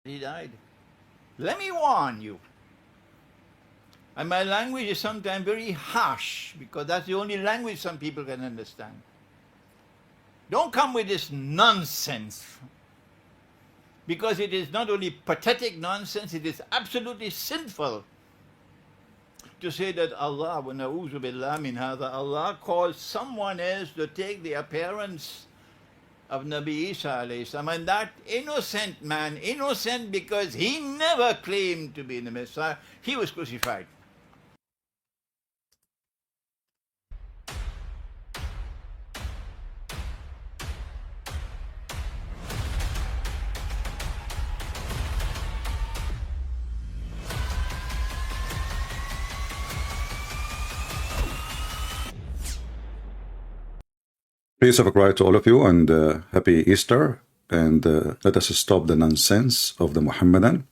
He died. Let me warn you. And my language is sometimes very harsh because that's the only language some people can understand. Don't come with this nonsense, because it is not only pathetic nonsense, it is absolutely sinful to say that Allah, wa na'udhu billah min hadha, Allah calls someone else to take the appearance of Nabi Isa alayhi salam, and that innocent man, innocent because he never claimed to be the Messiah, he was crucified. Peace of Christ to all of you, and happy Easter, and let us stop the nonsense of the Muhammadan.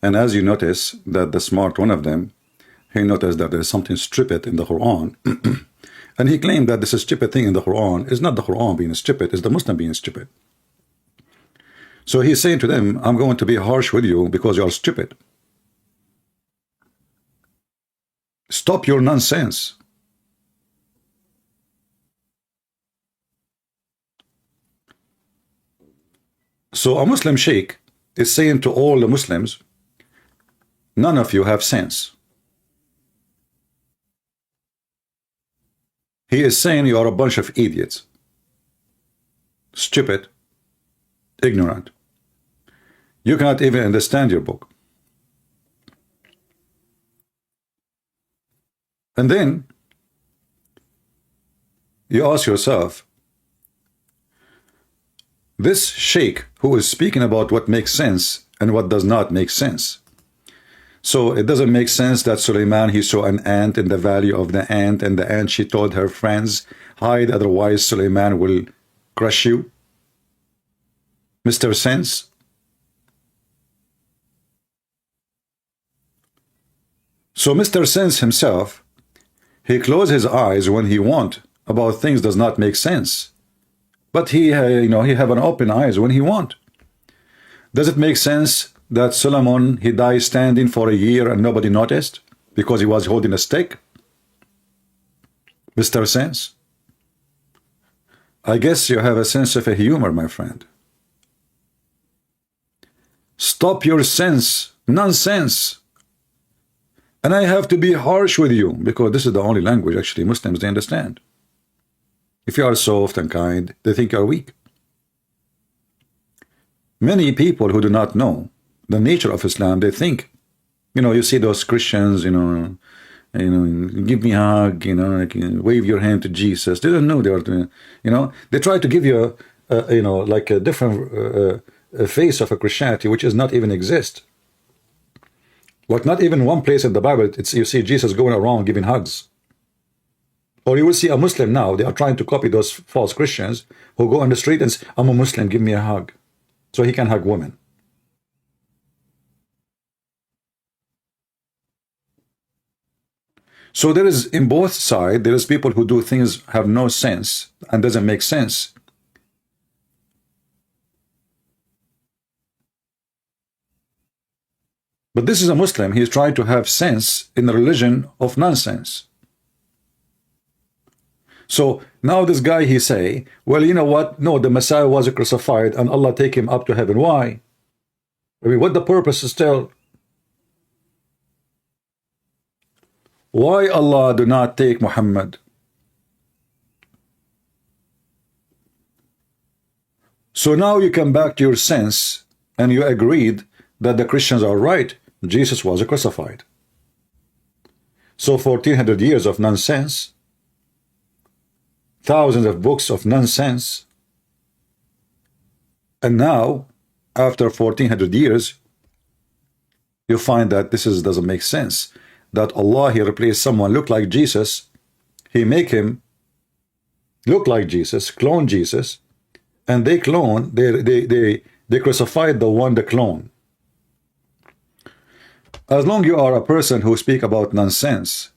And as you notice that the smart one of them, he noticed that there is something stupid in the Quran, and he claimed that this stupid thing in the Quran is not the Quran being stupid, it's the Muslim being stupid. So he's saying to them, I'm going to be harsh with you because you are stupid. Stop your nonsense. So a Muslim sheikh is saying to all the Muslims, none of you have sense. He is saying you are a bunch of idiots, stupid, ignorant. You cannot even understand your book. And then you ask yourself, this sheikh who is speaking about what makes sense and what does not make sense. So it doesn't make sense that Suleiman, he saw an ant in the valley of the ant, and the ant, she told her friends, hide, otherwise Suleiman will crush you. Mr. Sense. So Mr. Sense himself, he closes his eyes when he want about things does not make sense. But he, he have an open eyes when he want. Does it make sense that Solomon, he died standing for a year and nobody noticed because he was holding a stick? Mr. Sense? I guess you have a sense of a humor, my friend. Stop your sense, nonsense. And I have to be harsh with you because this is the only language actually Muslims they understand. If you are soft and kind, they think you are weak. Many people who do not know the nature of Islam, they think, you see those Christians, give me a hug, like, wave your hand to Jesus. They don't know they are, they try to give you, like a different face of a Christianity, which does not even exist. Like not even one place in the Bible, you see Jesus going around giving hugs. Or you will see a Muslim now, they are trying to copy those false Christians who go on the street and say, I'm a Muslim, give me a hug. So he can hug women. So there is, in both sides, there is people who do things have no sense and doesn't make sense. But this is a Muslim, he is trying to have sense in the religion of nonsense. So now this guy, he say, well, you know what? No, the Messiah was crucified and Allah take him up to heaven. Why? I mean, what the purpose is still? Why Allah do not take Muhammad? So now you come back to your sense and you agreed that the Christians are right. Jesus was crucified. So 1400 years of nonsense, thousands of books of nonsense, and now after 1400 years you find that this doesn't make sense, that Allah, he replaced someone look like Jesus, he make him look like Jesus, clone Jesus, and they crucified the one, the clone. As long you are a person who speak about nonsense,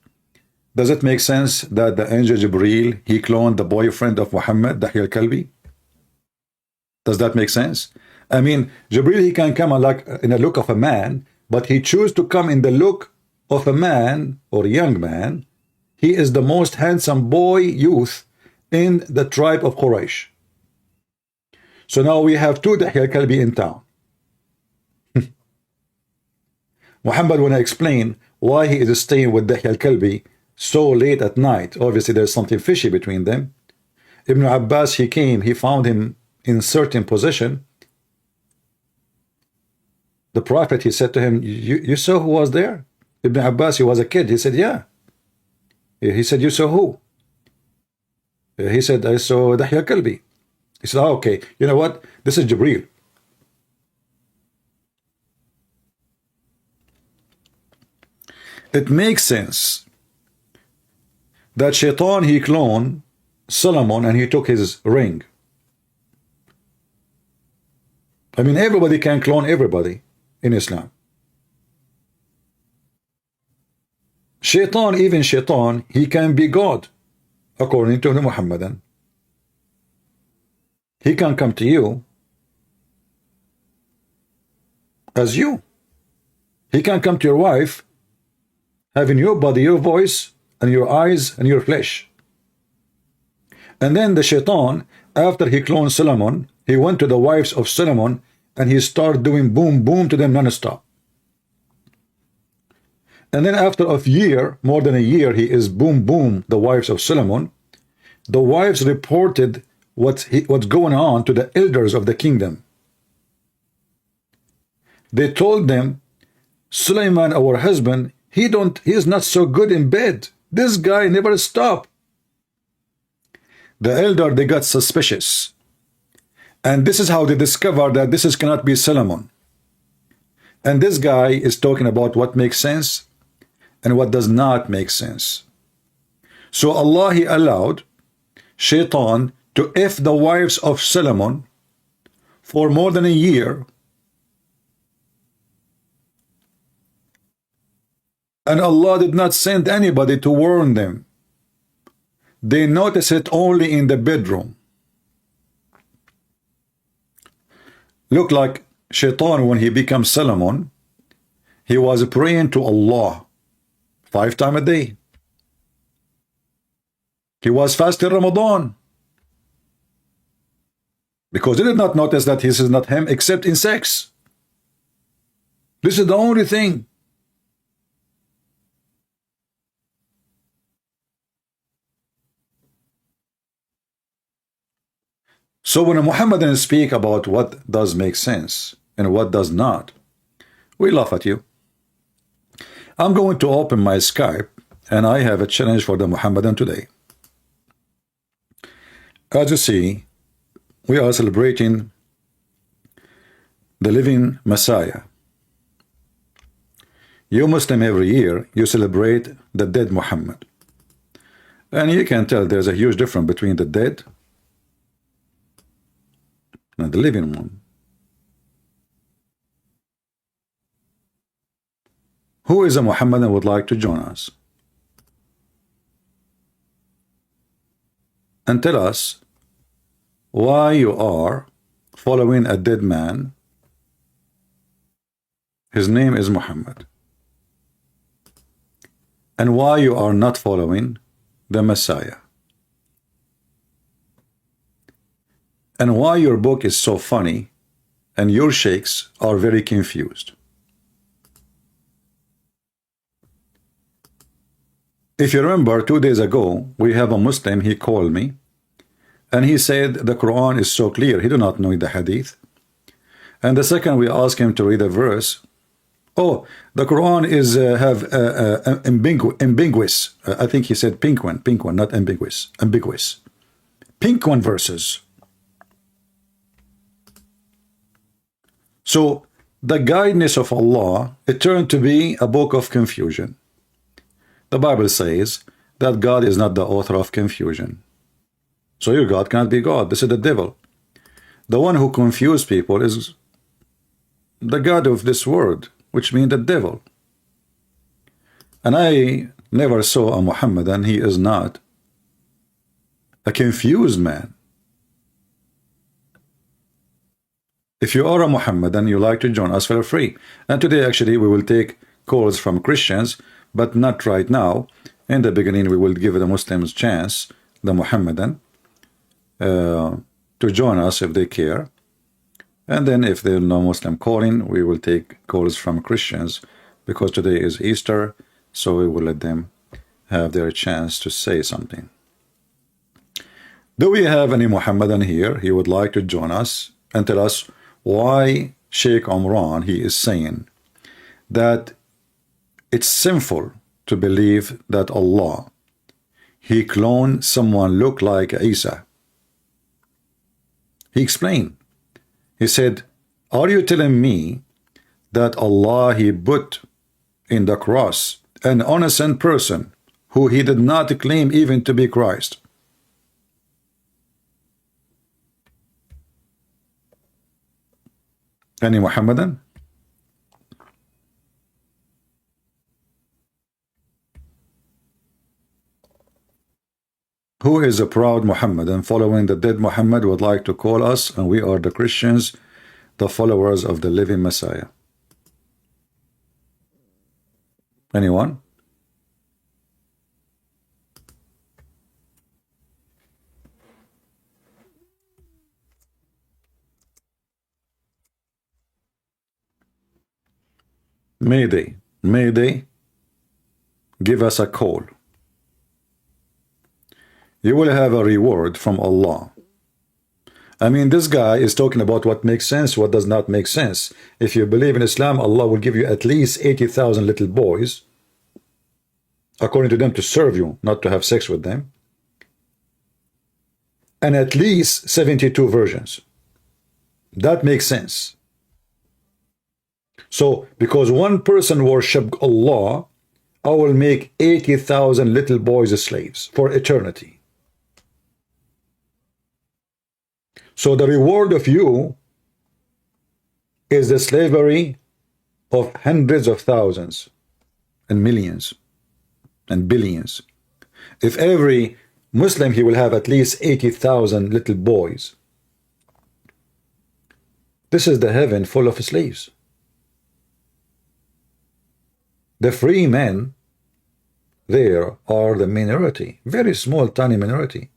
does it make sense that the angel Jibreel, he cloned the boyfriend of Muhammad, Dahya al-Kalbi? Does that make sense? I mean, Jibril, he can come like in a look of a man, but he chooses to come in the look of a man or young man. He is the most handsome boy, youth in the tribe of Quraysh. So now we have two Dahya al-Kalbi in town. Muhammad, when I explain why he is staying with Dahya al-Kalbi so late at night, obviously there's something fishy between them. Ibn Abbas, he came, he found him in certain position. The Prophet, he said to him, you saw who was there? Ibn Abbas, he was a kid. He said, yeah. He said, you saw who? He said, I saw Dahya al-Kalbi. He said, oh, okay, you know what? This is Jibril. It makes sense that Shaitan, he cloned Solomon and he took his ring. I mean, everybody can clone everybody in Islam. Shaitan, even Shaitan, he can be God, according to the Muhammadan. He can come to you as you. He can come to your wife, having your body, your voice, and your eyes, and your flesh. And then the Shaitan, after he cloned Solomon, he went to the wives of Solomon, and he started doing boom, boom to them non-stop. And then after a year, more than a year, he is boom, boom, the wives of Solomon. The wives reported what's going on to the elders of the kingdom. They told them, Sulaiman, our husband, he is not so good in bed. This guy never stopped. The elder, they got suspicious. And this is how they discovered that this cannot be Solomon. And this guy is talking about what makes sense and what does not make sense. So Allah, he allowed Shaitan to F the wives of Solomon for more than a year. And Allah did not send anybody to warn them. They notice it only in the bedroom. Look like Shaitan, when he becomes Solomon, he was praying to Allah 5 times a day. He was fasting Ramadan. Because he did not notice that this is not him except in sex. This is the only thing. So when a Muhammadan speak about what does make sense and what does not, we laugh at you. I'm going to open my Skype and I have a challenge for the Muhammadan today. As you see, we are celebrating the living Messiah. You Muslim, every year you celebrate the dead Muhammad. And you can tell there's a huge difference between the dead and the living one. Who is a Muhammadan would like to join us? And tell us why you are following a dead man. His name is Muhammad. And why you are not following the Messiah. And why your book is so funny and your sheikhs are very confused. If you remember, 2 days ago, we have a Muslim, he called me, and he said the Quran is so clear, he do not know the Hadith. And the second we asked him to read a verse, oh, the Quran is ambiguous. I think he said pink one, not ambiguous, pink one verses. So the guidance of Allah, it turned to be a book of confusion. The Bible says that God is not the author of confusion. So your God cannot be God. This is the devil. The one who confuses people is the God of this world, which means the devil. And I never saw a Muhammadan, he is not a confused man. If you are a Muhammadan, you like to join us for free. And today, actually, we will take calls from Christians, but not right now. In the beginning, we will give the Muslims chance, the Muhammadan, to join us if they care. And then if there are no Muslim calling, we will take calls from Christians, because today is Easter, so we will let them have their chance to say something. Do we have any Muhammadan here? He would like to join us and tell us why Sheikh Omran, he is saying that it's sinful to believe that Allah, he cloned someone look like Isa. He explained. He said, are you telling me that Allah, he put in the cross an innocent person who he did not claim even to be Christ? Any Muhammadan? Who is a proud Muhammadan following the dead Muhammad would like to call us, and we are the Christians, the followers of the living Messiah? Anyone? Mayday, Mayday, give us a call. You will have a reward from Allah. I mean, this guy is talking about what makes sense, what does not make sense. If you believe in Islam, Allah will give you at least 80,000 little boys, according to them, to serve you, not to have sex with them, and at least 72 virgins. That makes sense. So, because one person worship Allah, I will make 80,000 little boys slaves for eternity. So the reward of you is the slavery of hundreds of thousands and millions and billions. If every Muslim, he will have at least 80,000 little boys. This is the heaven full of slaves. The free men there are the minority, very small, tiny minority.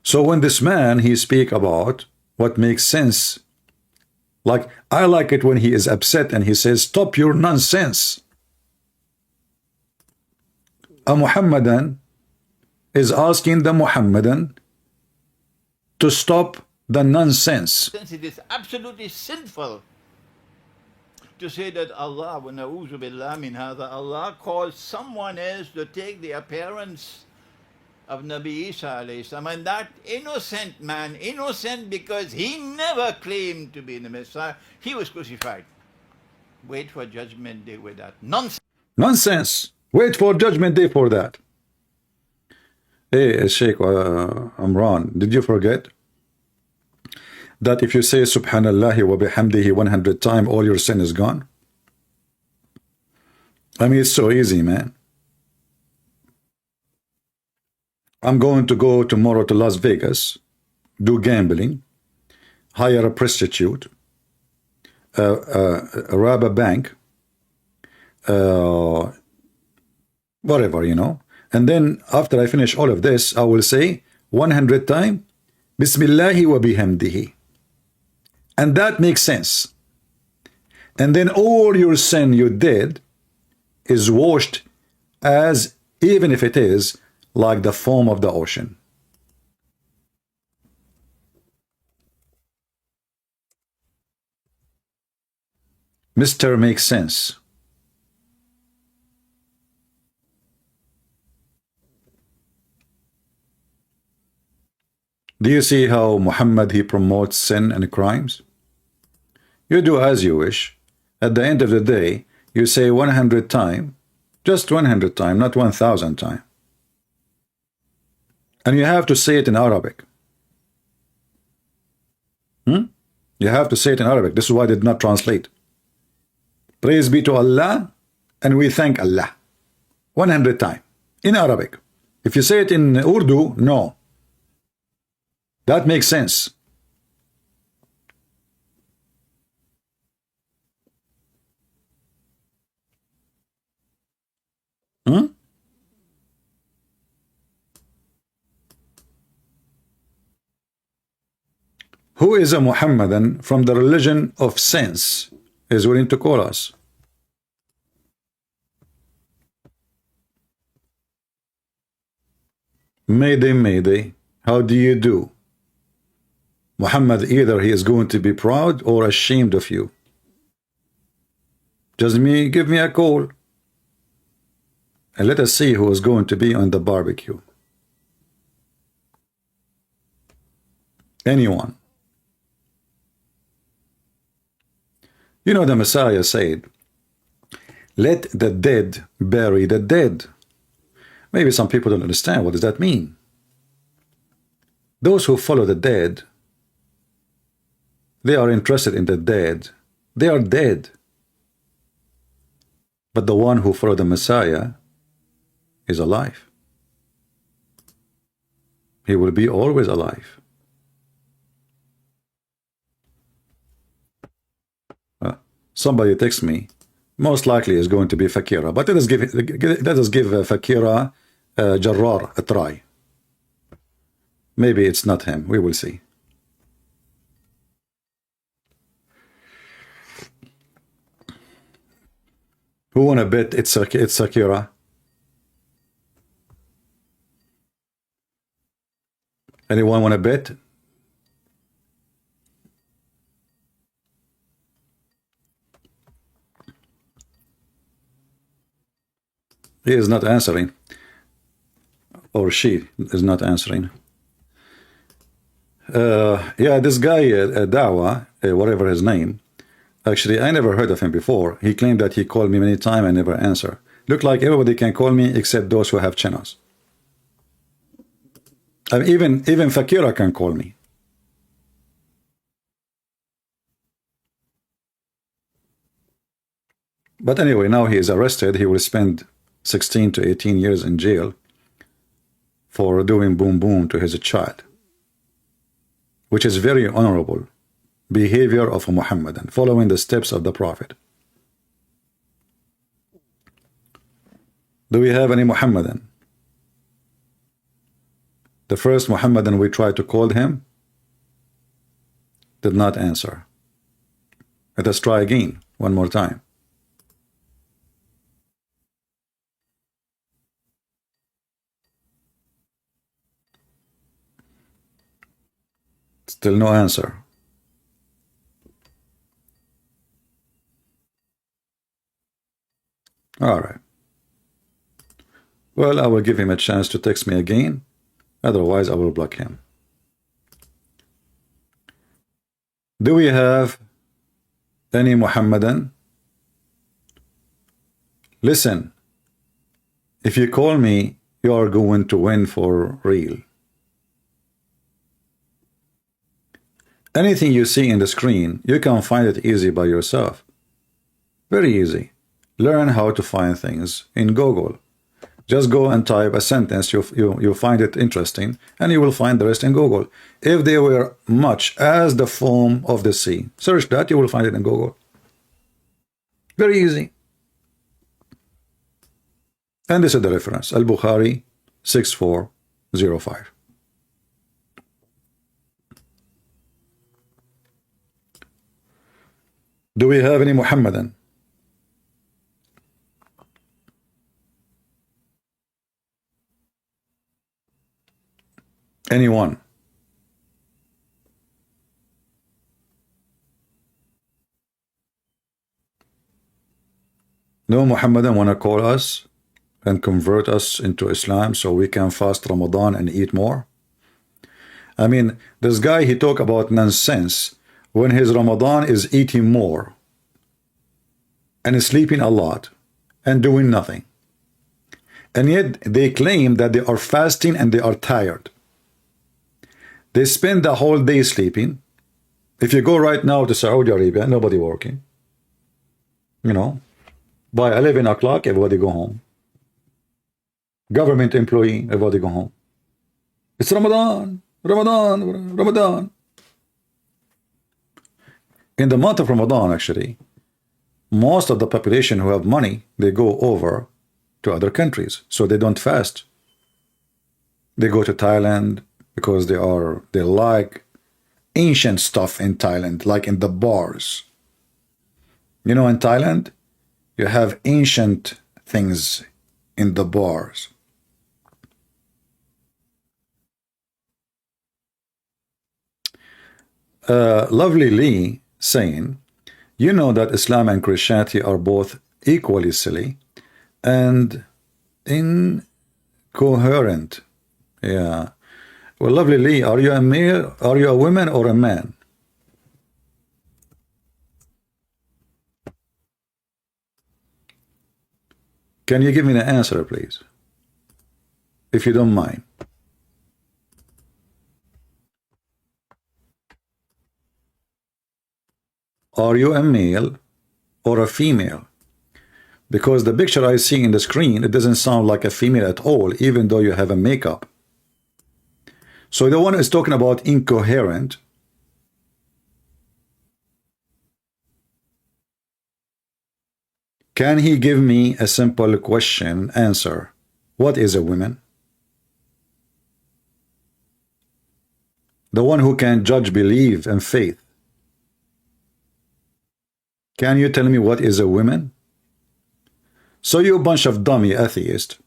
So when this man, he speak about what makes sense, like I like it when he is upset and he says, stop your nonsense. A Muhammadan is asking the Muhammadan to stop the nonsense. It is absolutely sinful to say that Allah, wa na'udhu billah min hadha, Allah calls someone else to take the appearance of Nabi Isa alayhi salam, and that innocent man, innocent because he never claimed to be the Messiah, he was crucified. Wait for judgment day with that nonsense. Nonsense. Wait for judgment day for that. Hey, Sheikh Omran, did you forget that if you say Subhanallah wa bihamdihi 100 times, all your sin is gone? I mean, it's so easy, man. I'm going to go tomorrow to Las Vegas, do gambling, hire a prostitute, rob a bank, whatever, you know. And then after I finish all of this, I will say 100 times, Bismillahi wa bihamdihi. And that makes sense. And then all your sin you did is washed, as even if it is like the foam of the ocean. Mr. Makes sense. Do you see how Muhammad, he promotes sin and crimes? You do as you wish. At the end of the day, you say 100 times, just 100 times, not 1,000 times. And you have to say it in Arabic. You have to say it in Arabic. This is why I did not translate. Praise be to Allah, and we thank Allah. 100 times in Arabic. If you say it in Urdu, no. That makes sense. Hmm? Who is a Muhammadan from the religion of sense is willing to call us? Mayday, mayday. How do you do? Muhammad, either he is going to be proud or ashamed of you. Just give me a call. And let us see who is going to be on the barbecue. Anyone. You know, the Messiah said, let the dead bury the dead. Maybe some people don't understand. What does that mean? Those who follow the dead, they are interested in the dead. They are dead. But the one who follows the Messiah is alive. He will be always alive. Somebody texts me, most likely is going to be Fakira, but let us give Fakira Jarrar a try. Maybe it's not him. We will see. Who wanna bet it's Sakira? Anyone wanna bet? He is not answering, or she is not answering. Yeah, this guy, Dawa, whatever his name, actually, I never heard of him before. He claimed that he called me many times and never answer. Look like everybody can call me except those who have channels. I mean, even Fakira can call me. But anyway, now he is arrested. He will spend 16 to 18 years in jail for doing boom boom to his child, which is very honorable behavior of a Muhammadan, following the steps of the Prophet. Do we have any Muhammadan? The first Muhammadan we tried to call him did not answer. Let us try again, one more time. Still no answer. All right. Well, I will give him a chance to text me again. Otherwise, I will block him. Do we have any Muhammadan? Listen, if you call me, you are going to win for real. Anything you see in the screen, you can find it easy by yourself. Very easy. Learn how to find things in Google. Just go and type a sentence you find it interesting, and you will find the rest in Google. If they were much as the foam of the sea, search that, you will find it in Google. Very easy. And this is the reference, Al-Bukhari 6405. Do we have any Muhammadan? Anyone? No Muhammadan want to call us and convert us into Islam so we can fast Ramadan and eat more? I mean, this guy, he talk about nonsense when his Ramadan is eating more and sleeping a lot and doing nothing. And yet they claim that they are fasting and they are tired. They spend the whole day sleeping. If you go right now to Saudi Arabia, nobody working. You know, by 11 o'clock, everybody go home. Government employee, everybody go home. It's Ramadan. Ramadan, Ramadan. In the month of Ramadan, actually, most of the population who have money, they go over to other countries, so they don't fast. They go to Thailand because they like ancient stuff in Thailand, like in the bars. You know, in Thailand, you have ancient things in the bars. Lovely Lee saying, you know that Islam and Christianity are both equally silly and incoherent. Yeah. Well, Lovely Lee, are you a male, are you a woman or a man? Can you give me the answer, please? If you don't mind. Are you a male or a female? Because the picture I see in the screen, it doesn't sound like a female at all, even though you have a makeup. So the one is talking about incoherent. Can he give me a simple question answer? What is a woman? The one who can judge belief and faith. Can you tell me what is a woman? So you bunch of dummy atheists.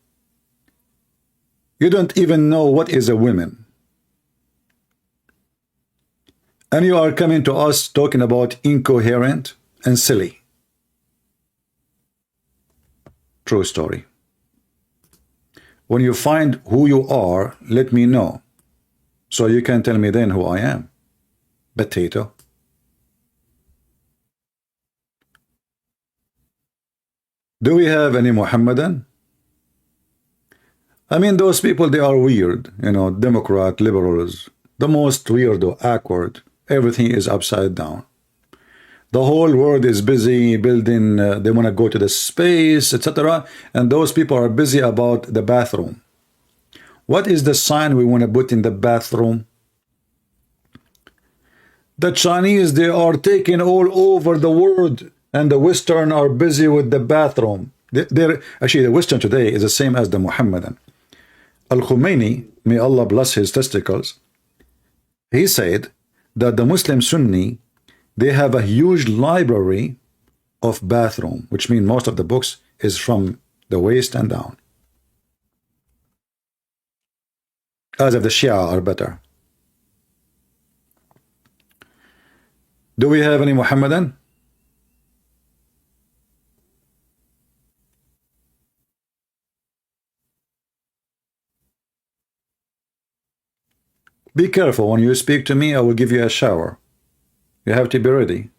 You don't even know what is a woman. And you are coming to us talking about incoherent and silly. True story. When you find who you are, let me know, so you can tell me then who I am. Potato. Do we have any Mohammedan? I mean, those people, they are weird, you know, Democrat, liberals, the most weirdo, awkward. Everything is upside down. The whole world is busy building, they want to go to the space, etc. And those people are busy about the bathroom. What is the sign we want to put in the bathroom? The Chinese, they are taking all over the world, and the Western are busy with the bathroom. Actually, the Western today is the same as the Muhammadan. Al-Khomeini, may Allah bless his testicles, he said that the Muslim Sunni, they have a huge library of bathroom, which means most of the books is from the waist and down. As if the Shia are better. Do we have any Muhammadan? Be careful, when you speak to me, I will give you a shower. You have to be ready.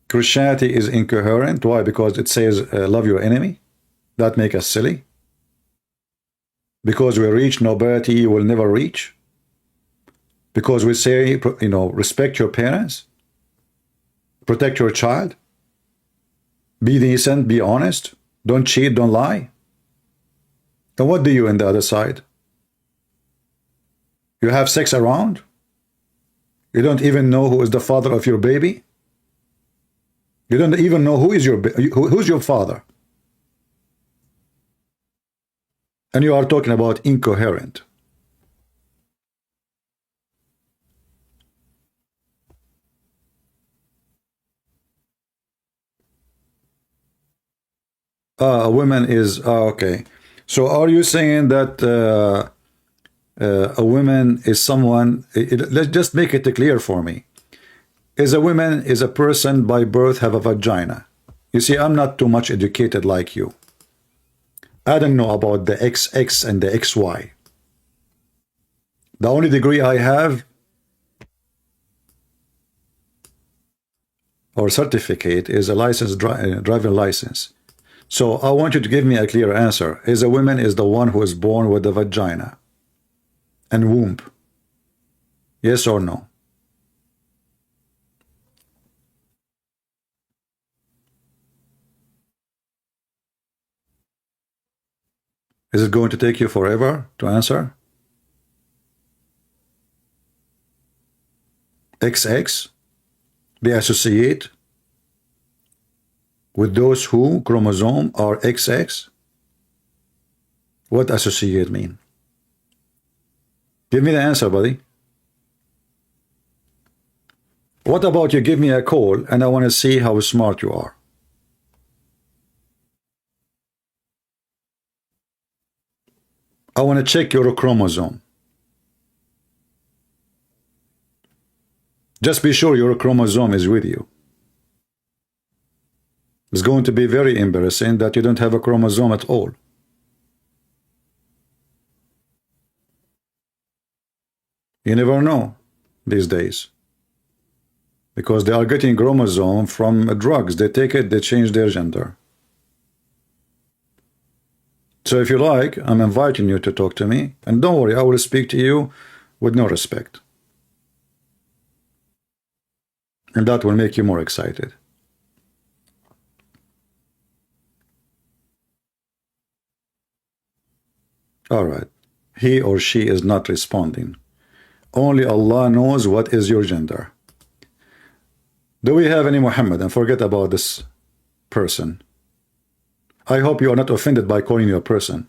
Christianity is incoherent. Why? Because it says love your enemy. That makes us silly. Because we reach nobility you will never reach. Because we say, you know, respect your parents. Protect your child. Be decent, be honest. Don't cheat, don't lie. And what do you on the other side? You have sex around? You don't even know who is the father of your baby? You don't even know who's your father. And you are talking about incoherent. A woman is okay. So are you saying that a woman is someone? Let's just make it clear for me. Is a woman is a person by birth have a vagina? You see, I'm not too much educated like you. I don't know about the XX and the XY. The only degree I have or certificate is a license, driving license. So I want you to give me a clear answer. Is a woman is the one who is born with a vagina and womb? Yes or no? Is it going to take you forever to answer? XX, they associate with those who chromosome are XX. What associate mean? Give me the answer, buddy. What about you give me a call and I want to see how smart you are? I want to check your chromosome. Just be sure your chromosome is with you. It's going to be very embarrassing that you don't have a chromosome at all. You never know these days. Because they are getting chromosome from drugs. They take it, they change their gender. So if you like, I'm inviting you to talk to me. And don't worry, I will speak to you with no respect. And that will make you more excited. All right. He or she is not responding. Only Allah knows what is your gender. Do we have any Muhammad? And forget about this person. I hope you are not offended by calling you a person.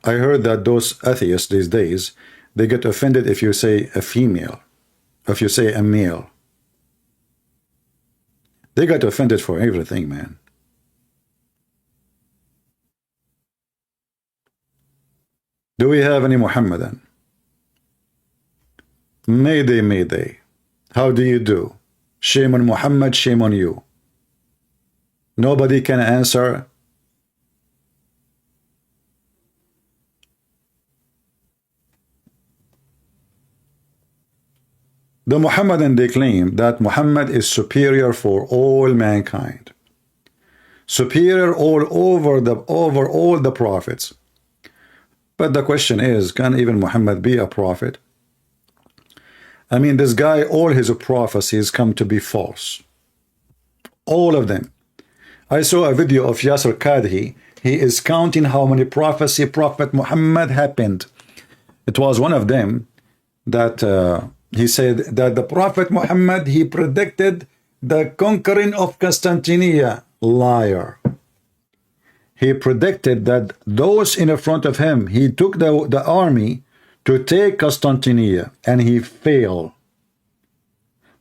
I heard that those atheists these days, they get offended if you say a female, if you say a male. They get offended for everything, man. Do we have any Muhammadan? Mayday, mayday. How do you do? Shame on Muhammad, shame on you. Nobody can answer. The Muhammadan, they claim that Muhammad is superior for all mankind. Superior all over all the prophets. But the question is, can even Muhammad be a prophet? I mean, this guy, all his prophecies come to be false. All of them. I saw a video of Yasser Kadhi. He is counting how many prophecy Prophet Muhammad happened. It was one of them that he said that the Prophet Muhammad, he predicted the conquering of Constantinople. Liar. He predicted that those in front of him, he took the army to take Constantinople, and he failed.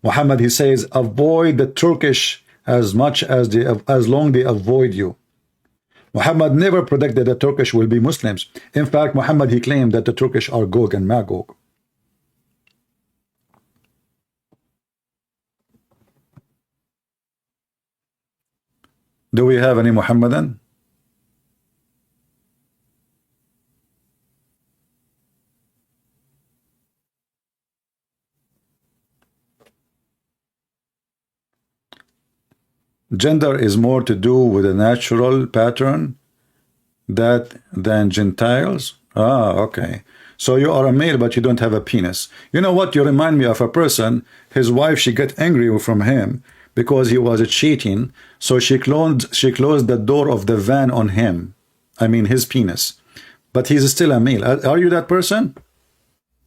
Muhammad, he says, avoid the Turkish as much as long they avoid you. Muhammad never predicted the Turkish will be Muslims. In fact, Muhammad, he claimed that the Turkish are Gog and Magog. Do we have any Muhammadan? Gender is more to do with a natural pattern than Gentiles. Ah, okay. So you are a male, but you don't have a penis. You know what? You remind me of a person. His wife, she got angry from him because he was cheating. So she closed the door of the van on him. I mean, his penis. But he's still a male. Are you that person?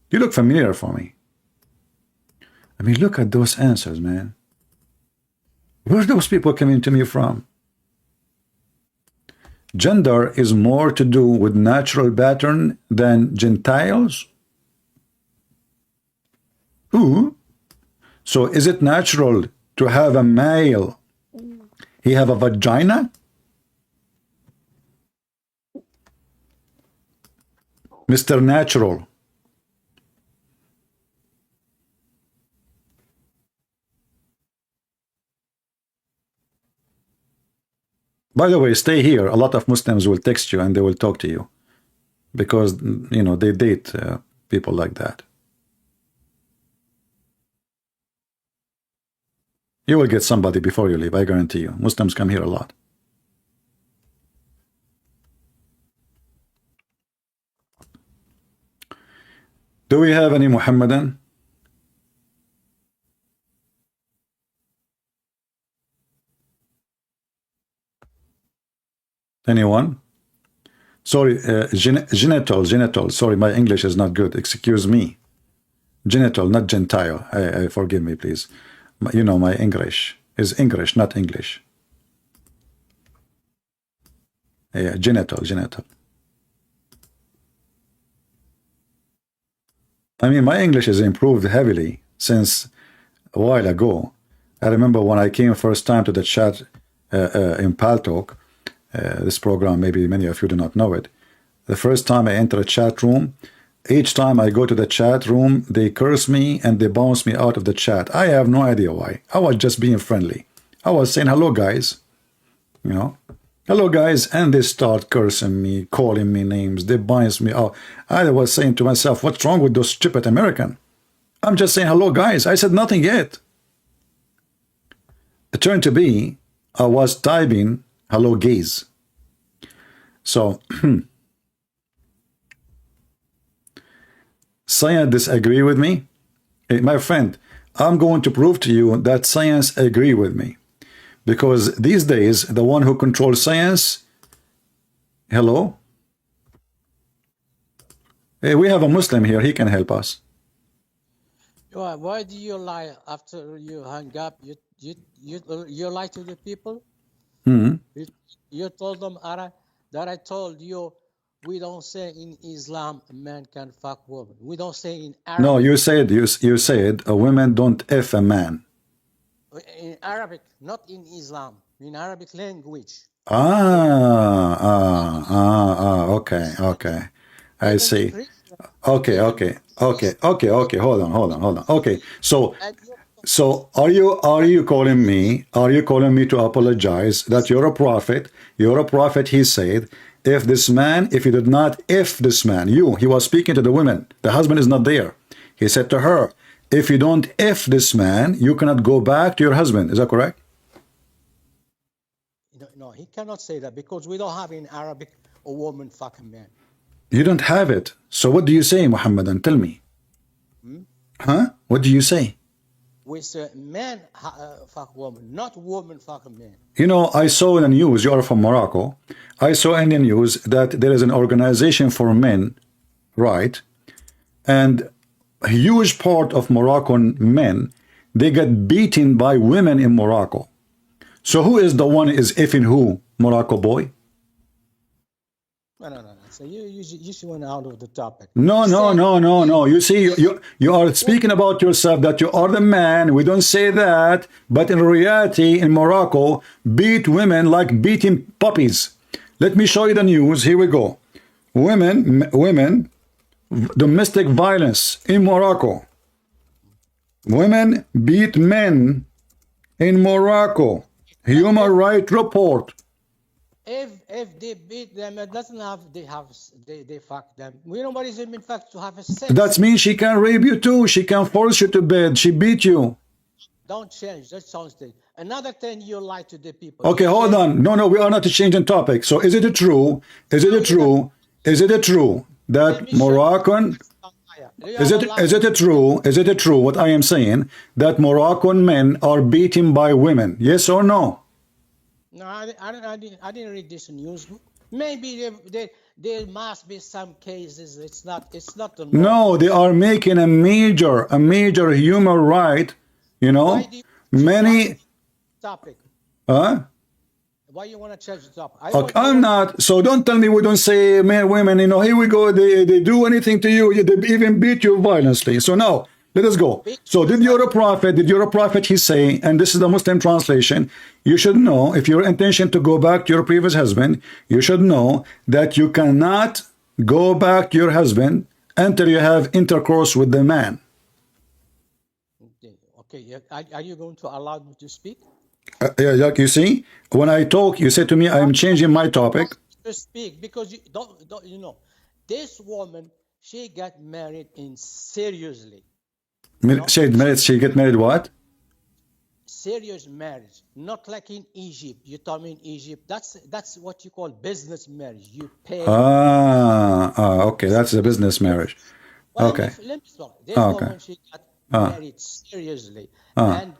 You look familiar for me. I mean, look at those answers, man. Where are those people coming to me from? Gender is more to do with natural pattern than Gentiles? Who? So is it natural to have a male? He have a vagina? Mr. Natural. By the way, stay here. A lot of Muslims will text you and they will talk to you because, you know, they date people like that. You will get somebody before you leave, I guarantee you. Muslims come here a lot. Do we have any Muhammadan? Anyone? Sorry, genital. Sorry, my English is not good. Excuse me. Genital, not gentile. Forgive me, please. You know, my English is English, not English. Yeah, genital. I mean, my English has improved heavily since a while ago. I remember when I came first time to the chat in Paltalk, this program, maybe many of you do not know it. The first time I enter a chat room, each time I go to the chat room, they curse me and they bounce me out of the chat. I have no idea why. I was just being friendly. I was saying, hello, guys. You know, hello, guys. And they start cursing me, calling me names. They bounce me out. I was saying to myself, what's wrong with those stupid Americans? I'm just saying, hello, guys. I said nothing yet. It turned to be, I was typing, hello, gays. So, science disagree with me? Hey, my friend, I'm going to prove to you that science agree with me. Because these days, the one who controls science, hello? Hey, we have a Muslim here, he can help us. Why do you lie after you hang up? You lie to the people? You told them that I told you we don't say in Islam a man can fuck woman. We don't say in Arabic. No, you said a woman don't F a man. In Arabic, not in Islam. In Arabic language. Okay. I see. Okay. Hold on. Okay. So are you calling me to apologize that you're a prophet? You're a prophet, he said. If you did not if this man, he was speaking to the women. The husband is not there. He said to her, if you don't if this man, you cannot go back to your husband. Is that correct? No, he cannot say that because we don't have in Arabic a woman fuck a man. You don't have it. So what do you say, Muhammadan? Tell me. Huh? What do you say? We say man fuck woman, not woman fuck a man. You know, I saw in the news, you are from Morocco, I saw in the news that there is an organization for men, right? And a huge part of Moroccan men, they get beaten by women in Morocco. So who is the one is effing who? Morocco boy? No. So you went out of the topic. No. You see, you are speaking about yourself that you are the man. We don't say that. But in reality, in Morocco, beat women like beating puppies. Let me show you the news. Here we go. Women, domestic violence in Morocco. Women beat men in Morocco. Human Rights Report. If they beat them, it doesn't have they fuck them. Nobody's in fact to have a sex. That means she can rape you too. She can force you to bed. She beat you. Don't change. That sounds thing. Another thing, you lie to the people. Okay, hold on. No, we are not changing topic. So is it true? Is it true that Moroccan? Is it true what I am saying that Moroccan men are beaten by women? Yes or no? No, I didn't read this news. Maybe there must be some cases. It's not the norm. No, they are making a major human right. You know, many. Topic. Why you want to change the topic? Okay, I'm not. So don't tell me we don't say men, women. You know, here we go. They do anything to you. They even beat you violently. So now. Let us go. So did your prophet, he say, and this is the Muslim translation, you should know, if your intention to go back to your previous husband, you should know that you cannot go back to your husband until you have intercourse with the man. Okay. Are you going to allow me to speak? Like you see, when I talk, you say to me, I'm changing my topic. To speak because you don't this woman, she got married seriously. She get married what? Serious marriage, not like in Egypt. You told me in Egypt, that's what you call business marriage. You pay. Okay, that's a business marriage. Well, okay. Let me start. This woman, she got married seriously, and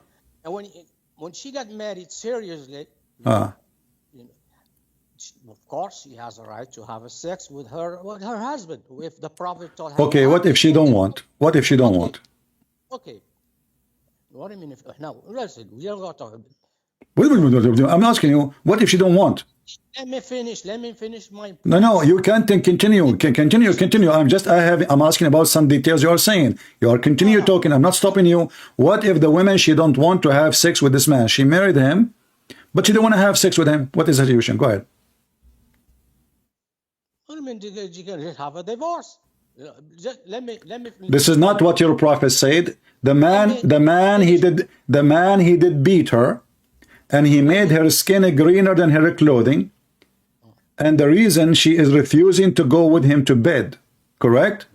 when she got married seriously, of course, she has a right to have a sex with her husband. If the Prophet told her. Okay, what if she don't want? What if she don't want? Okay. What do you mean? Now, listen, we are going to talk. I'm asking you, what if she don't want? Let me finish. Let me finish my. No, you can't continue. Continue. I'm asking about some details you are saying. You are continue talking. I'm not stopping you. What if the woman, she don't want to have sex with this man? She married him, but she don't want to have sex with him. What is the solution? Go ahead. What do you mean? You can just have a divorce. Just let me. This is not what your prophet said. The man he did beat her, and he made her skin greener than her clothing, and the reason she is refusing to go with him to bed, correct?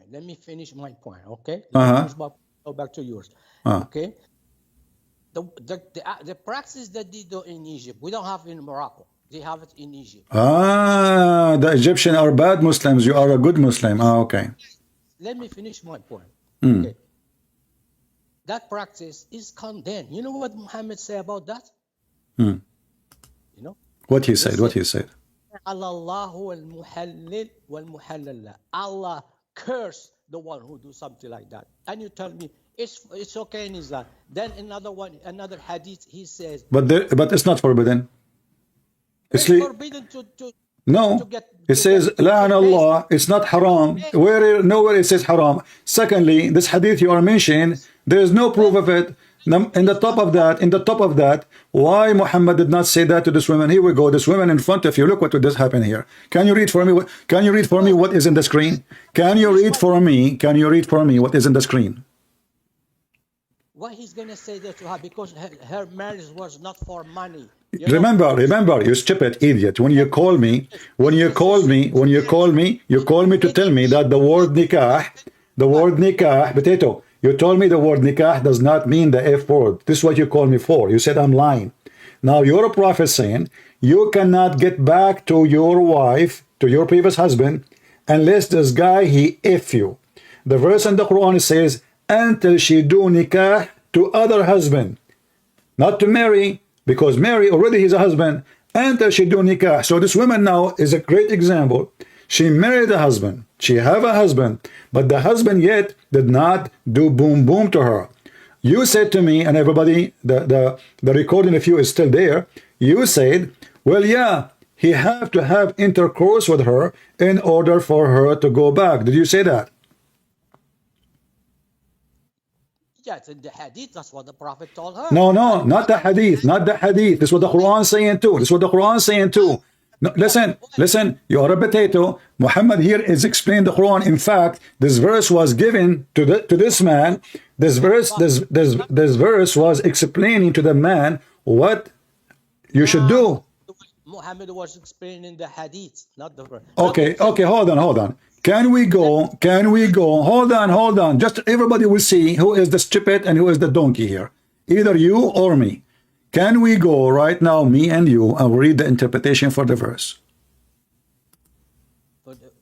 Let me finish my point, okay? Go back to yours. Okay. The practice that they do in Egypt, we don't have in Morocco. They have it in Egypt. The Egyptians are bad Muslims. You are a good Muslim. Okay. Let me finish my point. Okay. That practice is condemned. You know what Muhammad said about that? You know? What he said? Allah curse the one who do something like that. And you tell me it's okay in Islam. Then another hadith, he says. But it's not forbidden. It's forbidden to no. It says la'an Allah. It's not haram. Nowhere it says haram. Secondly, this hadith you are mentioning, there is no proof of it. In the top of that, why Muhammad did not say that to this woman? Here we go. This woman in front of you. Look what just happened here. Can you read for me? What is in the screen? Can you read for me what is in the screen? Why he's gonna say that to her? Because her marriage was not for money. Remember, you stupid idiot. When you call me to tell me that the word nikah, potato. You told me the word nikah does not mean the F word. This is what you called me for. You said I'm lying. Now you're a prophet saying you cannot get back to your wife, to your previous husband, unless this guy, he F you. The verse in the Quran says, until she do nikah to other husband. Not to marry, because Mary already is a husband, until she do nikah. So this woman now is a great example. She married a husband. She have a husband, but the husband yet did not do boom boom to her. You said to me, and everybody, the recording of you is still there. You said, well, yeah, he have to have intercourse with her in order for her to go back. Did you say that? Yes, in the hadith, that's what the prophet told her. No, not the hadith. This is what the Quran saying too. No, listen, you are a potato. Muhammad here is explaining the Quran. In fact, this verse was given to this man. This verse was explaining to the man what you should do. Muhammad was explaining the hadith, not the verse. Okay, hold on. Can we go? Hold on. Just everybody will see who is the stupid and who is the donkey here. Either you or me. Can we go right now, me and you, and read the interpretation for the verse?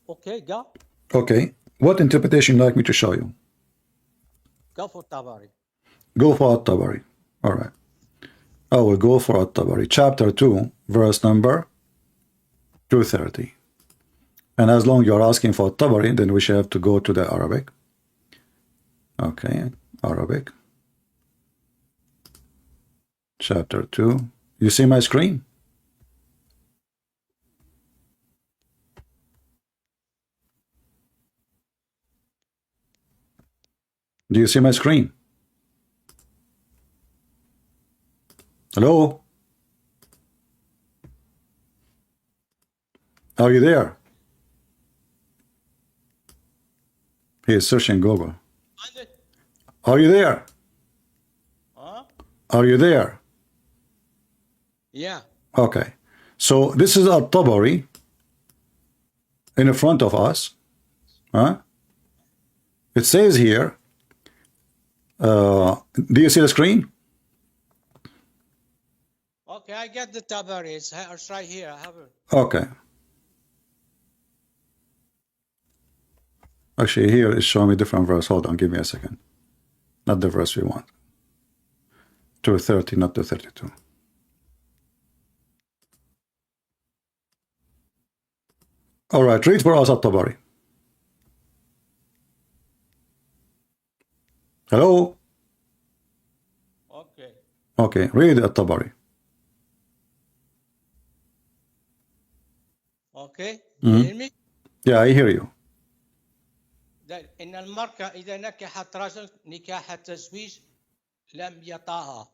Okay, go. Okay. What interpretation would you like me to show you? Go for Tabari. Go for At-Tabari. All right. I will go for At-Tabari. Chapter 2, verse number 230. And as long as you're asking for At-Tabari, then we shall have to go to the Arabic. Okay, Arabic. Chapter 2. You see my screen? Do you see my screen? Hello? Are you there? He is searching Google. Are you there? Huh? Are you there? Yeah. Okay. So this is At-Tabari in front of us. Huh? It says here, do you see the screen? Okay, I get the Tabari. It's right here. I have it. Okay. Actually, here it's showing me different verse. Hold on, give me a second. Not the verse we want. 230, not 232. All right, read for us At-Tabari. Hello? Okay. Okay, read الطبري. Okay. You hear me? Yeah, I hear you. إن المرأة إذا نكحت رجل نكاح التزويج لم يطأها.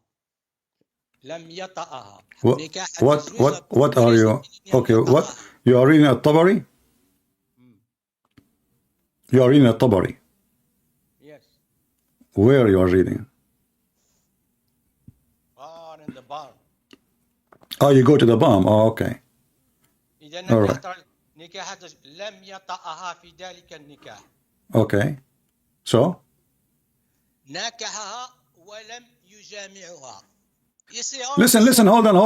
نكاح التزويج What are you? Okay, what? You are reading الطبري? You are reading الطبري. Yes. Where you are reading? In the bar. Oh, you go to the bomb. Oh, okay. إذا All نكحت نكاح التزويج لم يطأها في ذلك النكاح. Okay. So? نكحها ولم يجامعها. Listen, hold on.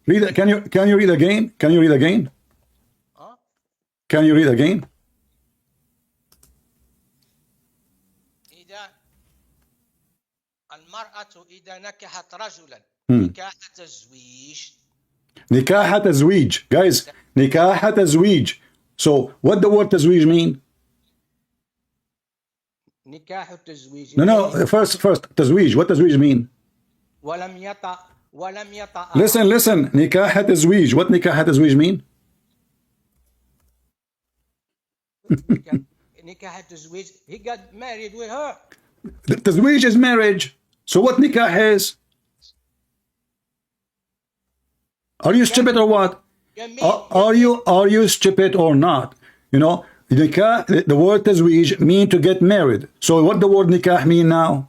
Read it. Can you read again? Can you read again? Huh? Can you read again? إذا المرأة إذا نكحت رجلا نكاح التزويج. نكاح تزويج. Guys, نكاح تزويج. So, what the word تزويج mean? نكاح التزويج. No, first, تزويج. What تزويج mean? ولم يطأ. Listen. نكاح تزويج. What نكاح تزويج mean? نكاح التزويج. He got married with her. تزويج is marriage. So what نكاح is? Are you stupid or what? Are you stupid or not? You know, nikah, the word تزويج mean to get married. So what the word nikah mean now?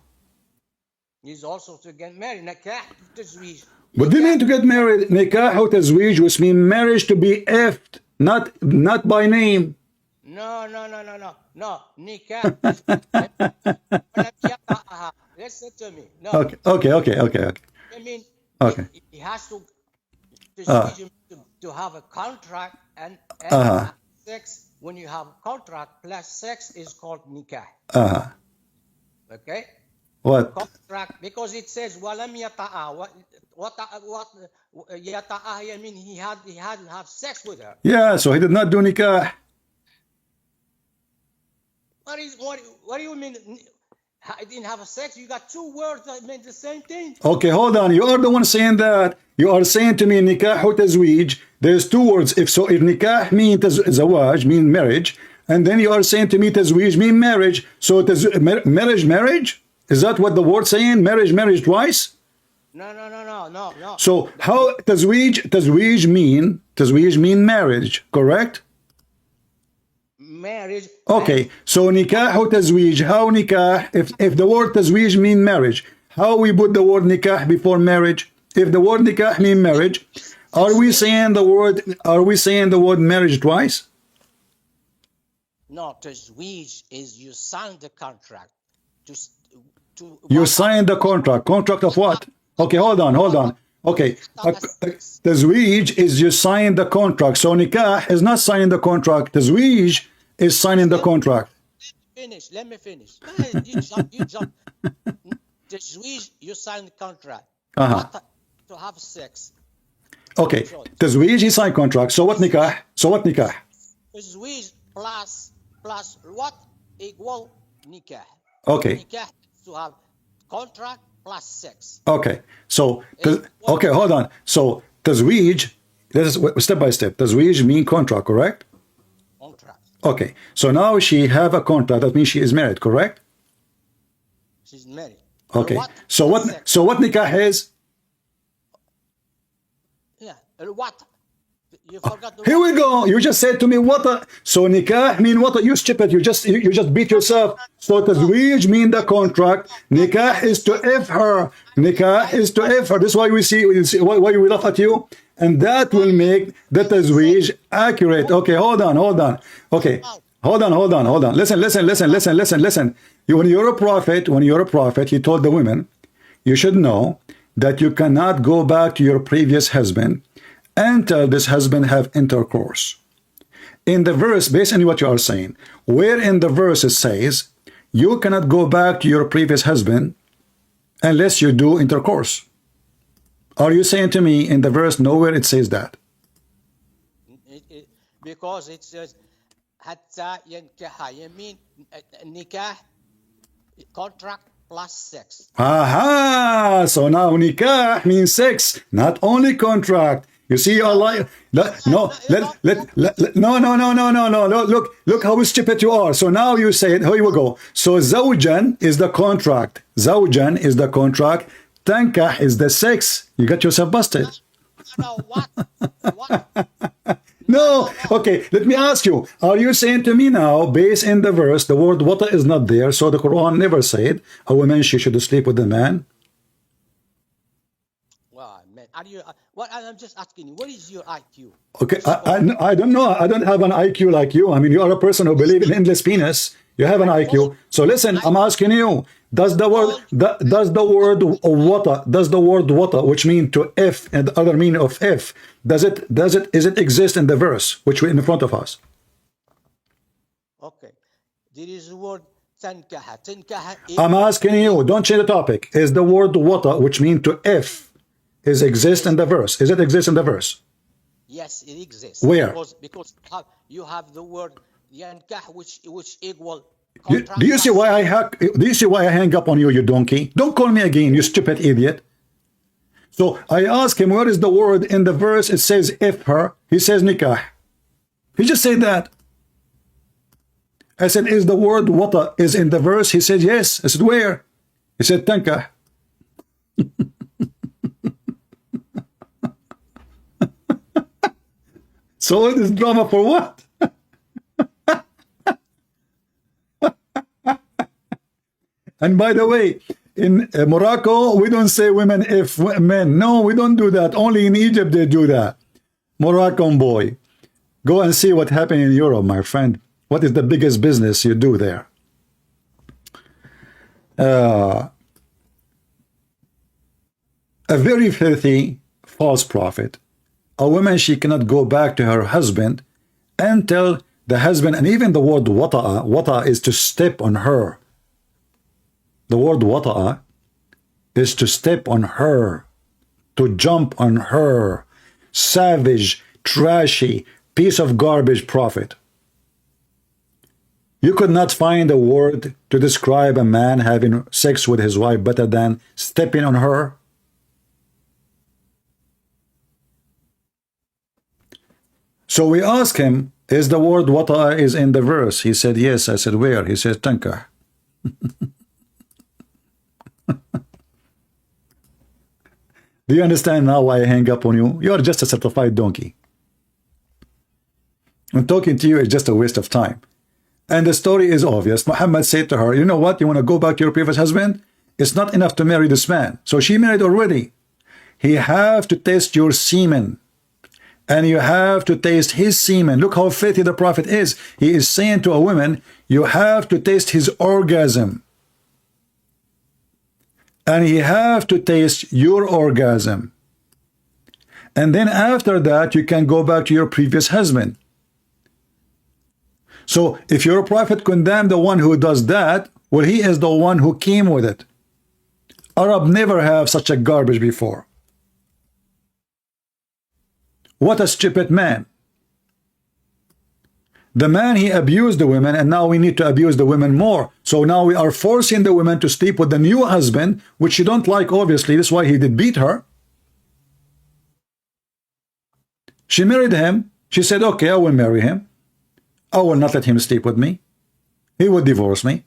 He's also to get married. نكاح التزويج. What do you mean to get married? Nikah or تزويج, which mean marriage to be effed, not by name. No. نكاح. Listen to me. No. Okay. I mean, Okay. he has to have a contract and sex. When you have a contract plus sex is called nikah. Okay. What? Contract, because it says walam yata'a. What yata'a? I mean he had to have sex with her. Yeah, so he did not do nikah. What do you mean? I didn't have a sex. You got two words that mean the same thing. Okay, hold on. You are the one saying that. You are saying to me nikah or تزويج. There's two words. If nikah mean zawaj, mean marriage, and then you are saying to me تزويج mean marriage. So marriage? Is that what the word saying? Marriage twice? No. So how تزويج mean marriage, correct? Marriage. Okay, so nikah or تزويج, how nikah, if the word تزويج mean marriage, how we put the word nikah before marriage? If the word nikah mean marriage, are we saying the word marriage twice? No, تزويج is you sign the contract. You sign the contract of what? Okay, hold on. Okay, تزويج is you sign the contract. So nikah is not signing the contract. تزويج is signing the contract. Let me finish. You jump. تزويج, you sign the contract. Not to have sex. Okay, تزويج is sign contract. So what nikah? تزويج plus what equal nikah. Okay. Nikah to have contract plus sex. Okay, so hold on. So تزويج, this is step by step. تزويج mean contract, correct? Contract. Okay, so now she have a contract. That means she is married, correct? She's married. Okay, so what nikah is? Yeah, what? You forgot the Here we go. You just said to me what? So nikah mean what? You stupid. You just beat yourself. So تزويج mean the contract. Nikah is to F her. Nikah is to F her. This is why we see why we laugh at you. And that will make the تزويج accurate. Okay, hold on. Okay, hold on. Listen. When you're a prophet, he told the women, you should know that you cannot go back to your previous husband until this husband have intercourse. In the verse, based on what you are saying, where in the verse it says, you cannot go back to your previous husband unless you do intercourse. Are you saying to me in the verse nowhere it says that? Because it says حتى ينكح يمين nikah contract plus sex. Aha! So now nikah means sex, not only contract. You see, Allah. No, no. Look how stupid you are. So now you say it. Here we go. So zawjan is the contract. Zawjan is the contract. Tankah is the sex. You got yourself busted. No, what? What? No. Okay, let me ask you. Are you saying to me now, based in the verse, the word wata is not there, so the Quran never said a woman she should sleep with a man? Well, man, are you? What? I'm just asking you. What is your IQ? Okay, I don't know. I don't have an IQ like you. I mean, you are a person who believes in endless penis. You have an IQ. So listen, I'm asking you. Does the word wata, which mean to f and the other meaning of f, is it exist in the verse which we in front of us? Okay, there is the word tankaha. Tankaha. I'm asking you. Don't change the topic. Is the word wata, which mean to f, is exist in the verse? Is it exist in the verse? Yes, it exists. Where? Because you have the word yankah, which equal. Do you see why I hang up on you, you donkey? Don't call me again, you stupid idiot. So I ask him, where is the word in the verse? It says if her. He says nikah. He just said that. I said, is the word wata is in the verse? He said yes. I said, where? He said tankah. So it is drama for what? And by the way, in Morocco, we don't say women if men. No, we don't do that. Only in Egypt they do that. Moroccan boy. Go and see what happened in Europe, my friend. What is the biggest business you do there? A very filthy false prophet. A woman, she cannot go back to her husband and tell the husband, and even the word wata'a, wata'a is to step on her. The word wata'a is to step on her, to jump on her. Savage, trashy, piece of garbage prophet. You could not find a word to describe a man having sex with his wife better than stepping on her. So we asked him, is the word wata'a is in the verse? He said yes. I said where? He said tankah. Do you understand now why I hang up on you? You are just a certified donkey. And talking to you is just a waste of time. And the story is obvious. Muhammad said to her, you know what? You want to go back to your previous husband? It's not enough to marry this man. So she married already. He have to taste your semen. And you have to taste his semen. Look how filthy the prophet is. He is saying to a woman, you have to taste his orgasm. And he have to taste your orgasm. And then after that, you can go back to your previous husband. So if your prophet condemned the one who does that, well, he is the one who came with it. Arab never have such a garbage before. What a stupid man. The man, he abused the women, and now we need to abuse the women more. So now we are forcing the women to sleep with the new husband, which she don't like, obviously. That's why he did beat her. She married him. She said, okay, I will marry him. I will not let him sleep with me. He will divorce me.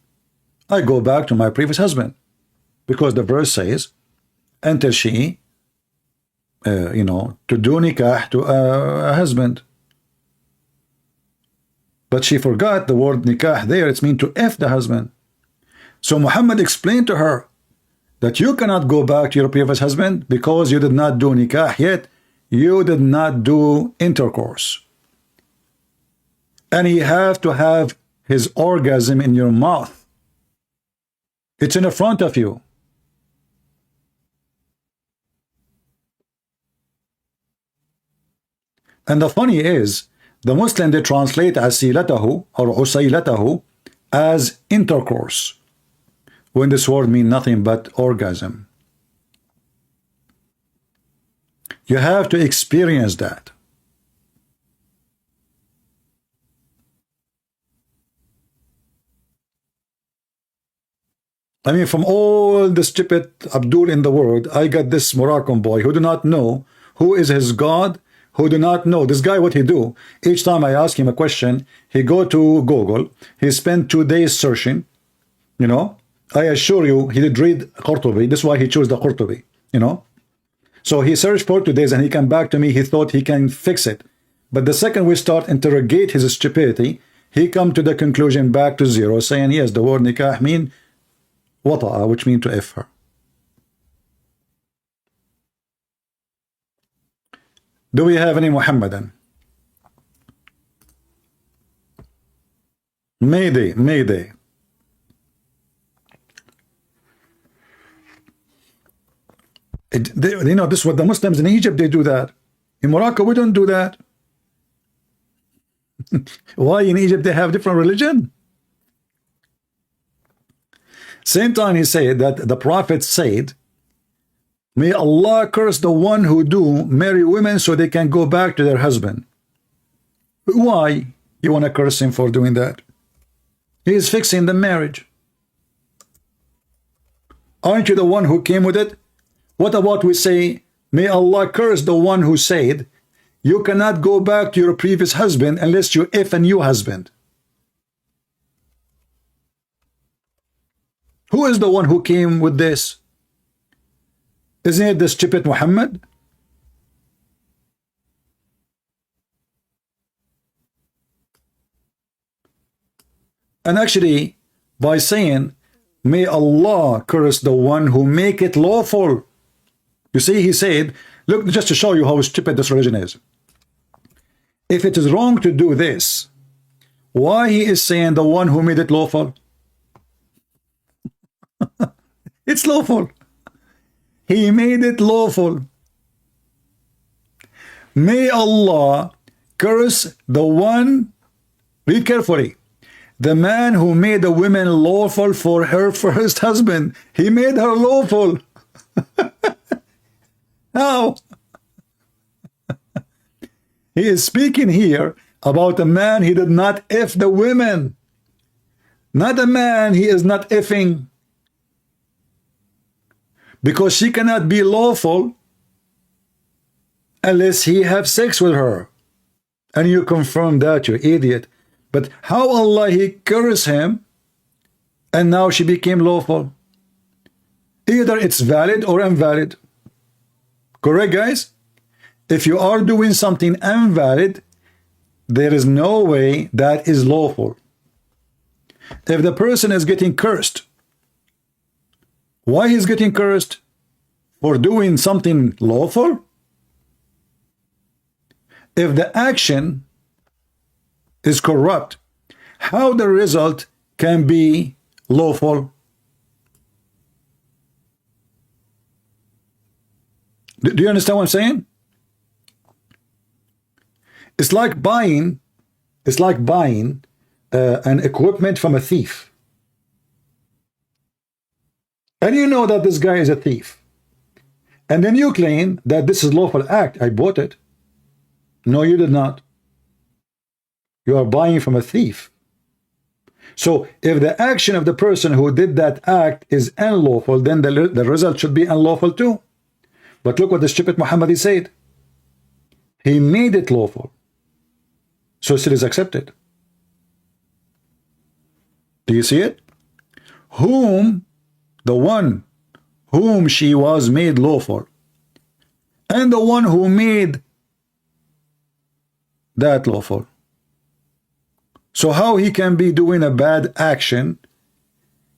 I go back to my previous husband. Because the verse says, until she, to do nikah to a husband. But she forgot the word nikah there. It's mean to F the husband. So Muhammad explained to her that you cannot go back to your previous husband because you did not do nikah yet. You did not do intercourse. And you have to have his orgasm in your mouth. It's in the front of you. And the funny is, the Muslim, they translate asilatahu or usailatahu as intercourse, when this word means nothing but orgasm. You have to experience that. I mean, from all the stupid Abdul in the world, I got this Moroccan boy who do not know who is his God, who do not know. This guy, what he do, each time I ask him a question, he go to Google, he spent 2 days searching, you know. I assure you, he did read Qurtubi. This is why he chose the Qurtubi, you know. So he searched for 2 days and he came back to me, he thought he can fix it. But the second we start interrogate his stupidity, he come to the conclusion back to zero, saying, yes, the word nikah mean wata'a, which mean to F her. Do we have any Muhammadan? Mayday, Mayday. You know, this is what the Muslims in Egypt, they do that. In Morocco, we don't do that. Why in Egypt they have different religion? Same time he said that the Prophet said, may Allah curse the one who do marry women so they can go back to their husband. Why you want to curse him for doing that? He is fixing the marriage. Aren't you the one who came with it? What about we say, may Allah curse the one who said, you cannot go back to your previous husband unless you F a new husband. Who is the one who came with this? Isn't it the stupid Muhammad? And actually, by saying, may Allah curse the one who make it lawful. You see, he said, look, just to show you how stupid this religion is. If it is wrong to do this, why he is saying the one who made it lawful? It's lawful. He made it lawful. May Allah curse the one, read carefully, the man who made the woman lawful for her first husband. He made her lawful. How? He is speaking here about a man he did not F the women. Not a man he is not effing. Because she cannot be lawful unless he have sex with her. And you confirm that, you idiot. But how Allah he cursed him and now she became lawful? Either it's valid or invalid. Correct, guys? If you are doing something invalid, there is no way that is lawful. If the person is getting cursed, why he's getting cursed? For doing something lawful? If the action is corrupt, how the result can be lawful? Do you understand what I'm saying? It's like buying an equipment from a thief. And you know that this guy is a thief. And then you claim that this is lawful act. I bought it. No, you did not. You are buying from a thief. So if the action of the person who did that act is unlawful, then the result should be unlawful too. But look what the stupid Muhammad said. He made it lawful. So it is accepted. Do you see it? Whom, the one whom she was made lawful, and the one who made that lawful. So how he can be doing a bad action,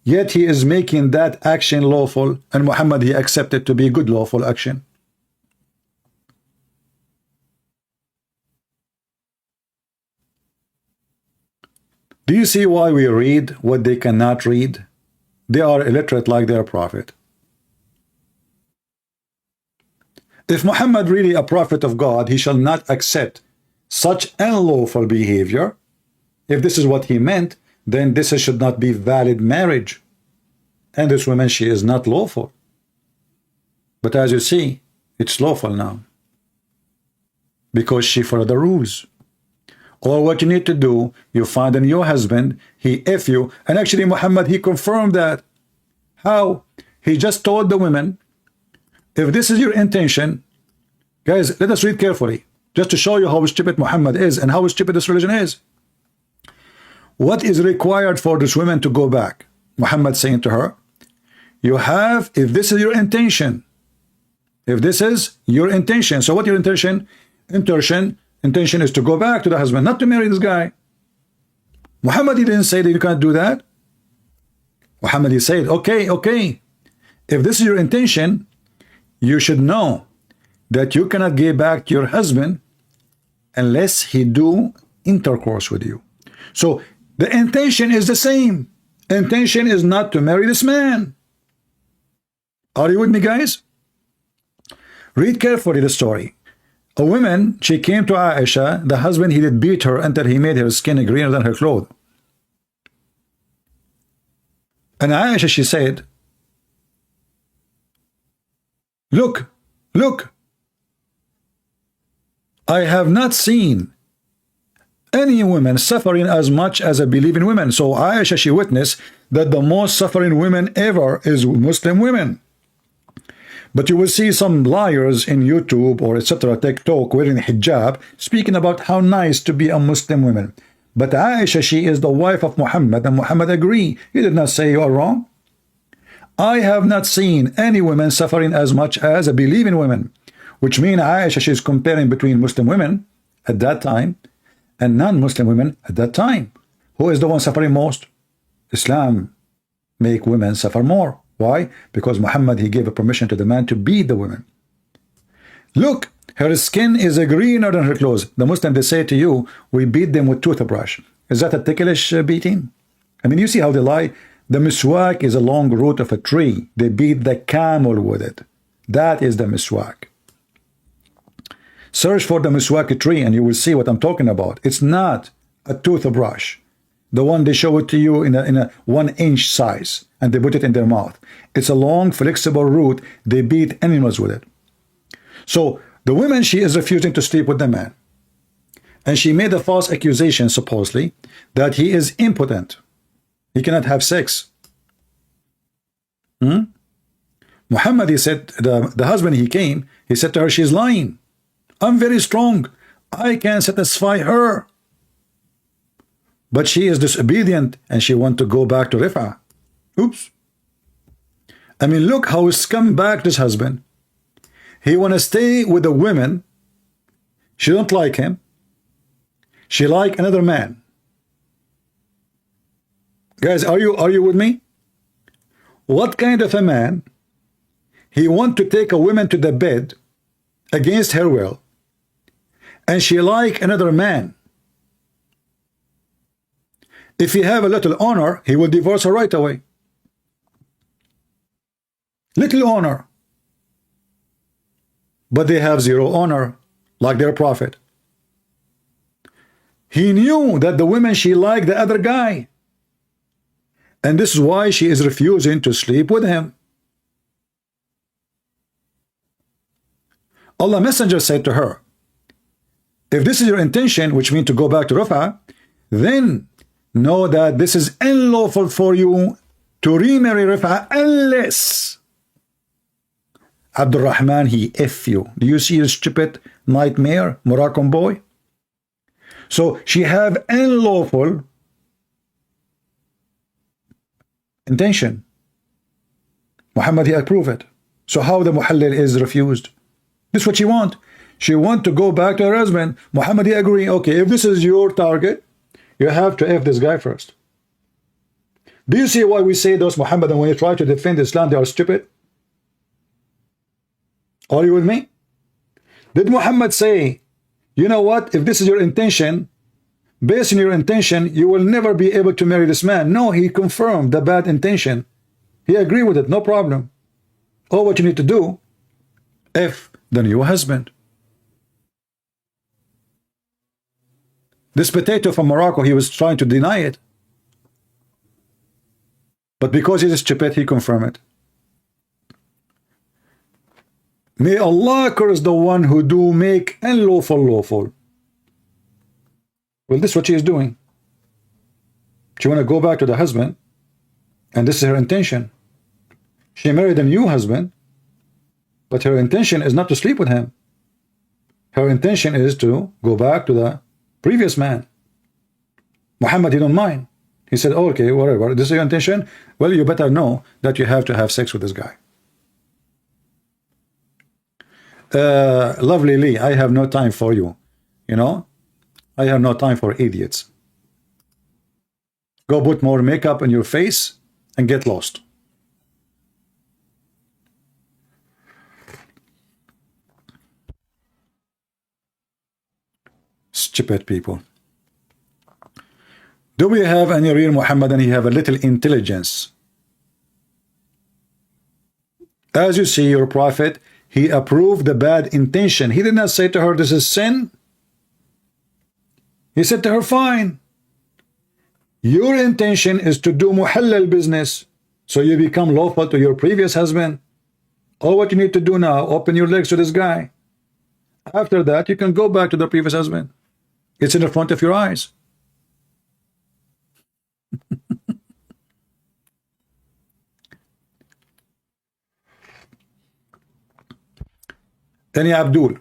yet he is making that action lawful, and Muhammad he accepted to be good lawful action. Do you see why we read what they cannot read? They are illiterate like their prophet. If Muhammad really a prophet of God, he shall not accept such unlawful behavior. If this is what he meant, then this should not be valid marriage. And this woman, she is not lawful. But as you see, it's lawful now. Because she followed the rules. Or what you need to do, you find a new husband, he F you, and actually Muhammad, he confirmed that. how he just told the women, if this is your intention, guys, let us read carefully, just to show you how stupid Muhammad is and how stupid this religion is. What is required for this woman to go back? Muhammad saying to her, you have, if this is your intention, if this is your intention. So what your intention? Intention is to go back to the husband, not to marry this guy. Muhammad didn't say that you can't do that. Muhammad, he said, okay, if this is your intention, you should know that you cannot get back to your husband unless he do intercourse with you. So the intention is the same. Intention is not to marry this man. Are you with me, guys? Read carefully the story. A woman, she came to Aisha, the husband, he did beat her until he made her skin greener than her clothes. And Aisha, she said, look, I have not seen any women suffering as much as I believe in women. So Aisha, she witnessed that the most suffering women ever is Muslim women. But you will see some liars in YouTube or etc. TikTok wearing hijab speaking about how nice to be a Muslim woman. But Aisha, she is the wife of Muhammad, and Muhammad agree. He did not say you are wrong. I have not seen any women suffering as much as I believe in women, which means Aisha, she is comparing between Muslim women at that time and non-Muslim women at that time. Who is the one suffering most? Islam make women suffer more. Why? Because Muhammad, he gave a permission to the man to beat the women. Look, her skin is greener than her clothes. The Muslim, they say to you, we beat them with toothbrush. Is that a ticklish beating? I mean, you see how they lie? The miswak is a long root of a tree. They beat the camel with it. That is the miswak. Search for the miswak tree and you will see what I'm talking about. It's not a toothbrush. The one they show it to you in a 1-inch size, and they put it in their mouth. It's a long, flexible root. They beat animals with it. So the woman, she is refusing to sleep with the man. And she made a false accusation, supposedly, that he is impotent. He cannot have sex. Muhammad, he said, the husband, he came, he said to her, she's lying. I'm very strong. I can satisfy her. But she is disobedient and she wants to go back to Rif'a. Oops. I mean, look how scumbag this husband. He want to stay with the women. She don't like him. She like another man. Guys, are you with me? What kind of a man? He want to take a woman to the bed against her will, and she like another man. If he have a little honor, he will divorce her right away. Little honor. But they have zero honor, like their prophet. He knew that the woman, she liked the other guy. And this is why she is refusing to sleep with him. Allah Messenger said to her, if this is your intention, which means to go back to Rafah, then know that this is unlawful for you to remarry Rafah unless Abdul Rahman, he F you. Do you see your stupid nightmare, Moroccan boy? So she have unlawful intention. Muhammad, he approved it. So how the muhallil is refused? This is what she want. She want to go back to her husband. Muhammad, he agree. Okay, if this is your target, you have to F this guy first. Do you see why we say those Muhammadan, when you try to defend Islam, they are stupid? Are you with me? Did Muhammad say, you know what, if this is your intention, based on your intention, you will never be able to marry this man? No, he confirmed the bad intention. He agreed with it, no problem. All what you need to do, F the new husband. This potato from Morocco, he was trying to deny it. But because he is stupid, he confirmed it. May Allah curse the one who do make unlawful lawful. Well, this is what she is doing. She want to go back to the husband, and this is her intention. She married a new husband, but her intention is not to sleep with him. Her intention is to go back to the previous man. Muhammad, he don't mind. He said, oh, okay, whatever, this is your intention. Well, you better know that you have to have sex with this guy. Lovely Lee, I have no time for you. You know, I have no time for idiots. Go put more makeup on your face and get lost. Stupid people. Do we have any real Muhammad and he have a little intelligence? As you see, your prophet, he approved the bad intention. He did not say to her, this is sin. He said to her, fine. Your intention is to do muhallal business, so you become lawful to your previous husband. All what you need to do now, open your legs to this guy. After that, you can go back to the previous husband. It's in the front of your eyes. Any Abdul.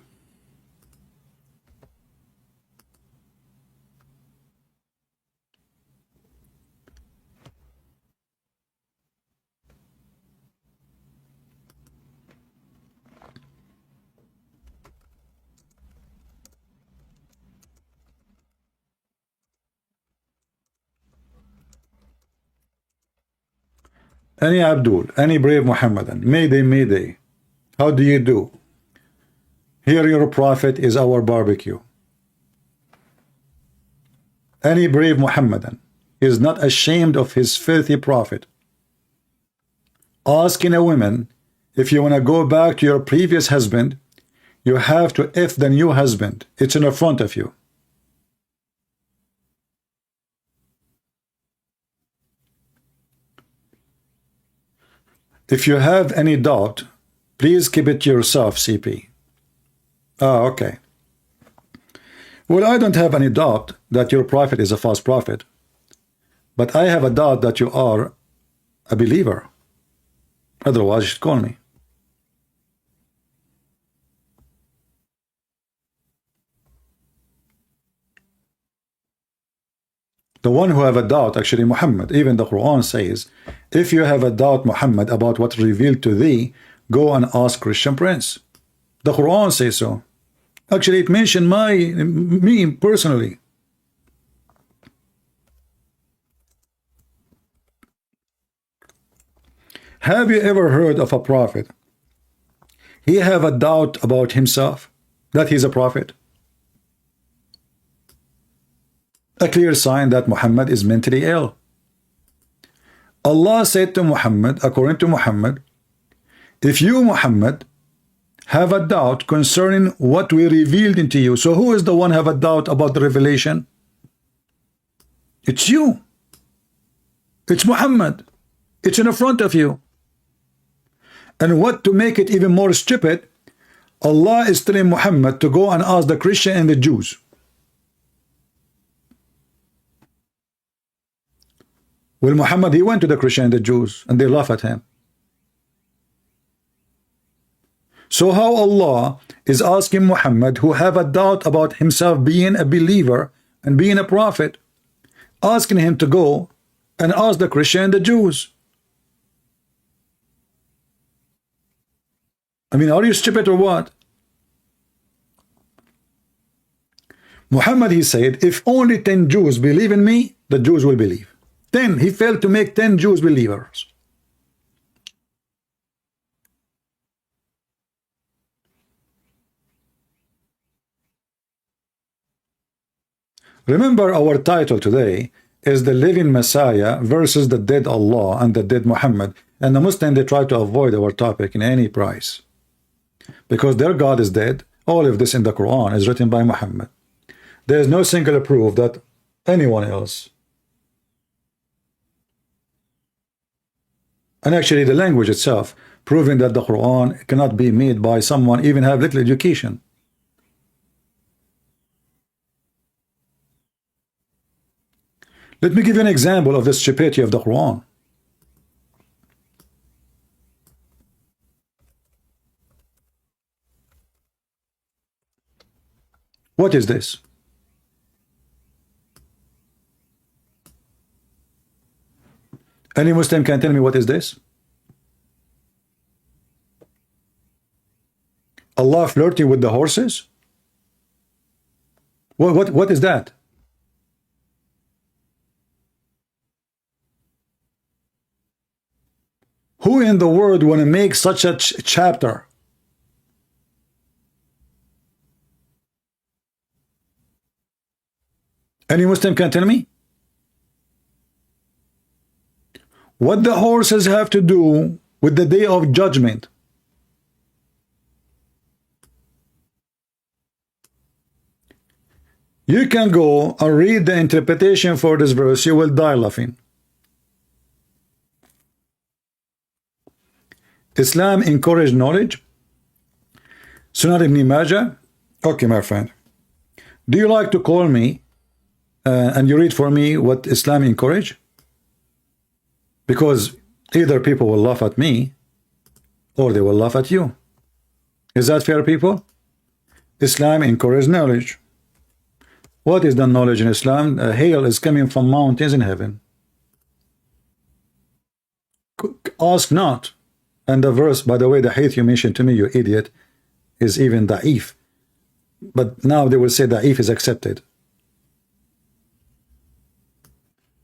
Any Abdul, any brave Muhammadan, Mayday, Mayday. How do you do? Here your prophet is our barbecue. Any brave Muhammadan is not ashamed of his filthy prophet. Asking a woman, if you want to go back to your previous husband, you have to F the new husband. It's in the front of you. If you have any doubt, please keep it to yourself, CP. Ah, okay. Well, I don't have any doubt that your prophet is a false prophet, but I have a doubt that you are a believer. Otherwise, you should call me. The one who have a doubt, actually Muhammad, even the Quran says, if you have a doubt, Muhammad, about what revealed to thee, go and ask Christian Prince. The Quran says so. Actually, it mentioned me personally. Have you ever heard of a prophet? He have a doubt about himself, that he's a prophet. A clear sign that Muhammad is mentally ill. Allah said to Muhammad, according to Muhammad, if you, Muhammad, have a doubt concerning what we revealed into you, so who is the one have a doubt about the revelation? It's you. It's Muhammad. It's in the front of you. And what to make it even more stupid, Allah is telling Muhammad to go and ask the Christian and the Jews. Well, Muhammad, he went to the Christian and the Jews, and they laugh at him. So how Allah is asking Muhammad, who have a doubt about himself being a believer and being a prophet, asking him to go and ask the Christian and the Jews? I mean, are you stupid or what? Muhammad, he said, if only 10 Jews believe in me, the Jews will believe. 10. He failed to make 10 Jews believers. Remember, our title today is the living Messiah versus the dead Allah and the dead Muhammad. And the Muslim, they try to avoid our topic in any price, because their God is dead. All of this in the Quran is written by Muhammad. There is no single proof that anyone else. And actually the language itself proving that the Quran cannot be made by someone even have little education. Let me give you an example of the stupidity of the Quran. What is this? Any Muslim can tell me what is this? Allah flirting with the horses? What is that? Who in the world want to make such a chapter? Any Muslim can tell me? What the horses have to do with the day of judgment? You can go and read the interpretation for this verse. You will die laughing. Islam encourage knowledge. Sunan ibn Majah. Okay, my friend. Do you like to call me and you read for me what Islam encourage? Because either people will laugh at me or they will laugh at you. Is that fair, people? Islam encourage knowledge. What is the knowledge in Islam? Hail is coming from mountains in heaven. Ask not. And the verse, by the way, the hadith you mentioned to me, you idiot, is even da'if. But now they will say da'if is accepted.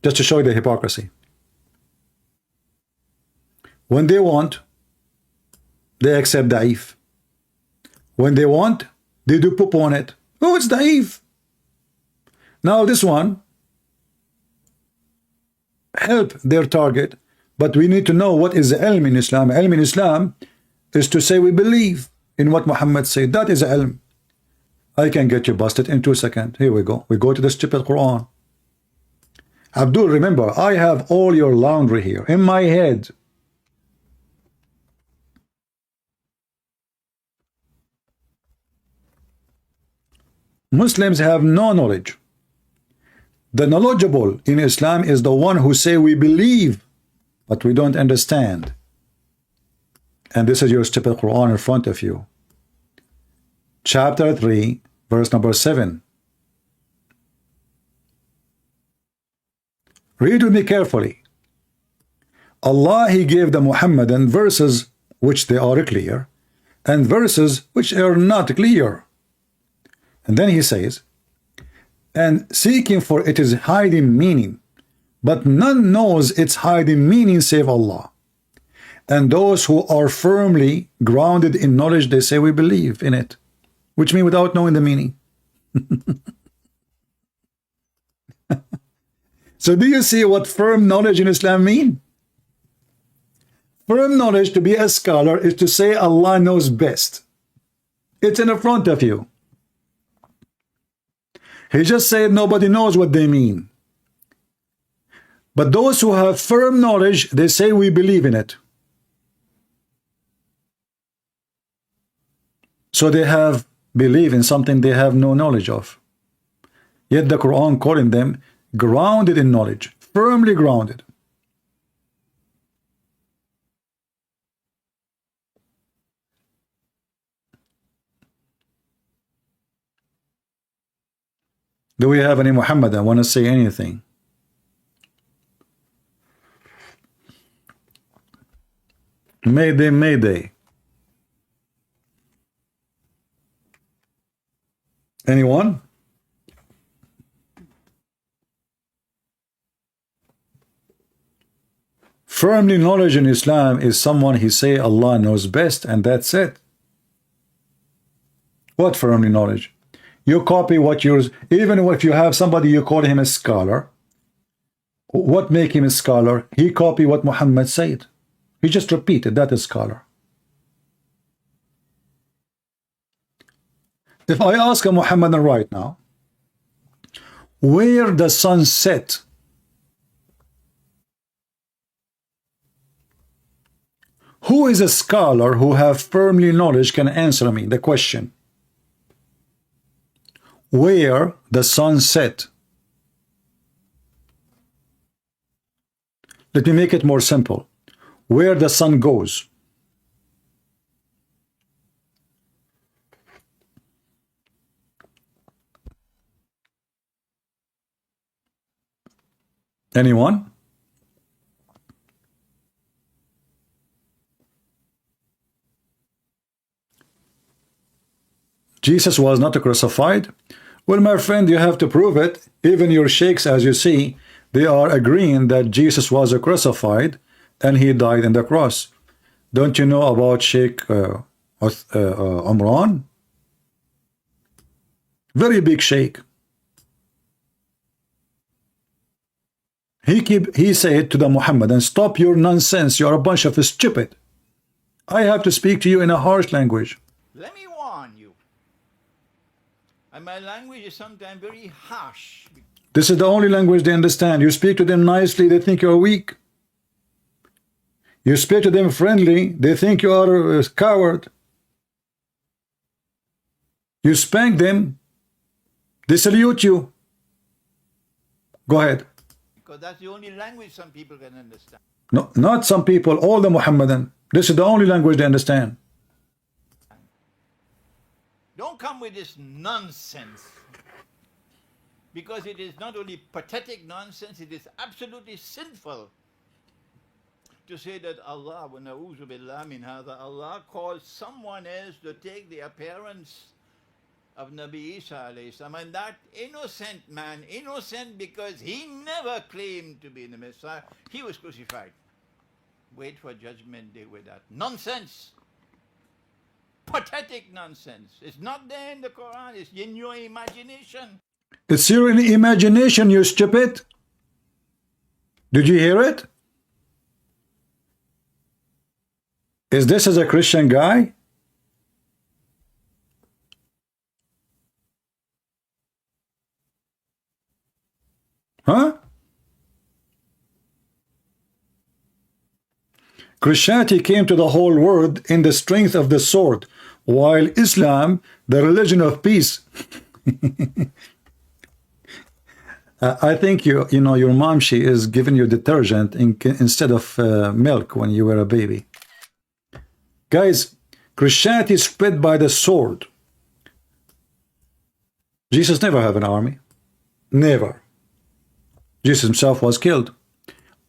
Just to show you the hypocrisy. When they want, they accept da'if. When they want, they do poop on it. Oh, it's da'if. Now this one help their target, but we need to know what is the ilm in Islam. Ilm in Islam is to say we believe in what Muhammad said. That is ilm. I can get you busted in 2 seconds. Here we go. We go to the stupid Quran. Abdul, remember, I have all your laundry here in my head. Muslims have no knowledge. The knowledgeable in Islam is the one who say we believe, but we don't understand. And this is your stupid Quran in front of you. Chapter 3, verse number 7. Read with me carefully. Allah, He gave the Muhammadan verses which they are clear, and verses which are not clear. And then He says, and seeking for it is hiding meaning, but none knows its hiding meaning save Allah. And those who are firmly grounded in knowledge, they say we believe in it, which means without knowing the meaning. So do you see what firm knowledge in Islam mean? Firm knowledge, to be a scholar, is to say Allah knows best. It's in the front of you. He just said nobody knows what they mean. But those who have firm knowledge, they say we believe in it. So they have belief in something they have no knowledge of. Yet the Quran calling them grounded in knowledge, firmly grounded. Do we have any Muhammadan want to say anything? Mayday, mayday. Anyone? Firmly knowledge in Islam is someone he say Allah knows best, and that's it. What firmly knowledge? You copy what yours, even if you have somebody you call him a scholar, what make him a scholar? He copy what Muhammad said. He just repeated, that is scholar. If I ask a Muhammadan right now, where the sun set, who is a scholar who have firmly knowledge can answer me the question? Where the sun set. Let me make it more simple. Where the sun goes. Anyone? Jesus was not crucified? Well, my friend, you have to prove it. Even your sheikhs, as you see, they are agreeing that Jesus was crucified and he died on the cross. Don't you know about Sheikh Umran? Very big sheikh. He said to the Muhammadan, stop your nonsense, you're a bunch of stupid. I have to speak to you in a harsh language. Let me warn you. And my language is sometimes very harsh. This is the only language they understand. You speak to them nicely, they think you're weak. You speak to them friendly, they think you are a coward. You spank them, they salute you. Go ahead. Because that's the only language some people can understand. No, not some people, all the Muhammadan. This is the only language they understand. Don't come with this nonsense. Because it is not only pathetic nonsense, it is absolutely sinful to say that Allah, wa na'udhu billah min hadha, Allah caused someone else to take the appearance of Nabi Isa alayhi salam, and that innocent man, innocent because he never claimed to be the Messiah, he was crucified. Wait for judgment day with that. Nonsense. Pathetic nonsense. It's not there in the Quran, it's in your imagination. It's your imagination, you stupid. Did you hear it? Is this as a Christian guy? Huh? Christianity came to the whole world in the strength of the sword, while Islam, the religion of peace. I think you know your mom, she is giving you detergent instead of milk when you were a baby. Guys, Christianity is spread by the sword. Jesus never had an army. Never. Jesus himself was killed.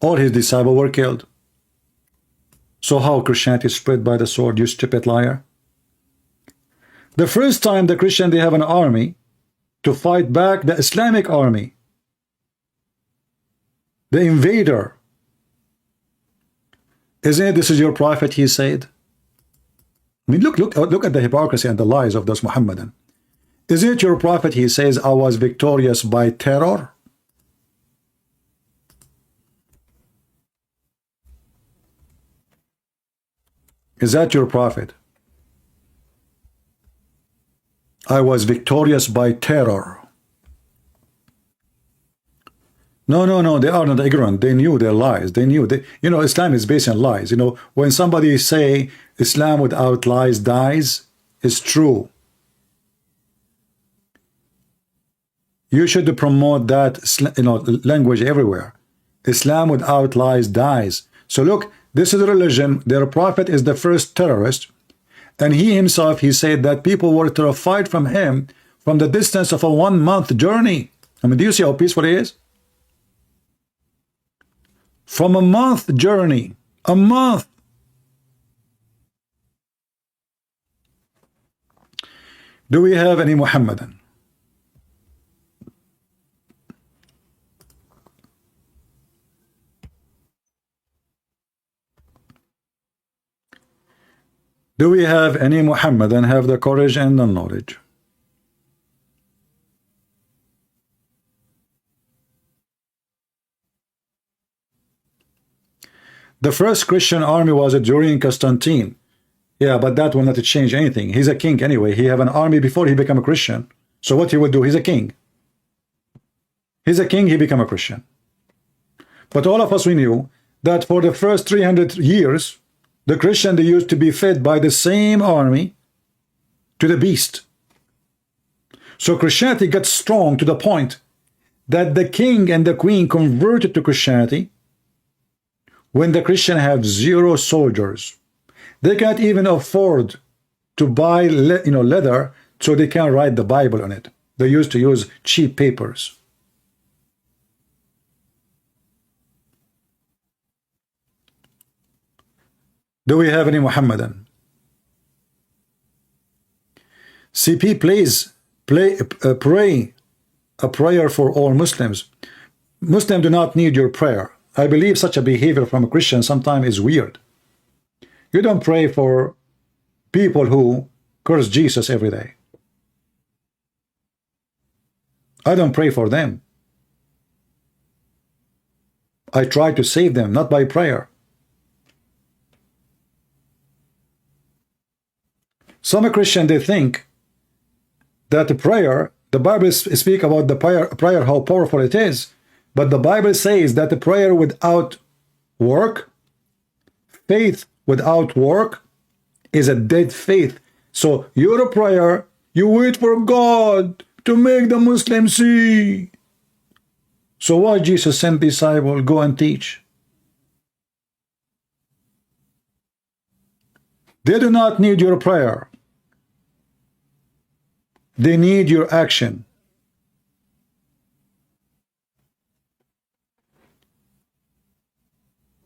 All his disciples were killed. So how Christianity is spread by the sword, you stupid liar? The first time the Christian they have an army to fight back the Islamic army, the invader. Isn't it this is your prophet, he said? I mean, look at the hypocrisy and the lies of those Muhammadan. Isn't it your prophet, he says, I was victorious by terror? Is that your prophet? I was victorious by terror. No, they are not ignorant. They knew their lies. They knew. You know, Islam is based on lies. You know, when somebody say Islam without lies dies, it's true. You should promote that, you know, language everywhere. Islam without lies dies. So look, this is a religion. Their prophet is the first terrorist. And he himself, he said that people were terrified from him from the distance of a 1-month journey. I mean, do you see how peaceful he is? From a month journey, a month. Do we have any Muhammadan? Do we have any Muhammadan have the courage and the knowledge? The first Christian army was during Constantine. Yeah, but that will not change anything. He's a king anyway. He have an army before he become a Christian. So what he would do? He's a king. He's a king, he become a Christian. But all of us, we knew that for the first 300 years, the Christian, they used to be fed by the same army to the beast. So Christianity got strong to the point that the king and the queen converted to Christianity when the Christian have 0 soldiers. They can't even afford to buy leather, so they can't write the Bible on it. They used to use cheap papers. Do we have any Muhammadan? CP, please pray a prayer for all Muslims. Muslims do not need your prayer. I believe such a behavior from a Christian sometimes is weird. You don't pray for people who curse Jesus every day. I don't pray for them. I try to save them, not by prayer. Some Christians, they think that the prayer, the Bible speaks about the prayer, how powerful it is, but the Bible says that the prayer without work, faith without work, is a dead faith. So your prayer, you wait for God to make the Muslims see. So why Jesus sent disciples, go and teach? They do not need your prayer. They need your action.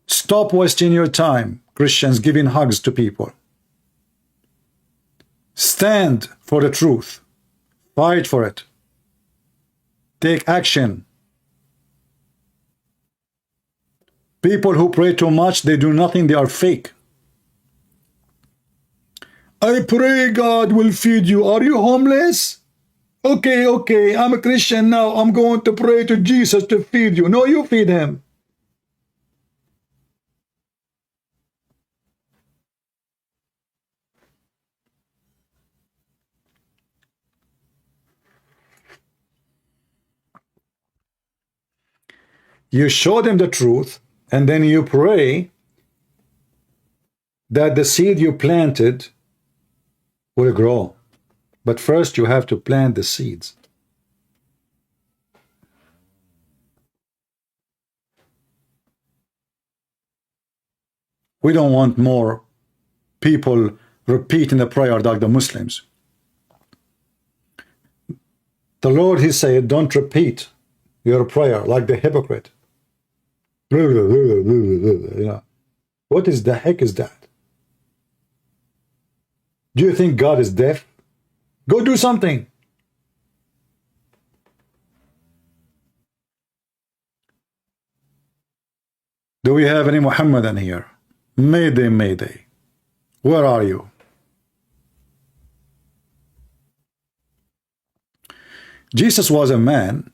Stop wasting your time, Christians, giving hugs to people. Stand for the truth. Fight for it. Take action. People who pray too much, they do nothing, they are fake. I pray God will feed you. Are you homeless? Okay, I'm a Christian now. I'm going to pray to Jesus to feed you. No, you feed him. You show them the truth, and then you pray that the seed you planted will grow. But first you have to plant the seeds. We don't want more people repeating the prayer like the Muslims. The Lord, he said, don't repeat your prayer like the hypocrite. Yeah. What is the heck is that? Do you think God is deaf? Go do something. Do we have any Muhammadan here? Mayday, Mayday. Where are you? Jesus was a man,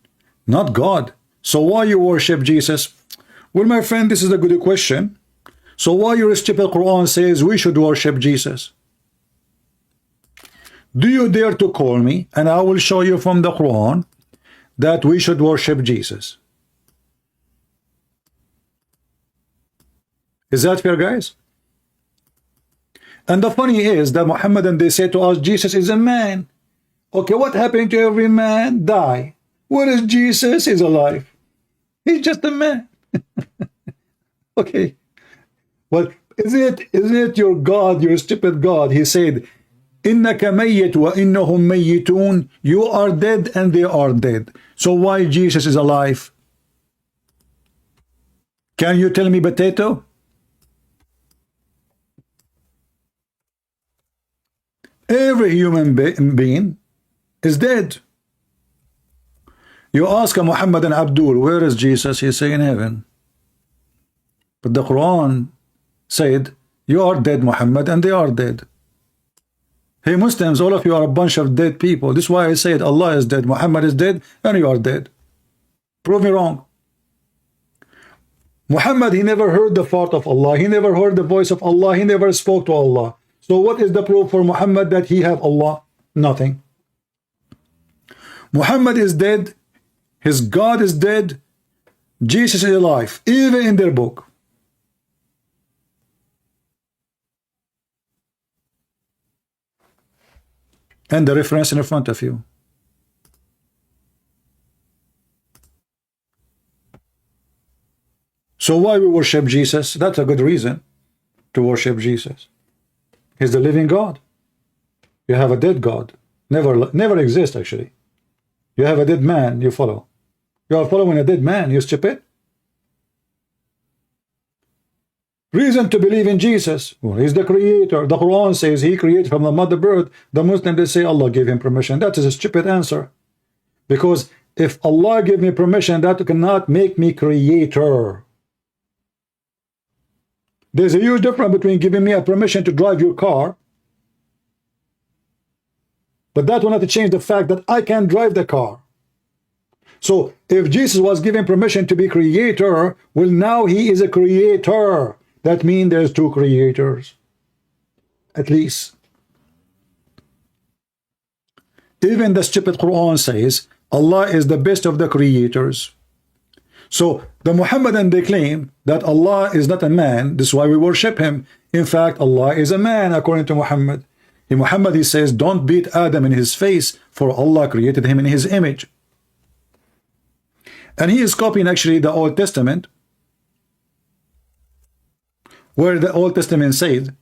not God. So why you worship Jesus? Well, my friend, this is a good question. So why your stupid Quran says we should worship Jesus? Do you dare to call me, and I will show you from the Quran that we should worship Jesus? Is that fair, guys? And the funny is that Muhammadan, they say to us, Jesus is a man. Okay, what happened to every man? Die. Where is Jesus? He's alive. He's just a man. Okay. Well, isn't it your God, your stupid God? He said, إِنَّكَ مَيِّتٌ وَإِنَّهُمْ مَيِّتُونَ. You are dead and they are dead. So why Jesus is alive? Can you tell me, potato? Every human being is dead. You ask a Muhammad and Abdul, where is Jesus? He say in heaven. But the Quran said, you are dead, Muhammad, and they are dead. Hey Muslims, all of you are a bunch of dead people. This is why I said Allah is dead, Muhammad is dead, and you are dead. Prove me wrong. Muhammad, he never heard the thought of Allah. He never heard the voice of Allah. He never spoke to Allah. So what is the proof for Muhammad that he have Allah? Nothing. Muhammad is dead. His God is dead. Jesus is alive, even in their book. And the reference in front of you. So why we worship Jesus? That's a good reason to worship Jesus. He's the living God. You have a dead God. Never exist, actually. You have a dead man, you follow. You are following a dead man, you stupid. Reason to believe in Jesus. Well, he's the creator. The Quran says he created from the mother bird. The Muslims, they say Allah gave him permission. That is a stupid answer. Because if Allah gave me permission, that cannot make me creator. There's a huge difference between giving me a permission to drive your car, but that will not change the fact that I can drive the car. So if Jesus was given permission to be creator, well, now he is a creator. That means there's two creators, at least. Even the stupid Quran says Allah is the best of the creators. So the Muhammadan, they claim that Allah is not a man. This is why we worship him. In fact, Allah is a man, according to Muhammad. In Muhammad, he says, don't beat Adam in his face, for Allah created him in his image. And he is copying actually the Old Testament, where the Old Testament said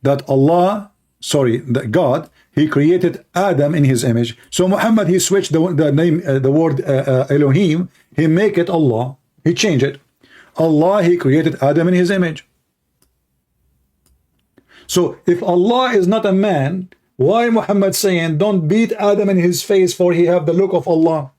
that that God, he created Adam in his image. So Muhammad, he switched the name, the word Elohim, he make it Allah. He changed it. Allah, he created Adam in his image. So if Allah is not a man, why Muhammad saying don't beat Adam in his face, for he have the look of Allah?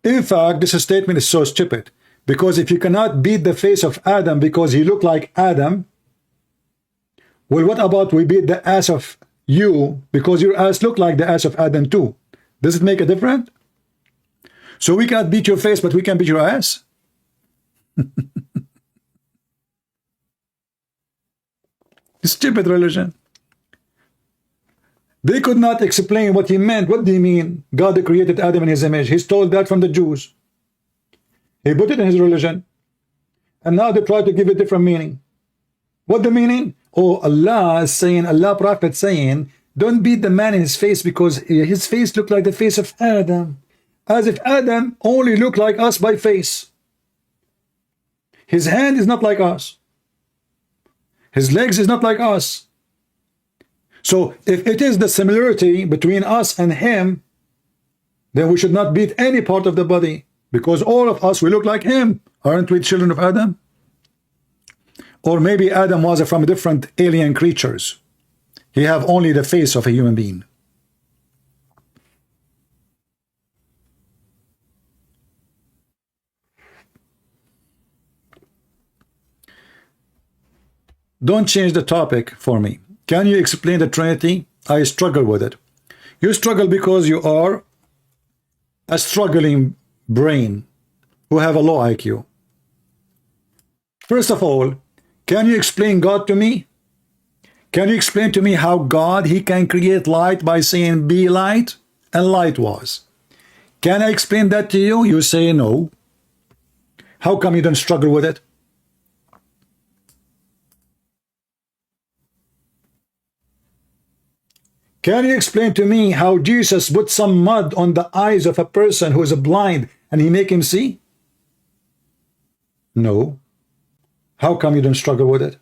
In fact, this statement is so stupid, because if you cannot beat the face of Adam because he looked like Adam, well, what about we beat the ass of you because your ass looked like the ass of Adam too? Does it make a difference? So we can't beat your face, but we can beat your ass? Stupid religion. They could not explain what he meant. What do you mean? God created Adam in his image. He stole that from the Jews. He put it in his religion. And now they try to give it different meaning. What the meaning? Oh, Allah is saying, Allah Prophet saying, don't beat the man in his face because his face looked like the face of Adam. As if Adam only looked like us by face. His hand is not like us. His legs is not like us. So if it is the similarity between us and him, then we should not beat any part of the body, because all of us, we look like him. Aren't we children of Adam? Or maybe Adam was from different alien creatures. He have only the face of a human being. Don't change the topic for me. Can you explain the Trinity? I struggle with it. You struggle because you are a struggling brain who have a low IQ. First of all, can you explain God to me? Can you explain to me how God, he can create light by saying be light, and light was? Can I explain that to you? You say no. How come you don't struggle with it? Can you explain to me how Jesus put some mud on the eyes of a person who is blind and he make him see? No. How come you don't struggle with it?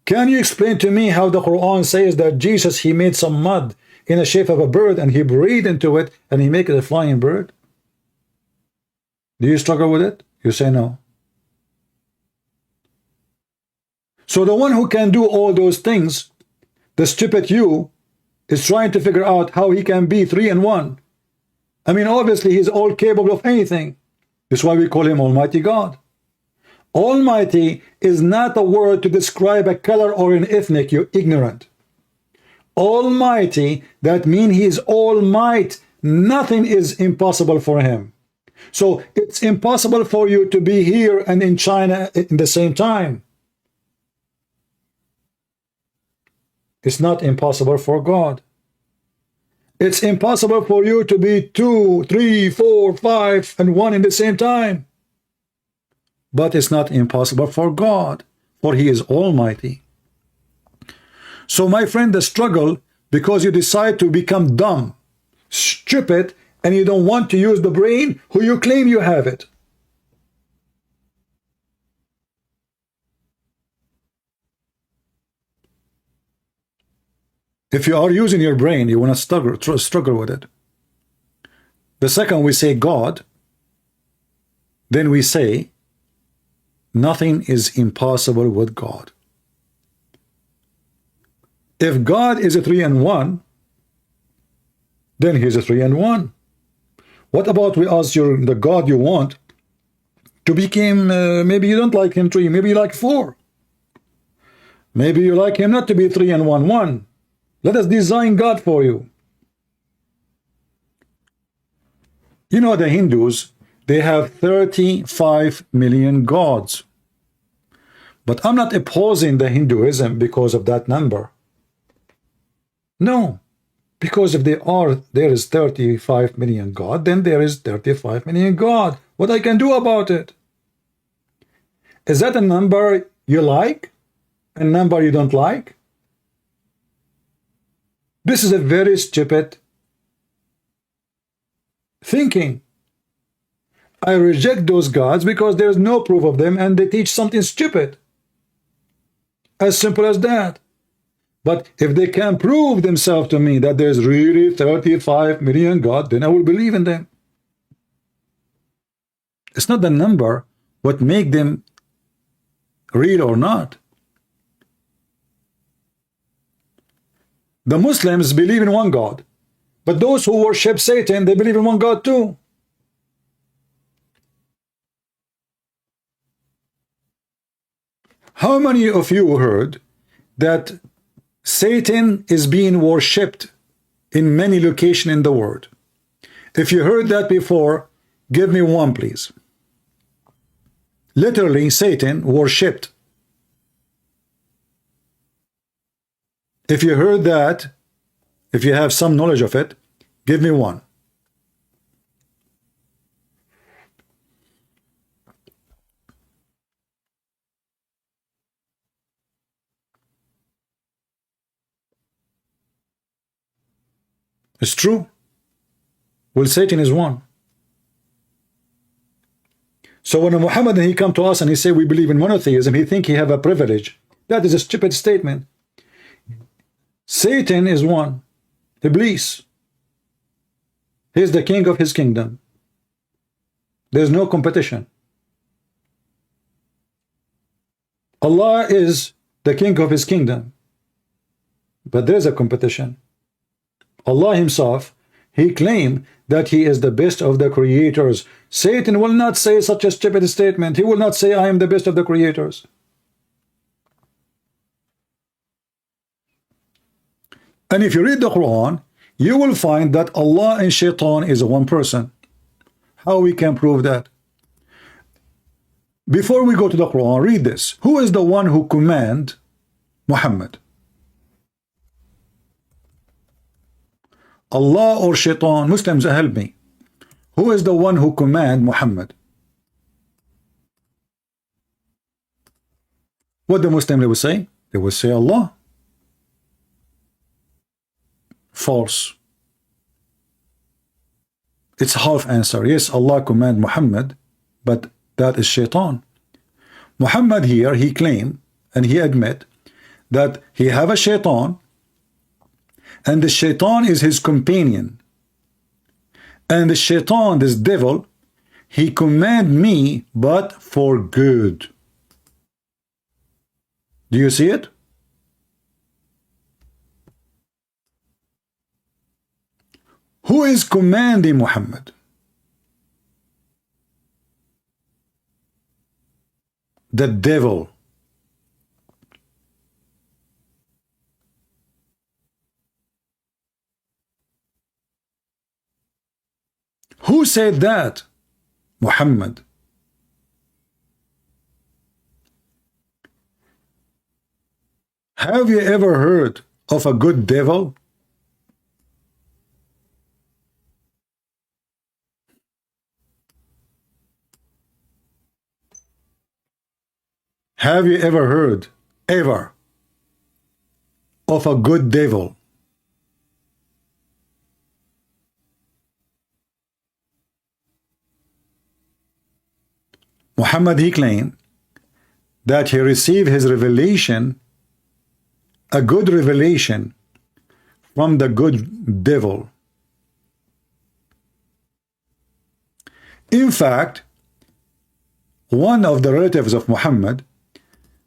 Can you explain to me how the Quran says that Jesus, he made some mud in the shape of a bird and he breathed into it and he make it a flying bird? Do you struggle with it? You say no. So the one who can do all those things, the stupid you, is trying to figure out how he can be 3 in 1. I mean, obviously he's all capable of anything. That's why we call him Almighty God. Almighty is not a word to describe a color or an ethnic, you ignorant. Almighty, that means he is all might. Nothing is impossible for him. So it's impossible for you to be here and in China in the same time. It's not impossible for God. It's impossible for you to be 2, 3, 4, 5, and 1 in the same time. But it's not impossible for God, for he is almighty. So my friend, the struggle, because you decide to become dumb, stupid, and you don't want to use the brain, who you claim you have it. If you are using your brain, you will not struggle with it. The second we say God, then we say nothing is impossible with God. If God is a 3 and 1, then he's a 3 and 1. What about we ask the God you want to become, maybe you don't like him 3, maybe you like 4. Maybe you like him not to be 3 and 1, 1. Let us design God for you. You know, the Hindus, they have 35 million gods. But I'm not opposing the Hinduism because of that number. No. Because if there is 35 million God, then there is 35 million God. What I can do about it? Is that a number you like? A number you don't like? This is a very stupid thinking. I reject those gods because there's no proof of them and they teach something stupid. As simple as that. But if they can prove themselves to me that there's really 35 million God, then I will believe in them. It's not the number what make them real or not. The Muslims believe in one God, but those who worship Satan, they believe in one God too. How many of you heard that Satan is being worshipped in many locations in the world? If you heard that before, give me one, please. Literally, Satan worshipped. If you heard that, if you have some knowledge of it, give me one. It's true. Well, Satan is one. So when Muhammad he come to us and he say we believe in monotheism, he think he have a privilege. That is a stupid statement. Satan is one. Iblis. He is the king of his kingdom. There's no competition. Allah is the king of his kingdom. But there's a competition. Allah himself, he claimed that he is the best of the creators. Satan will not say such a stupid statement. He will not say I am the best of the creators. And if you read the Quran, you will find that Allah and Shaitan is one person. How we can prove that? Before we go to the Quran, read this. Who is the one who command Muhammad? Allah or Shaitan? Muslims, help me. Who is the one who command Muhammad? What the Muslim they will say? They will say Allah. False. It's half answer. Yes, Allah command Muhammad, but that is Shaitan. Muhammad here, he claim and he admit that he have a Shaitan, and the Shaitan is his companion. And the Shaitan, this devil, he command me, but for good. Do you see it? Who is commanding Muhammad? The devil. Who said that? Muhammad. Have you ever heard of a good devil? Have you ever heard, ever, of a good devil? Muhammad, he claimed that he received his revelation, a good revelation, from the good devil. In fact, one of the relatives of Muhammad,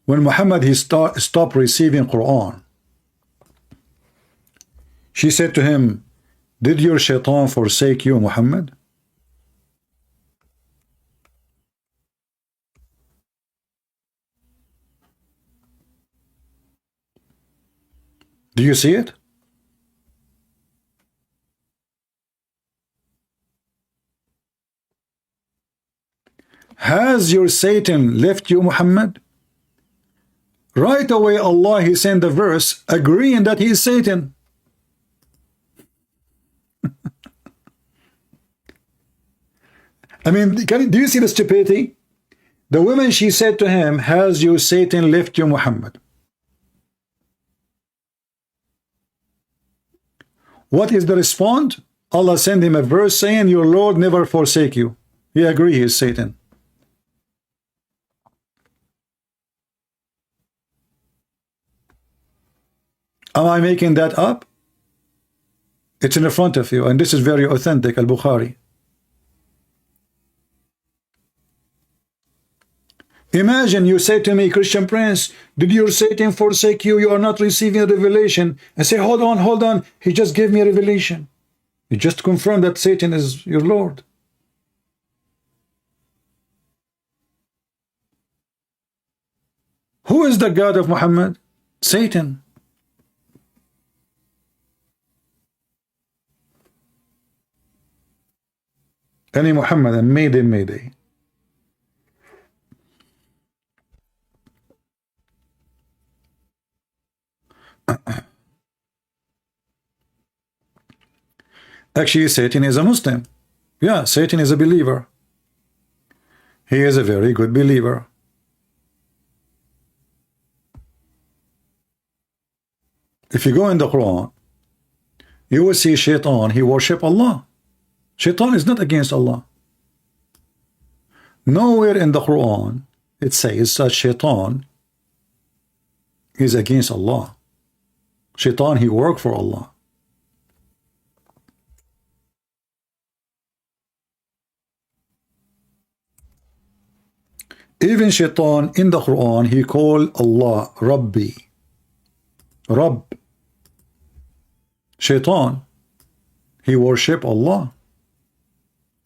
when Muhammad stopped receiving Quran, she said to him, did your shaitan forsake you, Muhammad? Do you see it? Has your Satan left you, Muhammad? Right away, Allah, He sent the verse agreeing that he is Satan. I mean, do you see the stupidity? The woman, she said to him, has your Satan left you, Muhammad? What is the response? Allah sent him a verse saying, your Lord never forsake you. He agreed he is Satan. Am I making that up? It's in the front of you, and this is very authentic, Al-Bukhari. Imagine you say to me, Christian Prince, did your Satan forsake you? You are not receiving a revelation. I say, hold on. He just gave me a revelation. He just confirmed that Satan is your Lord. Who is the God of Muhammad? Satan. Any Muhammad, and Mayday. Actually, Satan is a Muslim. Yeah, Satan is a believer. He is a very good believer. If you go in the Quran, you will see Shaitan, he worship Allah. Shaitan is not against Allah. Nowhere in the Quran it says that Shaitan is against Allah. Shaitan, he worked for Allah. Even Shaitan in the Quran, he called Allah Rabbi. Rabb. Shaitan, he worship Allah.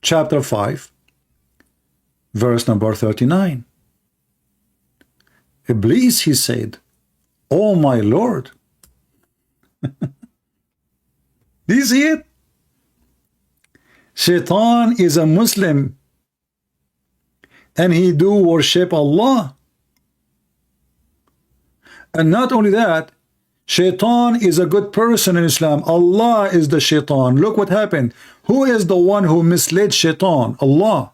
Chapter 5, verse number 39. Iblis, he said, oh my Lord. Do you see it? Shaitan is a Muslim, and he do worship Allah. And not only that, Shaitan is a good person in Islam. Allah is the Shaitan. Look what happened. Who is the one who misled Shaitan? Allah.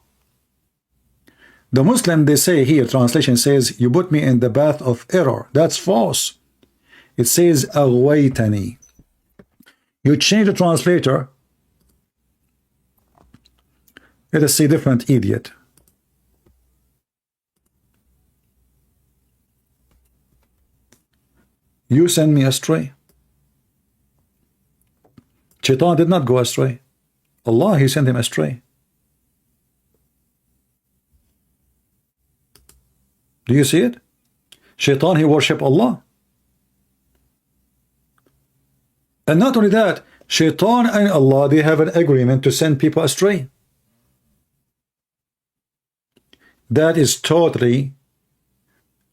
The Muslim, they say here, translation says, you put me in the path of error. That's false. It says, aghwaytani. You change the translator. Let us say different idiot. You send me astray. Shaitan did not go astray. Allah, he sent him astray. Do you see it? Shaitan, he worship Allah. And not only that, Shaitan and Allah, they have an agreement to send people astray. That is totally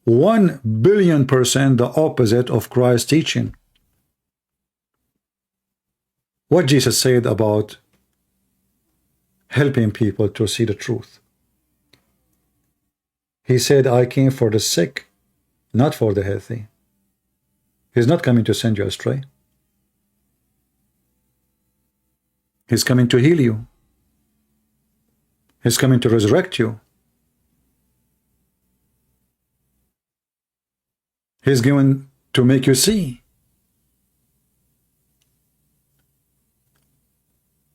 1,000,000,000% the opposite of Christ's teaching. What Jesus said about helping people to see the truth. He said, I came for the sick, not for the healthy. He's not coming to send you astray. He's coming to heal you. He's coming to resurrect you. He's going to make you see.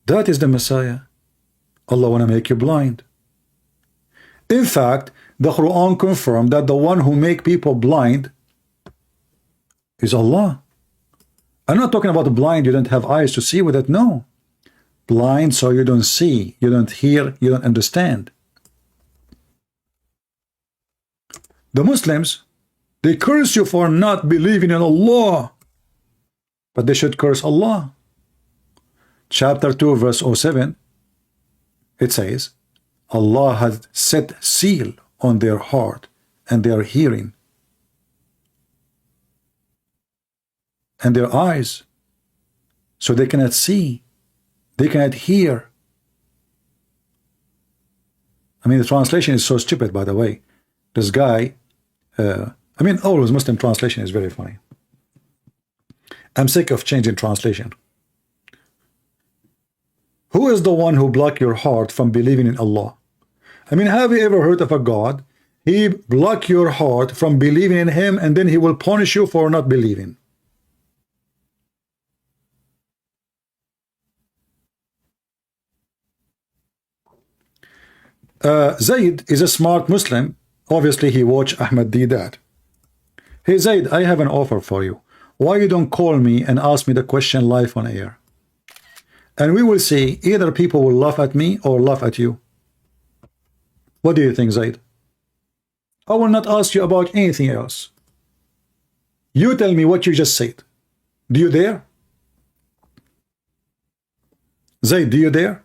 That is the Messiah. Allah want to make you blind. In fact, the Quran confirmed that the one who make people blind is Allah. I'm not talking about the blind, you don't have eyes to see with it. No. Blind so you don't see, you don't hear, you don't understand. The Muslims, they curse you for not believing in Allah, but they should curse Allah. Chapter 2 verse 07, it says, Allah has set seal on their heart and their hearing and their eyes, so they cannot see, they cannot hear. I mean, the translation is so stupid, by the way. This guy, I mean, always Muslim translation is very funny. I'm sick of changing translation. Who is the one who blocked your heart from believing in Allah? I mean, have you ever heard of a God? He block your heart from believing in him, and then he will punish you for not believing. Zaid is a smart Muslim. Obviously, he watched Ahmed Debat. Hey Zaid, I have an offer for you. Why you don't call me and ask me the question live on air? And we will see, either people will laugh at me or laugh at you. What do you think, Zaid? I will not ask you about anything else. You tell me what you just said. Do you dare? Zaid, do you dare?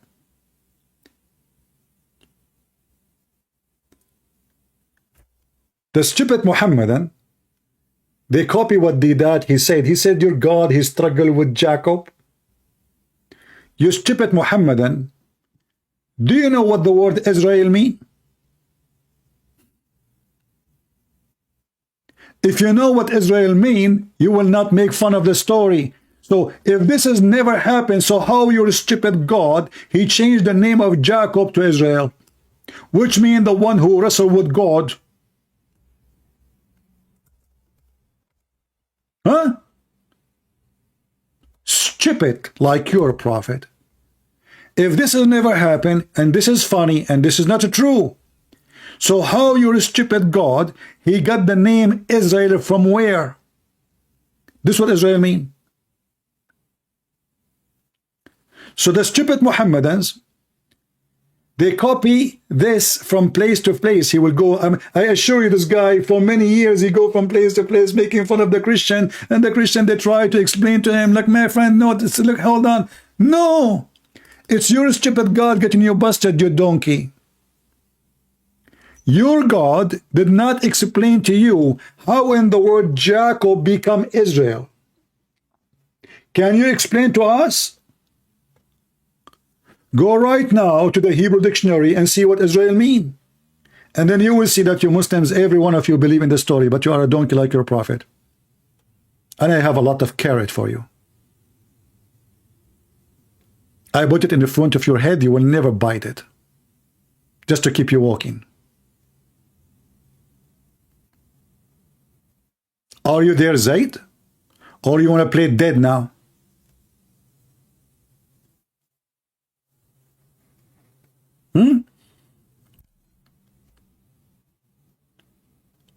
The stupid Mohammedan, they copy what Debat he said. He said, your God, he struggled with Jacob. You stupid Mohammedan, do you know what the word Israel mean? If you know what Israel mean, you will not make fun of the story. So if this has never happened, so how your stupid God, he changed the name of Jacob to Israel, which means the one who wrestled with God. Huh? Stupid like your prophet. If this has never happened, and this is funny, and this is not true, so how your stupid God, he got the name Israel from where? This is what Israel mean. So the stupid Mohammedans, they copy this from place to place. He will go, I assure you, this guy, for many years, he go from place to place making fun of the Christian, and the Christian, they try to explain to him, like, my friend, no, look, hold on. No, it's your stupid God getting you busted, you donkey. Your God did not explain to you how in the word Jacob become Israel. Can you explain to us? Go right now to the Hebrew dictionary and see what Israel mean. And then you will see that you Muslims, every one of you believe in the story, but you are a donkey like your prophet. And I have a lot of carrot for you. I put it in the front of your head, you will never bite it. Just to keep you walking. Are you there, Zaid? Or you want to play dead now?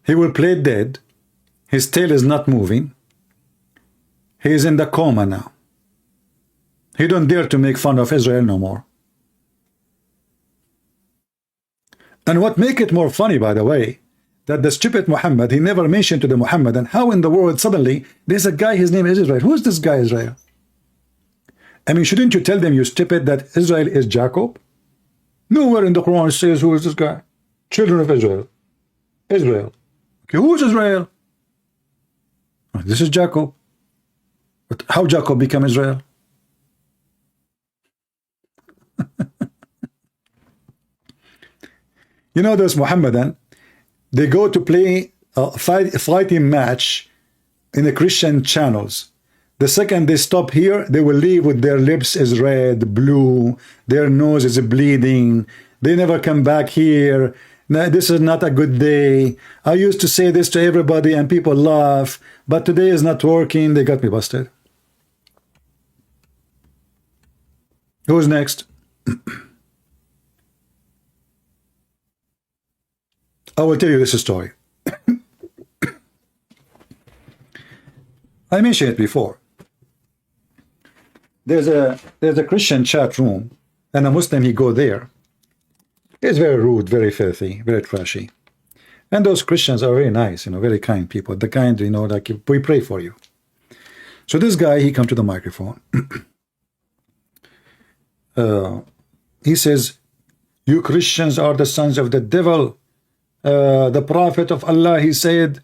He will play dead. His tail is not moving. He is in the coma now. He don't dare to make fun of Israel no more. And what make it more funny, by the way, that the stupid Muhammad, he never mentioned to the Muhammad, and how in the world suddenly there's a guy, his name is Israel. Who's this guy, Israel? I mean, shouldn't you tell them, you stupid, that Israel is Jacob? Nowhere in the Quran says who is this guy. Children of Israel. Israel. Okay, who is Israel? This is Jacob. But how Jacob became Israel? You know those Muhammadan, they go to play a fighting match in the Christian channels. The second they stop here, they will leave with their lips is red, blue, their nose is bleeding. They never come back here. No, this is not a good day. I used to say this to everybody and people laugh, but today is not working. They got me busted. Who's next? I will tell you this story. I mentioned it before. there's a Christian chat room, and a Muslim, he go there. It's very rude, very filthy, very trashy. And those Christians are very nice, very kind people. The kind, like we pray for you. So this guy, he come to the microphone. He says, you Christians are the sons of the devil. The prophet of Allah, he said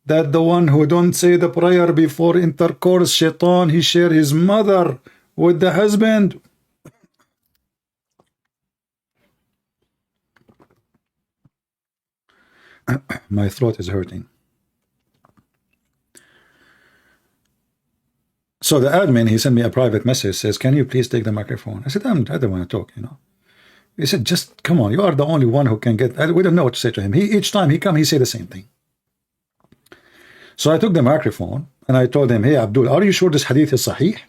that the one who don't say the prayer before intercourse, shaitan, he share his mother with the husband. My throat is hurting. So the admin, he sent me a private message, says, can you please take the microphone? I said, I don't want to talk, He said, just come on, you are the only one who can get, we don't know what to say to him. Each time he come, he say the same thing. So I took the microphone and I told him, hey, Abdul, are you sure this hadith is sahih?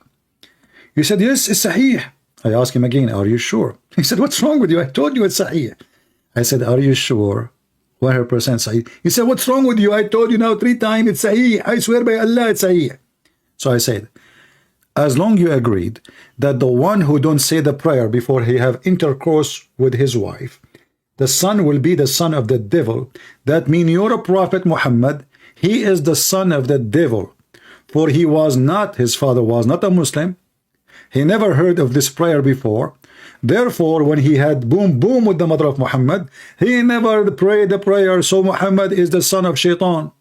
He said, yes, it's sahih. I asked him again, are you sure? He said, what's wrong with you? I told you it's sahih. I said, are you sure? 100% sahih. He said, what's wrong with you? I told you now 3 times it's sahih. I swear by Allah it's sahih. So I said, as long you agreed that the one who don't say the prayer before he have intercourse with his wife, the son will be the son of the devil. That means your prophet Muhammad, he is the son of the devil. For his father was not a Muslim. He never heard of this prayer before. Therefore, when he had boom with the mother of Muhammad, he never prayed the prayer. So Muhammad is the son of shaitan.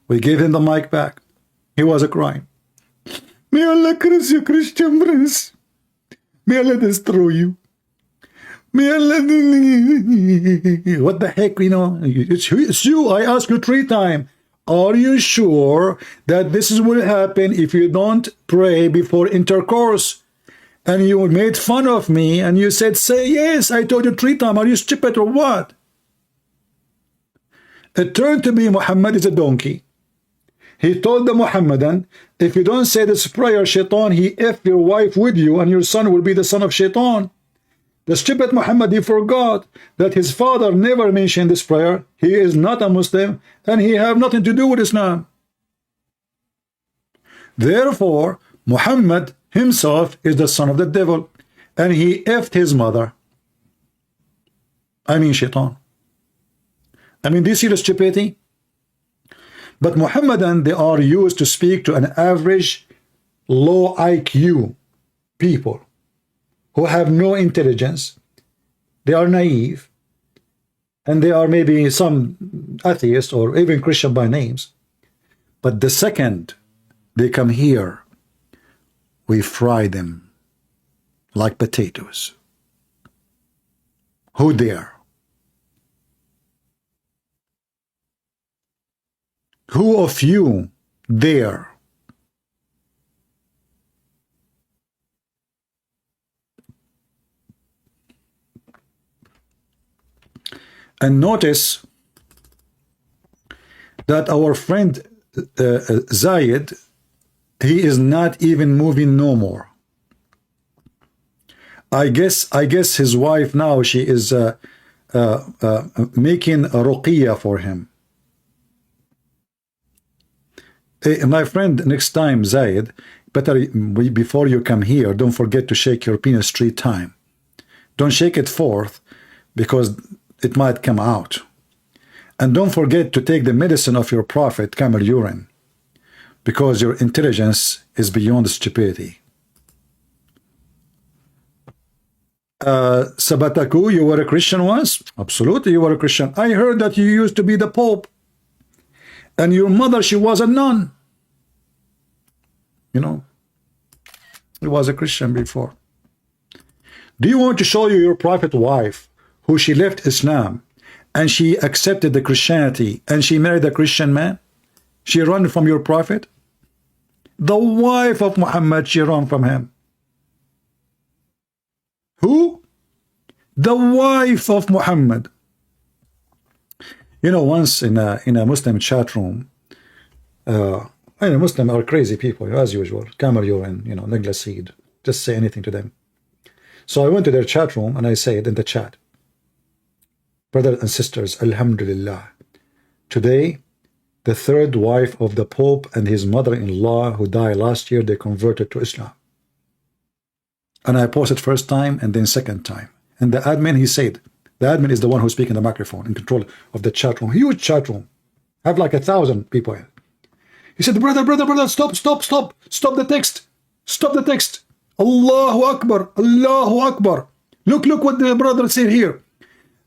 We gave him the mic back. He was crying. May Allah curse you, Christian prince. May Allah destroy you. May Allah... What the heck, It's you. I asked you 3 times. Are you sure that this will happen if you don't pray before intercourse? And you made fun of me and you said, say yes. I told you 3 times. Are you stupid or what? It turned to be Muhammad is a donkey. He told the Muhammadan, if you don't say this prayer, shaitan, he F your wife with you and your son will be the son of shaitan. The stupid Muhammad, he forgot that his father never mentioned this prayer. He is not a Muslim and he have nothing to do with Islam. Therefore, Muhammad himself is the son of the devil and he F'd his mother. Shaitan. Do you see the stupidity? But Muhammadan, they are used to speak to an average low IQ people who have no intelligence. They are naive and they are maybe some atheists or even Christian by names. But the second they come here, we fry them like potatoes. Who dare? Who of you dare? And notice that our friend Zayed, he is not even moving no more. I guess his wife now, she is making a ruqiyya for him. My friend, next time, Zayed, better before you come here, don't forget to shake your penis 3 times. Don't shake it 4th because it might come out. And don't forget to take the medicine of your prophet, camel urine, because your intelligence is beyond stupidity. Sabataku, you were a Christian once? Absolutely, you were a Christian. I heard that you used to be the Pope. And your mother, she was a nun. He was a Christian before. Do you want to show you your prophet wife, who she left Islam, and she accepted the Christianity, and she married a Christian man? She ran from your prophet? The wife of Muhammad, she ran from him. Who? The wife of Muhammad. Once in a Muslim chat room, Muslims are crazy people, as usual. Camel urine, necklace seed. Just say anything to them. So I went to their chat room and I said in the chat, brothers and sisters, Alhamdulillah, today, the 3rd wife of the Pope and his mother-in-law who died last year, they converted to Islam. And I posted first time and then second time. And the admin, he said, the admin is the one who's speaking the microphone, in control of the chat room. Huge chat room. Have like 1,000 people here. He said, brother, stop the text. Stop the text. Allahu Akbar, Allahu Akbar. Look what the brother said here.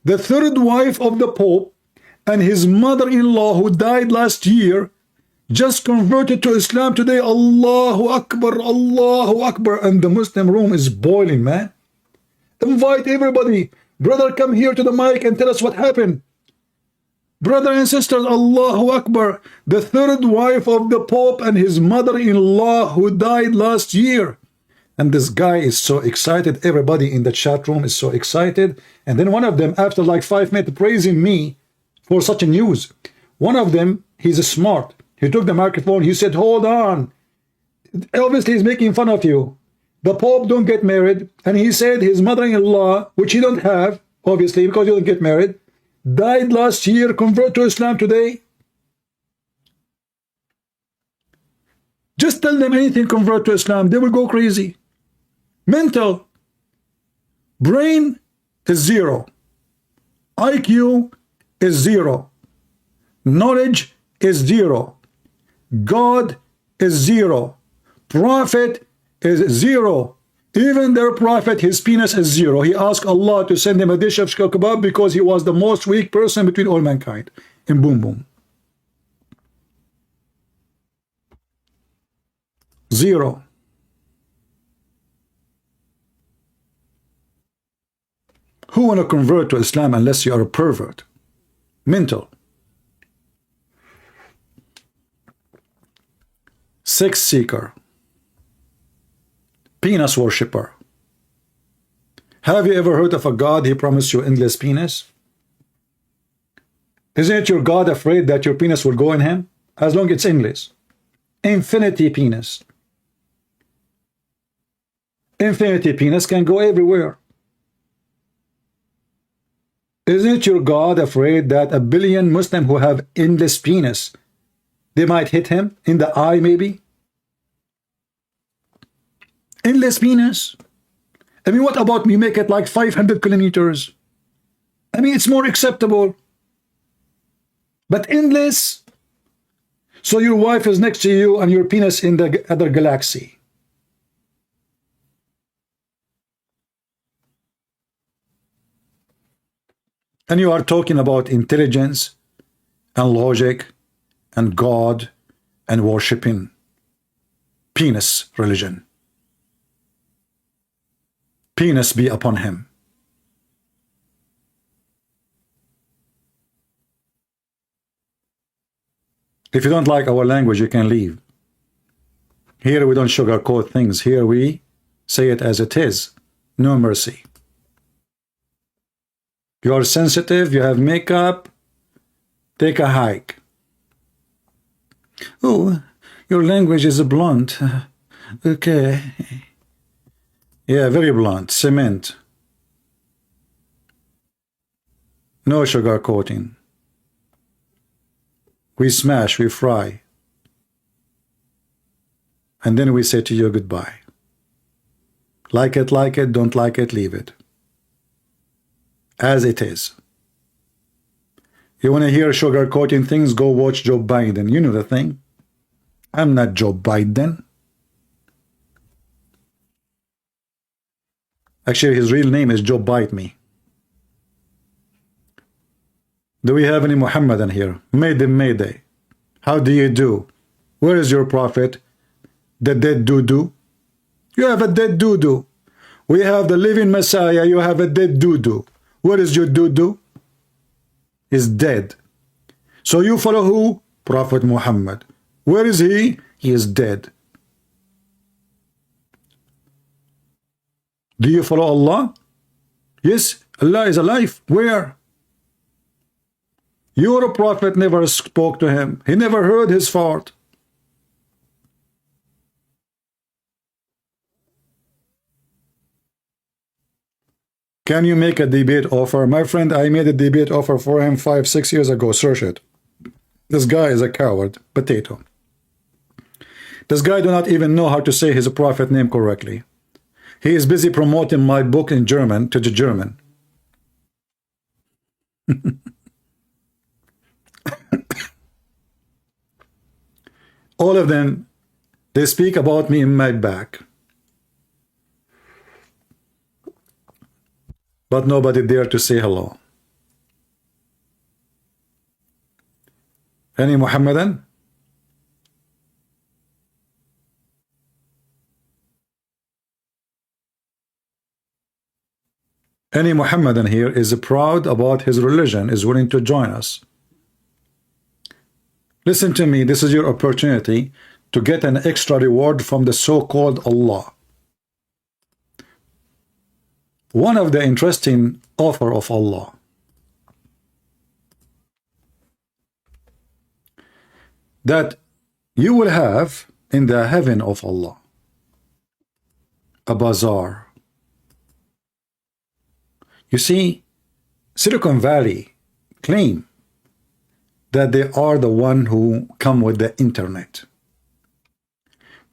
The third wife of the Pope and his mother-in-law who died last year just converted to Islam today. Allahu Akbar, Allahu Akbar. And the Muslim room is boiling, man. Invite everybody. Brother, come here to the mic and tell us what happened. Brother and sisters, Allahu Akbar. The third wife of the Pope and his mother-in-law who died last year. And this guy is so excited. Everybody in the chat room is so excited. And then one of them, after like 5 minutes, praising me for such a news. One of them, he's smart. He took the microphone. He said, hold on. Obviously, he's making fun of you. The Pope don't get married. And he said his mother-in-law, which he don't have, obviously, because he don't get married, died last year, convert to Islam today. Just tell them anything, convert to Islam. They will go crazy. Mental. Brain is 0. IQ is 0. Knowledge is 0. God is 0. Prophet is 0. Even their prophet, his penis is 0. He asked Allah to send him a dish of kebab because he was the most weak person between all mankind. And boom, boom. 0. Who want to convert to Islam unless you are a pervert? Mental. Sex seeker. Penis worshipper. Have you ever heard of a God he promised you endless penis? Isn't your God afraid that your penis will go in him? As long as it's endless. Infinity penis. Infinity penis can go everywhere. Isn't your God afraid that 1 billion Muslims who have endless penis, they might hit him in the eye maybe? Endless penis. I mean, what about me make it like 500 kilometers? I mean, it's more acceptable. But endless. So your wife is next to you and your penis in the other galaxy. And you are talking about intelligence and logic and God and worshipping penis religion. Penis be upon him. If you don't like our language, you can leave. Here we don't sugarcoat things. Here we say it as it is. No mercy. You are sensitive, you have makeup, take a hike. Oh, your language is blunt. Okay. Yeah, very blunt. Cement. No sugar coating. We smash, we fry. And then we say to you goodbye. Like it, don't like it, leave it. As it is. You want to hear sugar-coating things? Go watch Joe Biden. You know the thing. I'm not Joe Biden. Actually, his real name is Joe Bite Me. Do we have any Muhammadan here? Mayday. How do you do? Where is your prophet? The dead doo-doo? You have a dead doo-doo. We have the living Messiah. You have a dead doo-doo. Where is your doo-doo? Is dead. So you follow who? Prophet Muhammad. Where is he? He is dead. Do you follow Allah? Yes, Allah is alive. Where? Your prophet never spoke to him. He never heard his fart. Can you make a debate offer? My friend, I made a debate offer for him 5-6 years ago. Search it. This guy is a coward. Potato. This guy do not even know how to say his prophet name correctly. He is busy promoting my book in German to the German. All of them, they speak about me in my back. But nobody dare to say hello. Any Muhammadan? Any Muhammadan here is proud about his religion, is willing to join us. Listen to me, this is your opportunity to get an extra reward from the so-called Allah. One of the interesting offer of Allah. That you will have in the heaven of Allah a bazaar. You see, Silicon Valley claim that they are the one who come with the internet.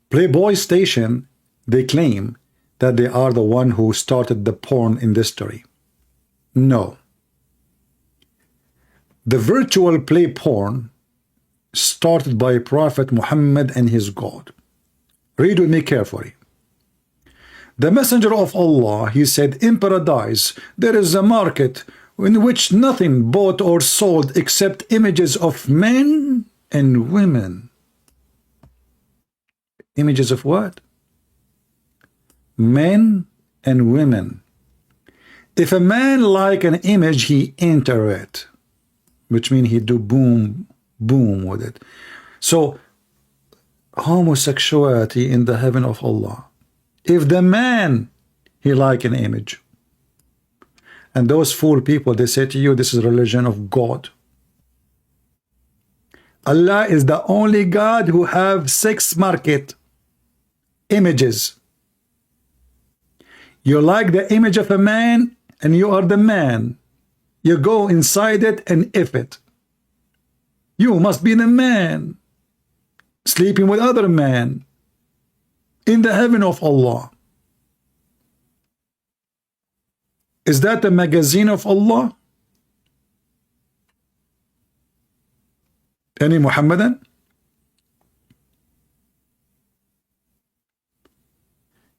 Playboy Station, they claim that they are the one who started the porn industry. No. The virtual play porn started by Prophet Muhammad and his God. Read with me carefully. The messenger of Allah, he said, in paradise there is a market in which nothing bought or sold except images of men and women. Images of what? Men and women. If a man like an image, he enter it, which means he do boom, boom with it. So, homosexuality in the heaven of Allah. If the man, he like an image. And those fool people, they say to you, this is religion of God. Allah is the only God who have sex market images. You like the image of a man and you are the man. You go inside it and if it. You must be the man. Sleeping with other men. In the heaven of Allah. Is that the magazine of Allah? Any Muhammadan?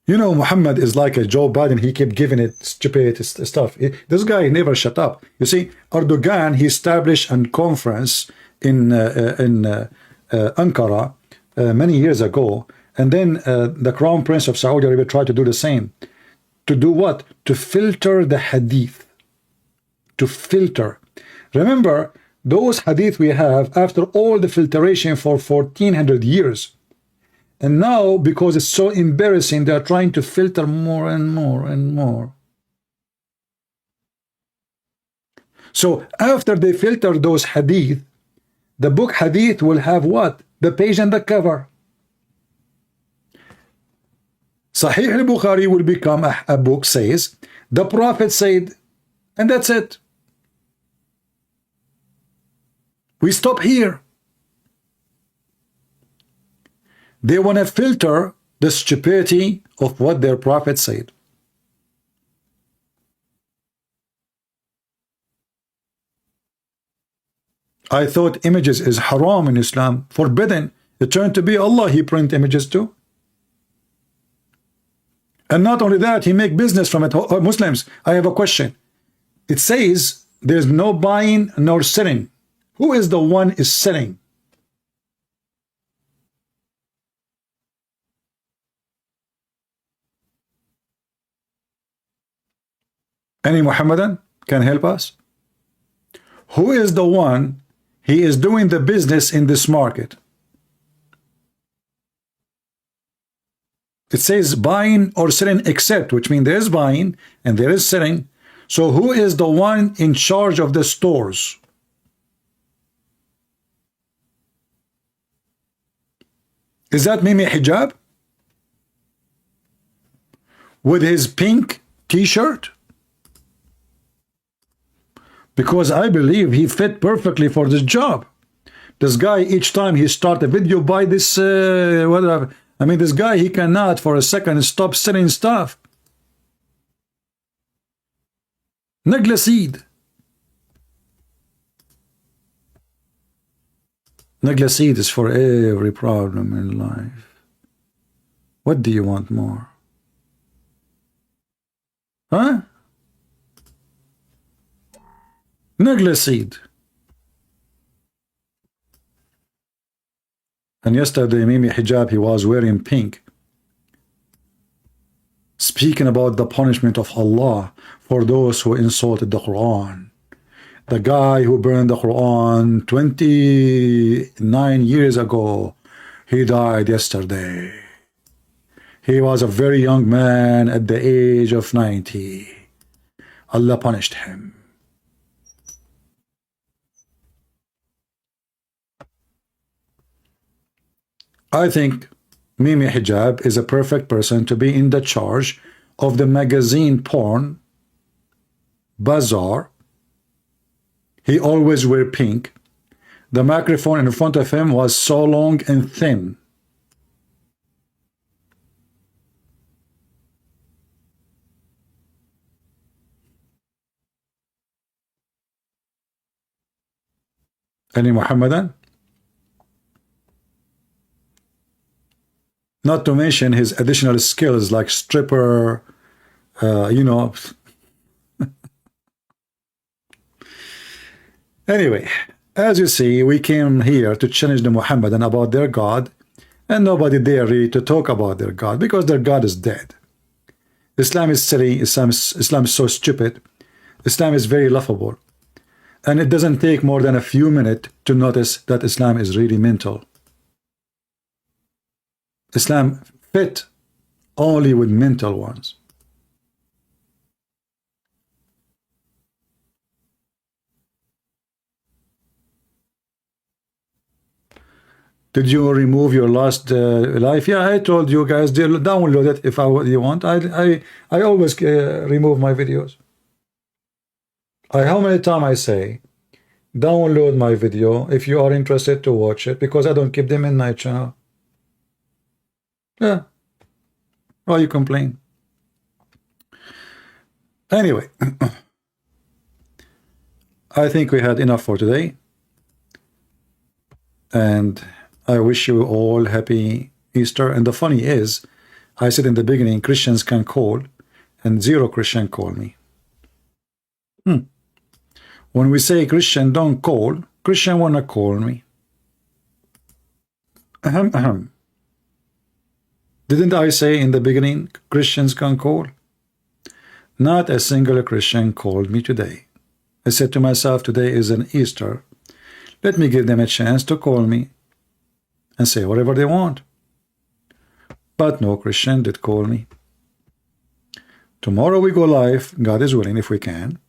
You know, Muhammad is like a Joe Biden. He kept giving it stupid stuff. This guy never shut up. You see, Erdogan, he established a conference in Ankara many years ago. And then the Crown Prince of Saudi Arabia tried to do the same. To do what? To filter the hadith. To filter. Remember, those hadith we have, after all the filtration for 1400 years. And now, because it's so embarrassing, they are trying to filter more and more and more. So, after they filter those hadith, the book hadith will have what? The page and the cover. Sahih al-Bukhari will become a book says, the Prophet said, and that's it. We stop here. They want to filter the stupidity of what their Prophet said. I thought images is haram in Islam, forbidden. It turned to be Allah, he print images too. And not only that, he make business from it. Muslims, I have a question. It says there's no buying nor selling. Who is the one is selling? Any Muhammadan can help us? Who is the one he is doing the business in this market? It says buying or selling except, which means there is buying and there is selling. So who is the one in charge of the stores? Is that Mimi Hijab? With his pink t-shirt? Because I believe he fit perfectly for this job. This guy, each time he start a video, buy this, whatever. I mean, this guy, he cannot for a second stop selling stuff. Neglecid. Neglecid is for every problem in life. What do you want more? Huh? Neglecid. And yesterday, Mimi Hijab, he was wearing pink, speaking about the punishment of Allah for those who insulted the Quran. The guy who burned the Quran 29 years ago, he died yesterday. He was a very young man at the age of 90. Allah punished him. I think Mimi Hijab is a perfect person to be in the charge of the magazine porn bazaar. He always wear pink. The microphone in front of him was so long and thin. Any Muhammadan? Not to mention his additional skills like stripper, you know. Anyway, as you see, we came here to challenge the Muhammadan about their God, and nobody dare really to talk about their God because their God is dead. Islam is silly, Islam is so stupid, Islam is very laughable, and it doesn't take more than a few minutes to notice that Islam is really mental. Islam fit only with mental ones. Did you remove your last life? Yeah, I told you guys, download it if you want. I always remove my videos. How many times I say, download my video if you are interested to watch it, because I don't keep them in my channel. Yeah. Why you complain? Anyway, I think we had enough for today. And I wish you all happy Easter. And the funny is, I said in the beginning, Christians can call, and 0 Christian call me. When we say Christian don't call, Christian wanna call me. Didn't I say in the beginning, Christians can call? Not a single Christian called me today. I said to myself, today is an Easter. Let me give them a chance to call me and say whatever they want. But no Christian did call me. Tomorrow we go live, God is willing, if we can.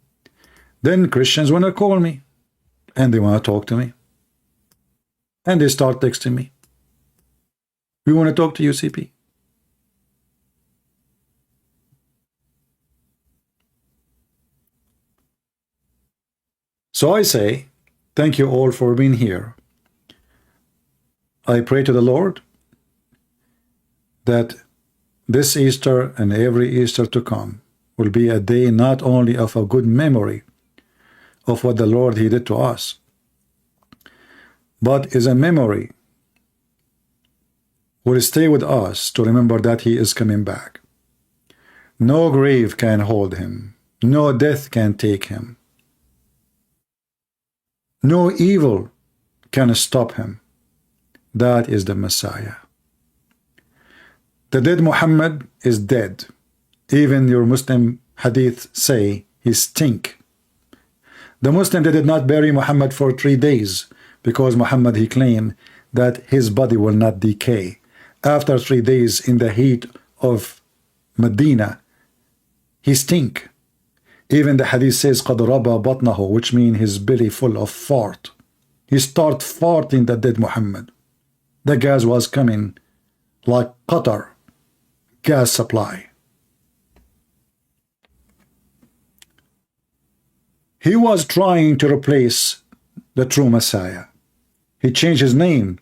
Then Christians want to call me, and they want to talk to me. And they start texting me. We want to talk to you, CP. So I say, thank you all for being here. I pray to the Lord that this Easter and every Easter to come will be a day not only of a good memory of what the Lord He did to us, but is a memory will stay with us to remember that He is coming back. No grave can hold Him. No death can take Him. No evil can stop Him. That is the Messiah. The dead Muhammad is dead. Even your Muslim hadith say he stink. The Muslim, they did not bury Muhammad for 3 days because Muhammad, he claimed that his body will not decay. After 3 days in the heat of Medina, he stink. Even the hadith says قَدْ رَبَى بَطْنَهُ, which means his belly full of fart. He start farting, the dead Muhammad. The gas was coming like Qatar gas supply. He was trying to replace the true Messiah. He changed his name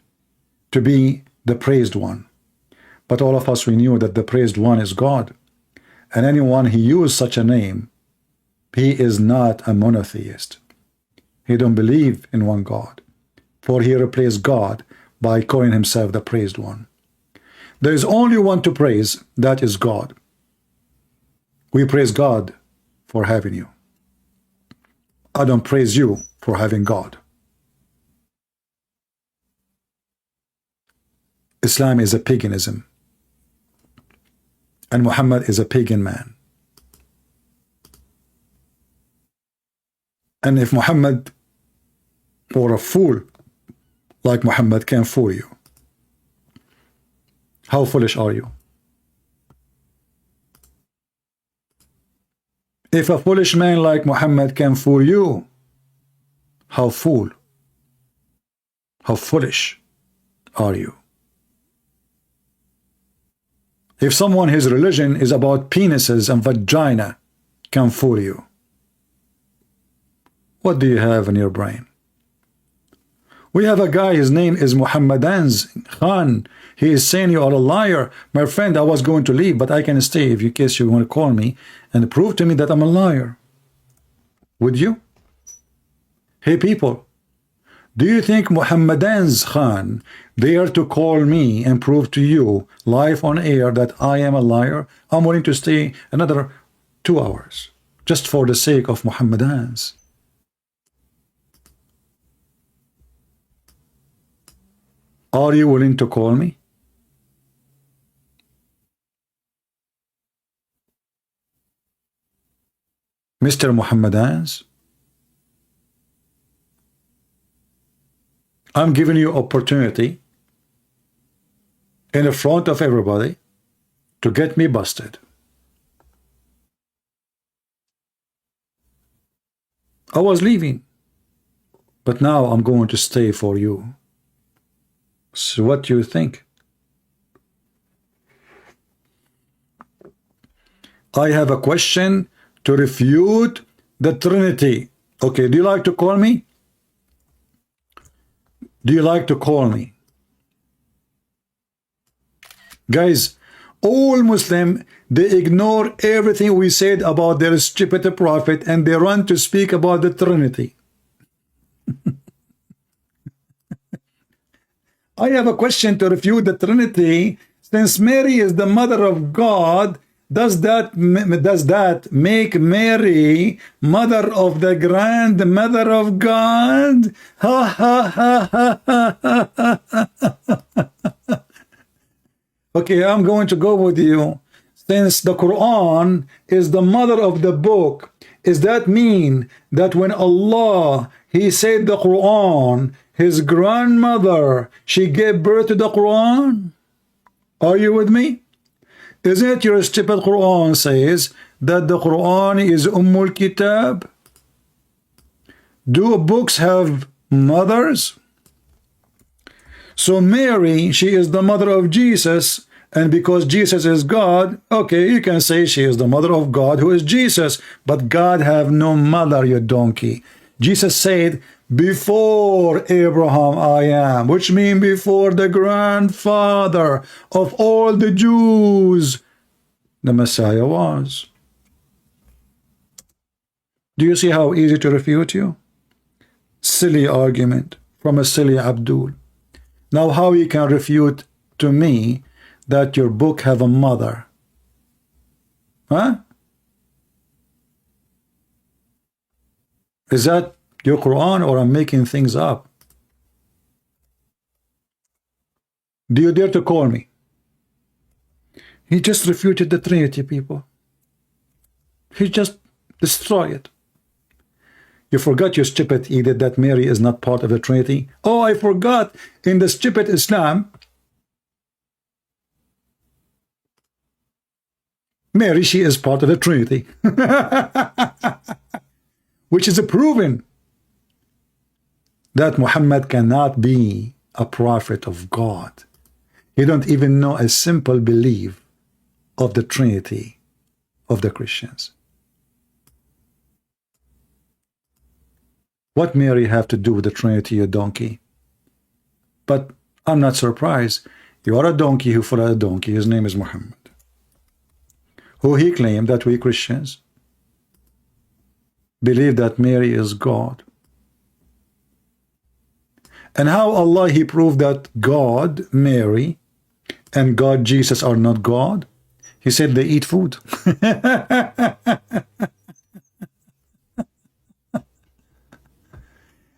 to be the praised one. But all of us, we knew that the praised one is God. And anyone he used such a name, he is not a monotheist. He don't believe in one God, for he replaced God by calling himself the praised one. There is only one to praise, that is God. We praise God for having you. I don't praise you for having God. Islam is a paganism, and Muhammad is a pagan man. And if Muhammad or a fool like Muhammad can fool you, how foolish are you? If a foolish man like Muhammad can fool you, how foolish are you? If someone, his religion is about penises and vagina, can fool you, what do you have in your brain? We have a guy, his name is Muhammadan's Khan. He is saying you are a liar. My friend, I was going to leave, but I can stay if in case you want to call me and prove to me that I'm a liar. Would you? Hey people, do you think Muhammadan's Khan dare to call me and prove to you live on air that I am a liar? I'm willing to stay another 2 hours just for the sake of Muhammadan's. Are you willing to call me? Mr. Muhammadans, I'm giving you opportunity in the front of everybody to get me busted. I was leaving, but now I'm going to stay for you. So what do you think? I have a question to refute the Trinity. Okay, do you like to call me? Do you like to call me? Guys, all Muslims, they ignore everything we said about their stupid prophet and they run to speak about the Trinity. I have a question to refute the Trinity. Since Mary is the mother of God, does that make Mary mother of the grandmother of God? Ha ha ha ha ha ha. Okay, I'm going to go with you. Since the Quran is the mother of the book, does that mean that when Allah, He said the Quran, His grandmother, she gave birth to the Quran? Are you with me? Isn't it your stupid Quran says that the Quran is Ummul Kitab? Do books have mothers? So Mary, she is the mother of Jesus, and because Jesus is God, okay, you can say she is the mother of God who is Jesus, but God have no mother, you donkey. Jesus said, before Abraham I am, which means before the grandfather of all the Jews, the Messiah was. Do you see how easy to refute you? Silly argument from a silly Abdul. Now how you can refute to me that your book have a mother? Huh? Is that your Quran or I'm making things up? Do you dare to call me? He just refuted the Trinity, people. He just destroyed it. You forgot, you stupid idiot, that Mary is not part of the Trinity. Oh, I forgot, in the stupid Islam, Mary, she is part of the Trinity. Which is proven that Muhammad cannot be a prophet of God. He don't even know a simple belief of the Trinity of the Christians. What Mary have to do with the Trinity, you donkey? But I'm not surprised. You are a donkey who followed a donkey. His name is Muhammad. Who he claimed that we Christians believe that Mary is God. And how Allah He proved that God, Mary, and God, Jesus are not God? He said they eat food.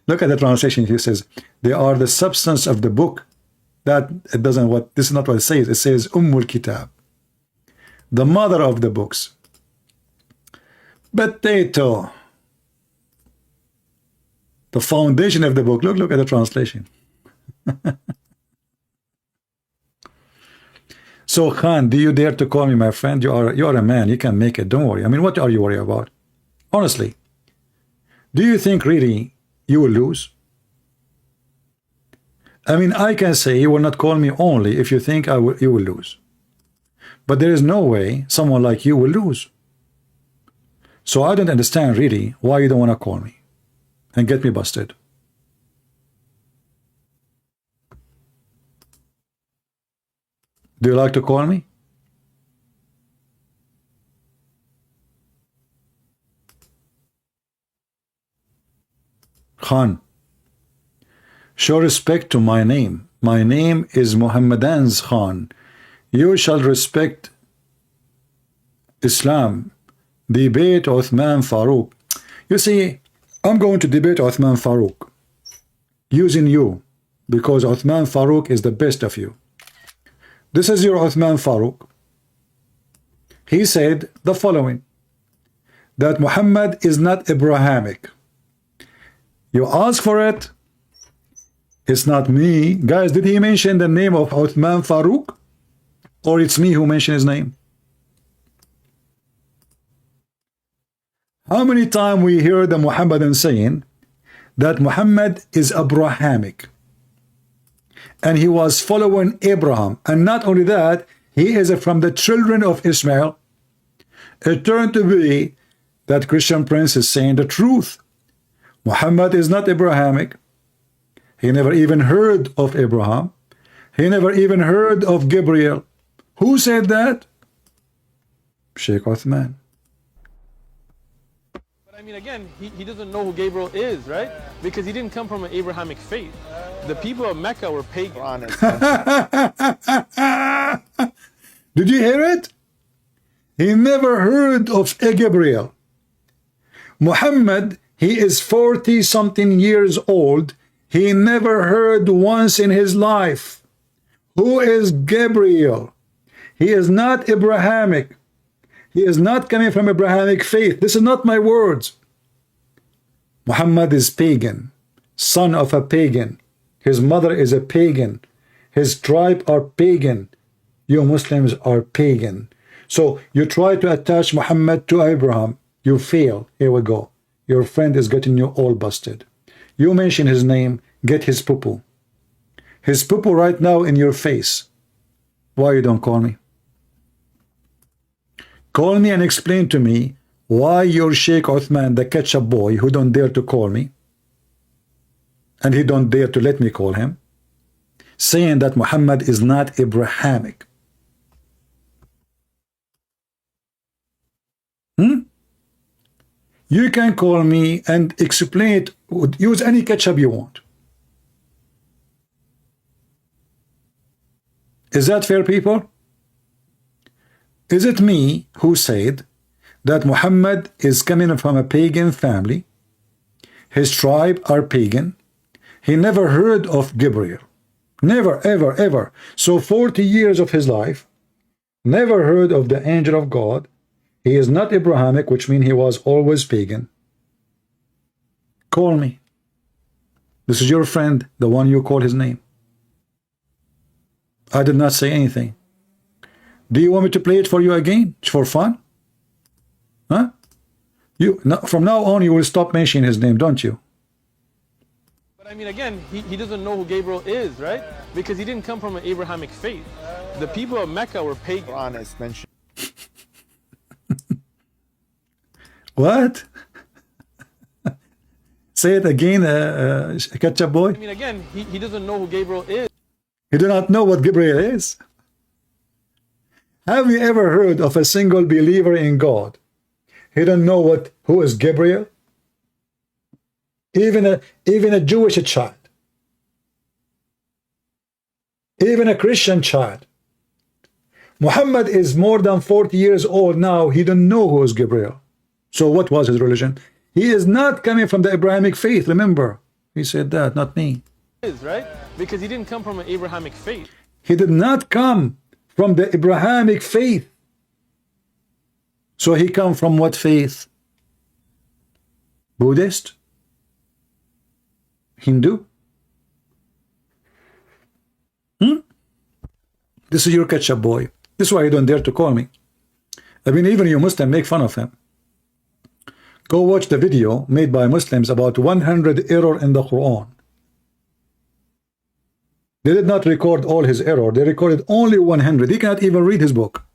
Look at the translation. He says they are the substance of the book. That it doesn't what this is not what it says. It says Ummul Kitab, the mother of the books. Potato, the foundation of the book. Look at the translation. So Khan, do you dare to call me my friend? You are a man. You can make it. Don't worry. I mean, what are you worried about? Honestly, do you think really you will lose? I mean, I can say you will not call me only if you think you will lose. But there is no way someone like you will lose. So I don't understand really why you don't want to call me and get me busted. Do you like to call me? Khan, show respect to my name. My name is Muhammadan's Khan. You shall respect Islam. Debate Uthman Farooq. You see, I'm going to debate Uthman Farooq using you because Uthman Farooq is the best of you. This is your Uthman Farooq. He said the following, that Muhammad is not Abrahamic. You ask for it. It's not me. Guys, did he mention the name of Uthman Farooq? Or it's me who mentioned his name? How many times we hear the Muhammadan saying that Muhammad is Abrahamic and he was following Abraham, and not only that, he is from the children of Ishmael. It turned to be that Christian prince is saying the truth. Muhammad is not Abrahamic. He never even heard of Abraham. He never even heard of Gabriel. Who said that? Sheikh Uthman. I mean, again, he doesn't know who Gabriel is, right? Because he didn't come from an Abrahamic faith. The people of Mecca were pagan. Did you hear it? He never heard of Gabriel. Muhammad, he is 40-something years old. He never heard once in his life. Who is Gabriel? He is not Abrahamic. He is not coming from Abrahamic faith. This is not my words. Muhammad is pagan, son of a pagan. His mother is a pagan. His tribe are pagan. You Muslims are pagan. So you try to attach Muhammad to Abraham. You fail. Here we go. Your friend is getting you all busted. You mention his name, get his poo-poo. His poo-poo right now in your face. Why you don't call me? Call me and explain to me why your Sheikh Uthman, the ketchup boy, who don't dare to call me, and he don't dare to let me call him, saying that Muhammad is not Abrahamic. You can call me and explain it. Use any ketchup you want. Is that fair, people? Is it me who said that Muhammad is coming from a pagan family? His tribe are pagan. He never heard of Gabriel. Never, ever, ever. So 40 years of his life, never heard of the angel of God. He is not Abrahamic, which means he was always pagan. Call me. This is your friend, the one you call his name. I did not say anything. Do you want me to play it for you again? For fun? Huh? From now on, you will stop mentioning his name, don't you? But I mean, again, he doesn't know who Gabriel is, right? Because he didn't come from an Abrahamic faith. The people of Mecca were pagan. Honest mention. What? Say it again, ketchup boy. I mean, again, he doesn't know who Gabriel is. You do not know what Gabriel is? Have you ever heard of a single believer in God? He don't know who is Gabriel? even a Jewish child, even a Christian child. Muhammad is more than 40 years old now. He don't know who is Gabriel. So what was his religion? He is not coming from the Abrahamic faith. Remember, he said that, not me. Is right because he didn't come from an Abrahamic faith. He did not come from the Abrahamic faith. So he come from what faith? Buddhist? Hindu? This is your ketchup boy. This is why you don't dare to call me. I mean, even you Muslims make fun of him. Go watch the video made by Muslims about 100 error in the Quran. They did not record all his error. They recorded only 100. He cannot even read his book.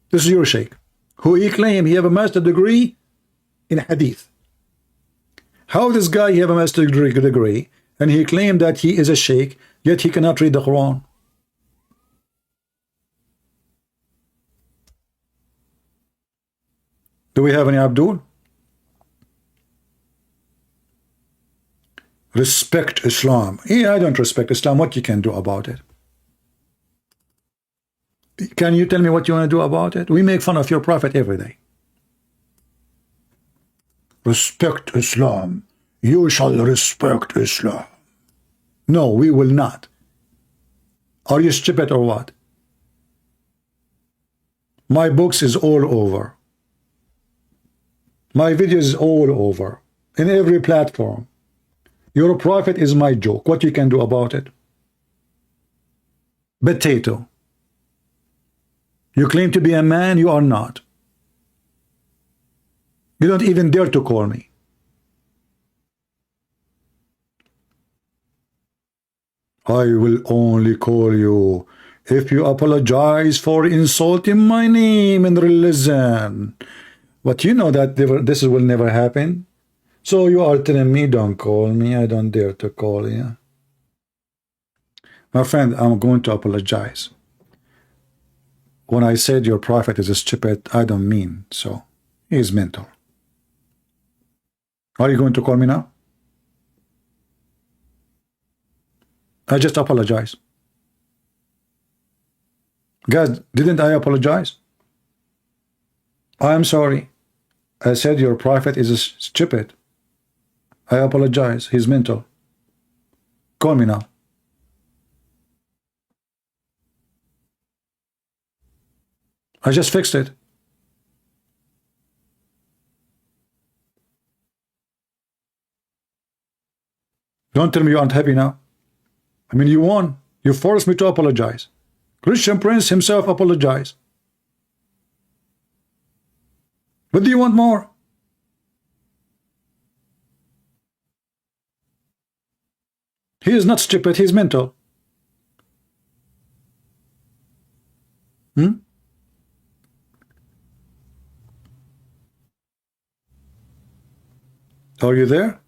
This is your sheikh, who he claimed he have a master degree in hadith. How this guy he have a master degree and he claimed that he is a sheikh, yet he cannot read the Quran? Do we have any Abdul? Respect Islam. Yeah, I don't respect Islam. What you can do about it? Can you tell me what you want to do about it? We make fun of your prophet every day. Respect Islam. You shall respect Islam. No, we will not. Are you stupid or what? My books is all over. My videos is all over. In every platform. Your prophet is my joke. What you can do about it? Potato. You claim to be a man, you are not. You don't even dare to call me. I will only call you if you apologize for insulting my name and religion. But you know that this will never happen. So you are telling me, don't call me. I don't dare to call you. My friend, I'm going to apologize. When I said your prophet is stupid, I don't mean so. He is mental. Are you going to call me now? I just apologize. Guys, didn't I apologize? I am sorry. I said your prophet is stupid. I apologize. He's mental. Call me now. I just fixed it. Don't tell me you aren't happy now. I mean, you won. You forced me to apologize. Christian Prince himself apologized. What do you want more? He is not stupid, he's mental. Are you there?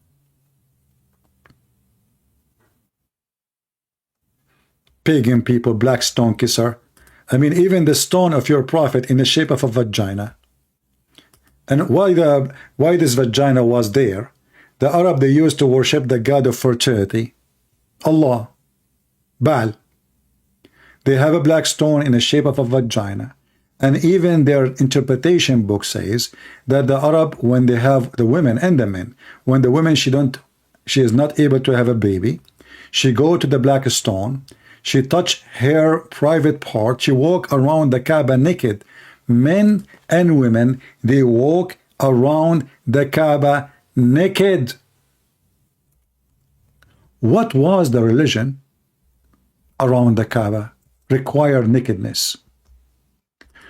Pagan people, black stone kisser. I mean, even the stone of your prophet in the shape of a vagina. And why this vagina was there? The Arab, they used to worship the god of fertility, Allah, Baal. They have a black stone in the shape of a vagina. And even their interpretation book says that the Arab, when they have the women and the men, when the woman she is not able to have a baby, she go to the black stone, she touch her private part, she walk around the Kaaba naked. Men and women, they walk around the Kaaba naked. What was the religion around the Kaaba? Required nakedness.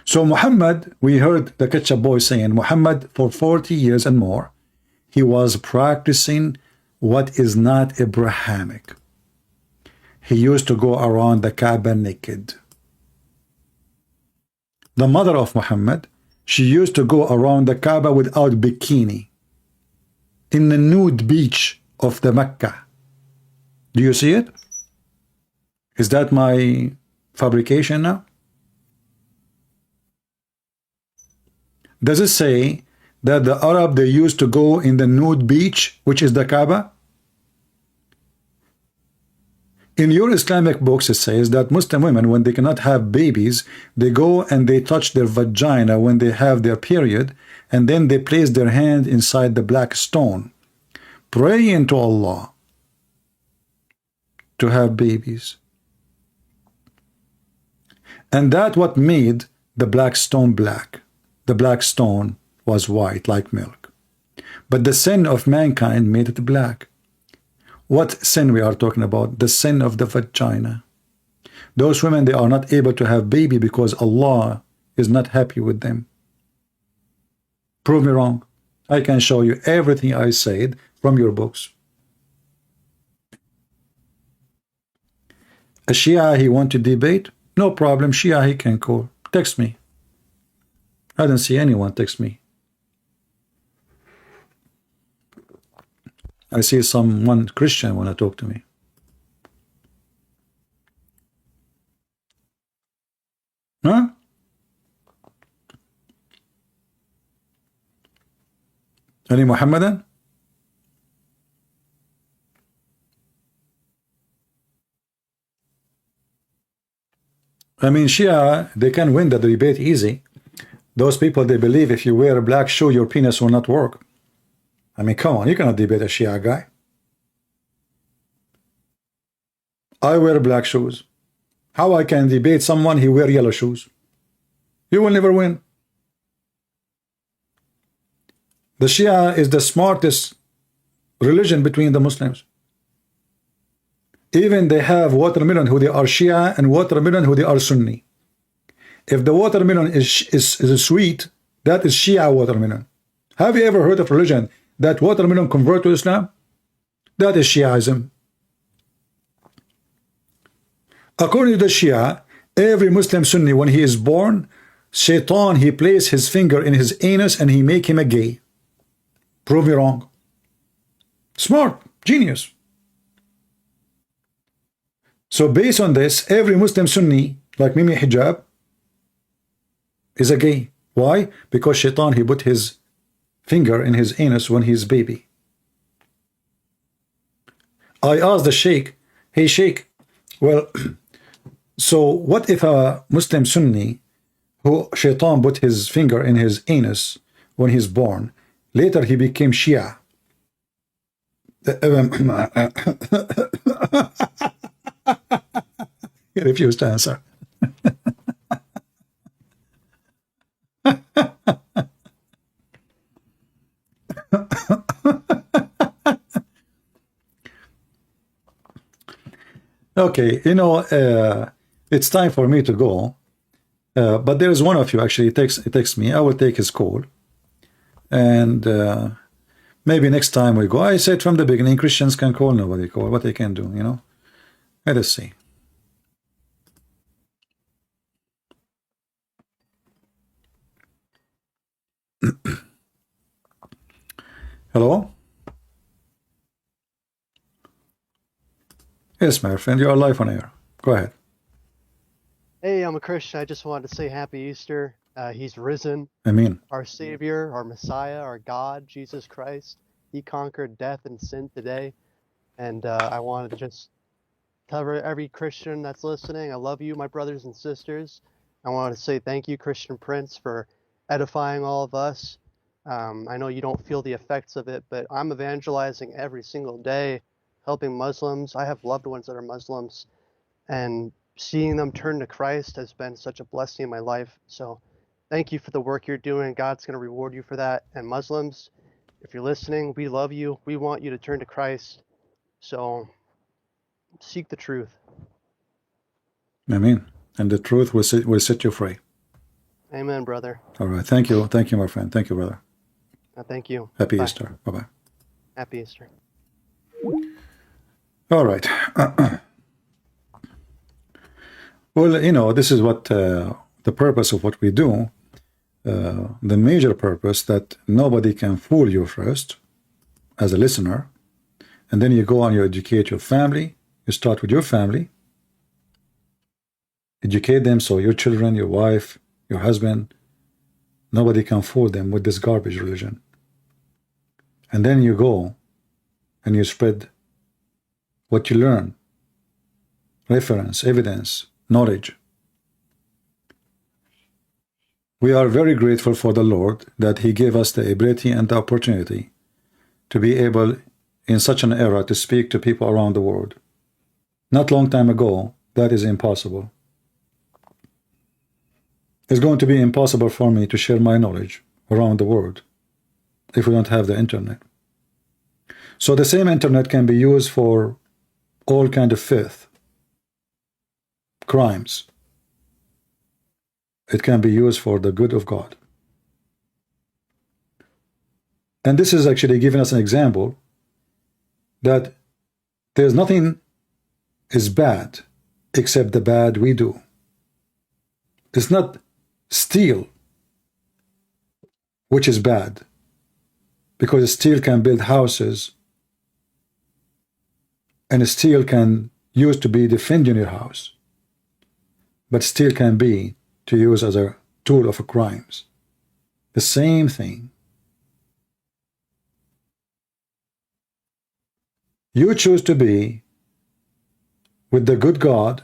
So Muhammad, we heard the ketchup boy saying, Muhammad for 40 years and more, he was practicing what is not Abrahamic. He used to go around the Kaaba naked. The mother of Muhammad, she used to go around the Kaaba without bikini, in the nude beach of the Mecca. Do you see it? Is that my fabrication now? Does it say that the Arab, they used to go in the nude beach, which is the Kaaba? In your Islamic books, it says that Muslim women, when they cannot have babies, they go and they touch their vagina when they have their period, and then they place their hand inside the black stone, praying to Allah to have babies. And that what made the black stone black. The black stone was white like milk. But the sin of mankind made it black. What sin we are talking about? The sin of the vagina. Those women, they are not able to have baby because Allah is not happy with them. Prove me wrong. I can show you everything I said from your books. A Shia, he want to debate? No problem. Shia, he can call. Text me. I don't see anyone text me. I see someone Christian want to talk to me. Huh? Any Muhammadan? I mean, Shia, they can win the debate easy. Those people, they believe if you wear a black shoe, your penis will not work. I mean, come on, you cannot debate a Shia guy. I wear black shoes. How I can debate someone who wear yellow shoes? You will never win. The Shia is the smartest religion between the Muslims. Even they have watermelon who they are Shia and watermelon who they are Sunni. If the watermelon is sweet, that is Shia watermelon. Have you ever heard of religion that watermelon convert to Islam? That is Shiaism. According to the Shia, every Muslim Sunni, when he is born, Shaitan, he places his finger in his anus and he make him a gay. Prove me wrong. Smart, genius. So based on this, every Muslim Sunni, like Mimi Hijab, is a gay. Why? Because Shaitan, he put his finger in his anus when he's baby. I asked the Sheikh, hey Sheikh, well, so what if a Muslim Sunni who Shaitan put his finger in his anus when he's born, later he became Shia? He refused to answer. Okay, you know, it's time for me to go. But there is one of you actually texts me. I will take his call. And maybe next time we go. I said from the beginning, Christians can call, nobody call. What they can do, you know. Let us see. Hello? Yes, my friend, you are live on air. Go ahead. Hey, I'm a Christian. I just wanted to say Happy Easter. He's risen. Amen. Our Savior, our Messiah, our God, Jesus Christ. He conquered death and sin today. And I wanted to just cover every Christian that's listening. I love you, my brothers and sisters. I wanted to say thank you, Christian Prince, for edifying all of us. I know you don't feel the effects of it, but I'm evangelizing every single day, helping Muslims. I have loved ones that are Muslims, and seeing them turn to Christ has been such a blessing in my life. So thank you for the work you're doing. God's going to reward you for that. And Muslims, if you're listening, we love you. We want you to turn to Christ. So seek the truth. Amen. And the truth will set you free. Amen, brother. All right. Thank you. Thank you, my friend. Thank you, brother. Thank you. Happy Bye. Easter. Bye-bye. Happy Easter. All right. Well, you know, this is what the purpose of what we do. The major purpose that nobody can fool you first as a listener. And then you go on, you educate your family. You start with your family. Educate them so your children, your wife, your husband, Nobody can fool them with this garbage religion. And then you go and you spread what you learn, reference, evidence, knowledge. We are very grateful for the Lord that He gave us the ability and the opportunity to be able in such an era to speak to people around the world. Not long time ago, that is impossible. It's going to be impossible for me to share my knowledge around the world if we don't have the internet. So the same internet can be used for all kind of filth, crimes. It can be used for the good of God. And this is actually giving us an example that there's nothing is bad except the bad we do. It's not steal which is bad, because steel can build houses and steel can use to be defending your house, but steel can be to use as a tool of crimes. The same thing. You choose to be with the good God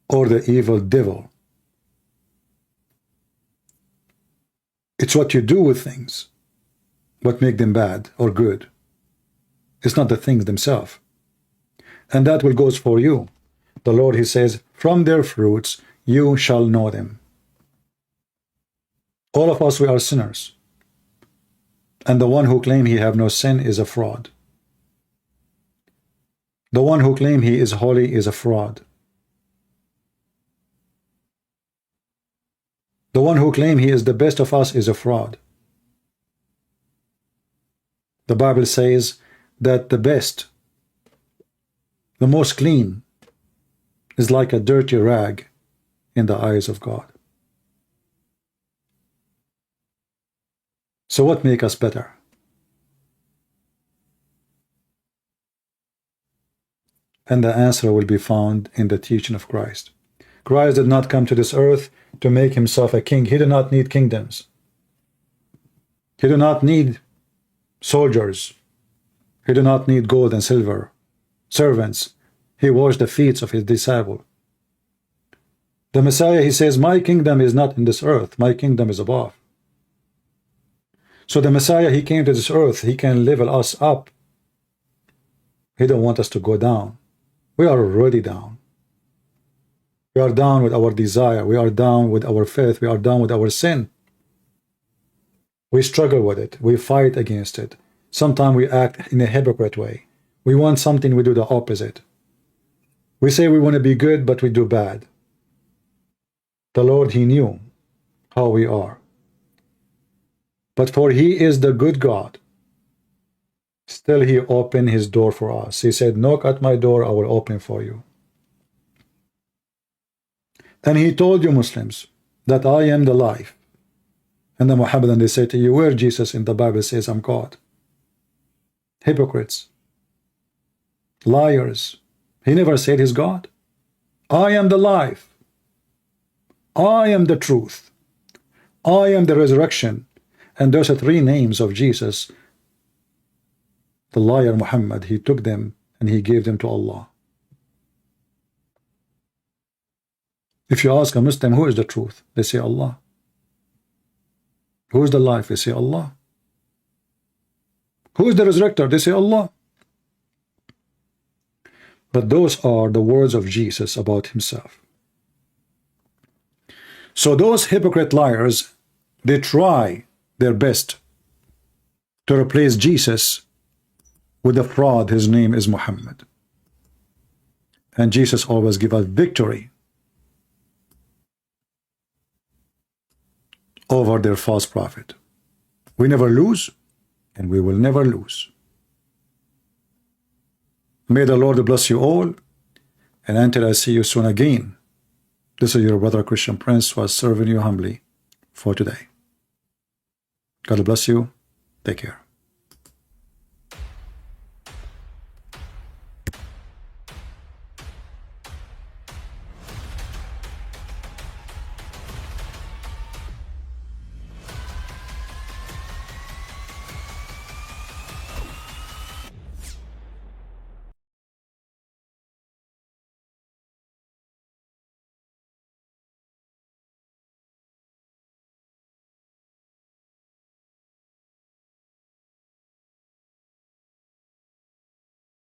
or the evil devil. It's what you do with things what make them bad or good. It's not the things themselves. And that will goes for you. The Lord, He says, from their fruits you shall know them. All of us, we are sinners. And the one who claims he have no sin is a fraud. The one who claims he is holy is a fraud. The one who claims he is the best of us is a fraud. The Bible says that the best, the most clean, is like a dirty rag in the eyes of God. So what makes us better? And the answer will be found in the teaching of Christ. Christ did not come to this earth to make himself a king. He did not need kingdoms. He did not need soldiers. He did not need gold and silver, servants. He washed the feet of his disciple. The Messiah, he says, my kingdom is not in this earth. My kingdom is above. So the Messiah, he came to this earth. He can level us up. He don't want us to go down. We are already down. We are down with our desire. We are down with our faith. We are down with our sin. We struggle with it. We fight against it. Sometimes we act in a hypocrite way. We want something, we do the opposite. We say we want to be good, but we do bad. The Lord, he knew how we are. But for he is the good God. Still he opened his door for us. He said, knock at my door, I will open for you. And he told you Muslims that I am the life. And the Muhammadan, they say to you, where Jesus in the Bible says I'm God? Hypocrites. Liars. He never said he's God. I am the life. I am the truth. I am the resurrection. And those are three names of Jesus. The liar Muhammad, he took them and he gave them to Allah. If you ask a Muslim, who is the truth? They say Allah. Who is the life? They say Allah. Who is the resurrector? They say Allah. But those are the words of Jesus about himself. So those hypocrite liars, they try their best to replace Jesus with a fraud. His name is Muhammad. And Jesus always gives us victory over their false prophet. We never lose, and we will never lose. May the Lord bless you all, and until I see you soon again, this is your brother Christian Prince who is serving you humbly for today. God bless you. Take care.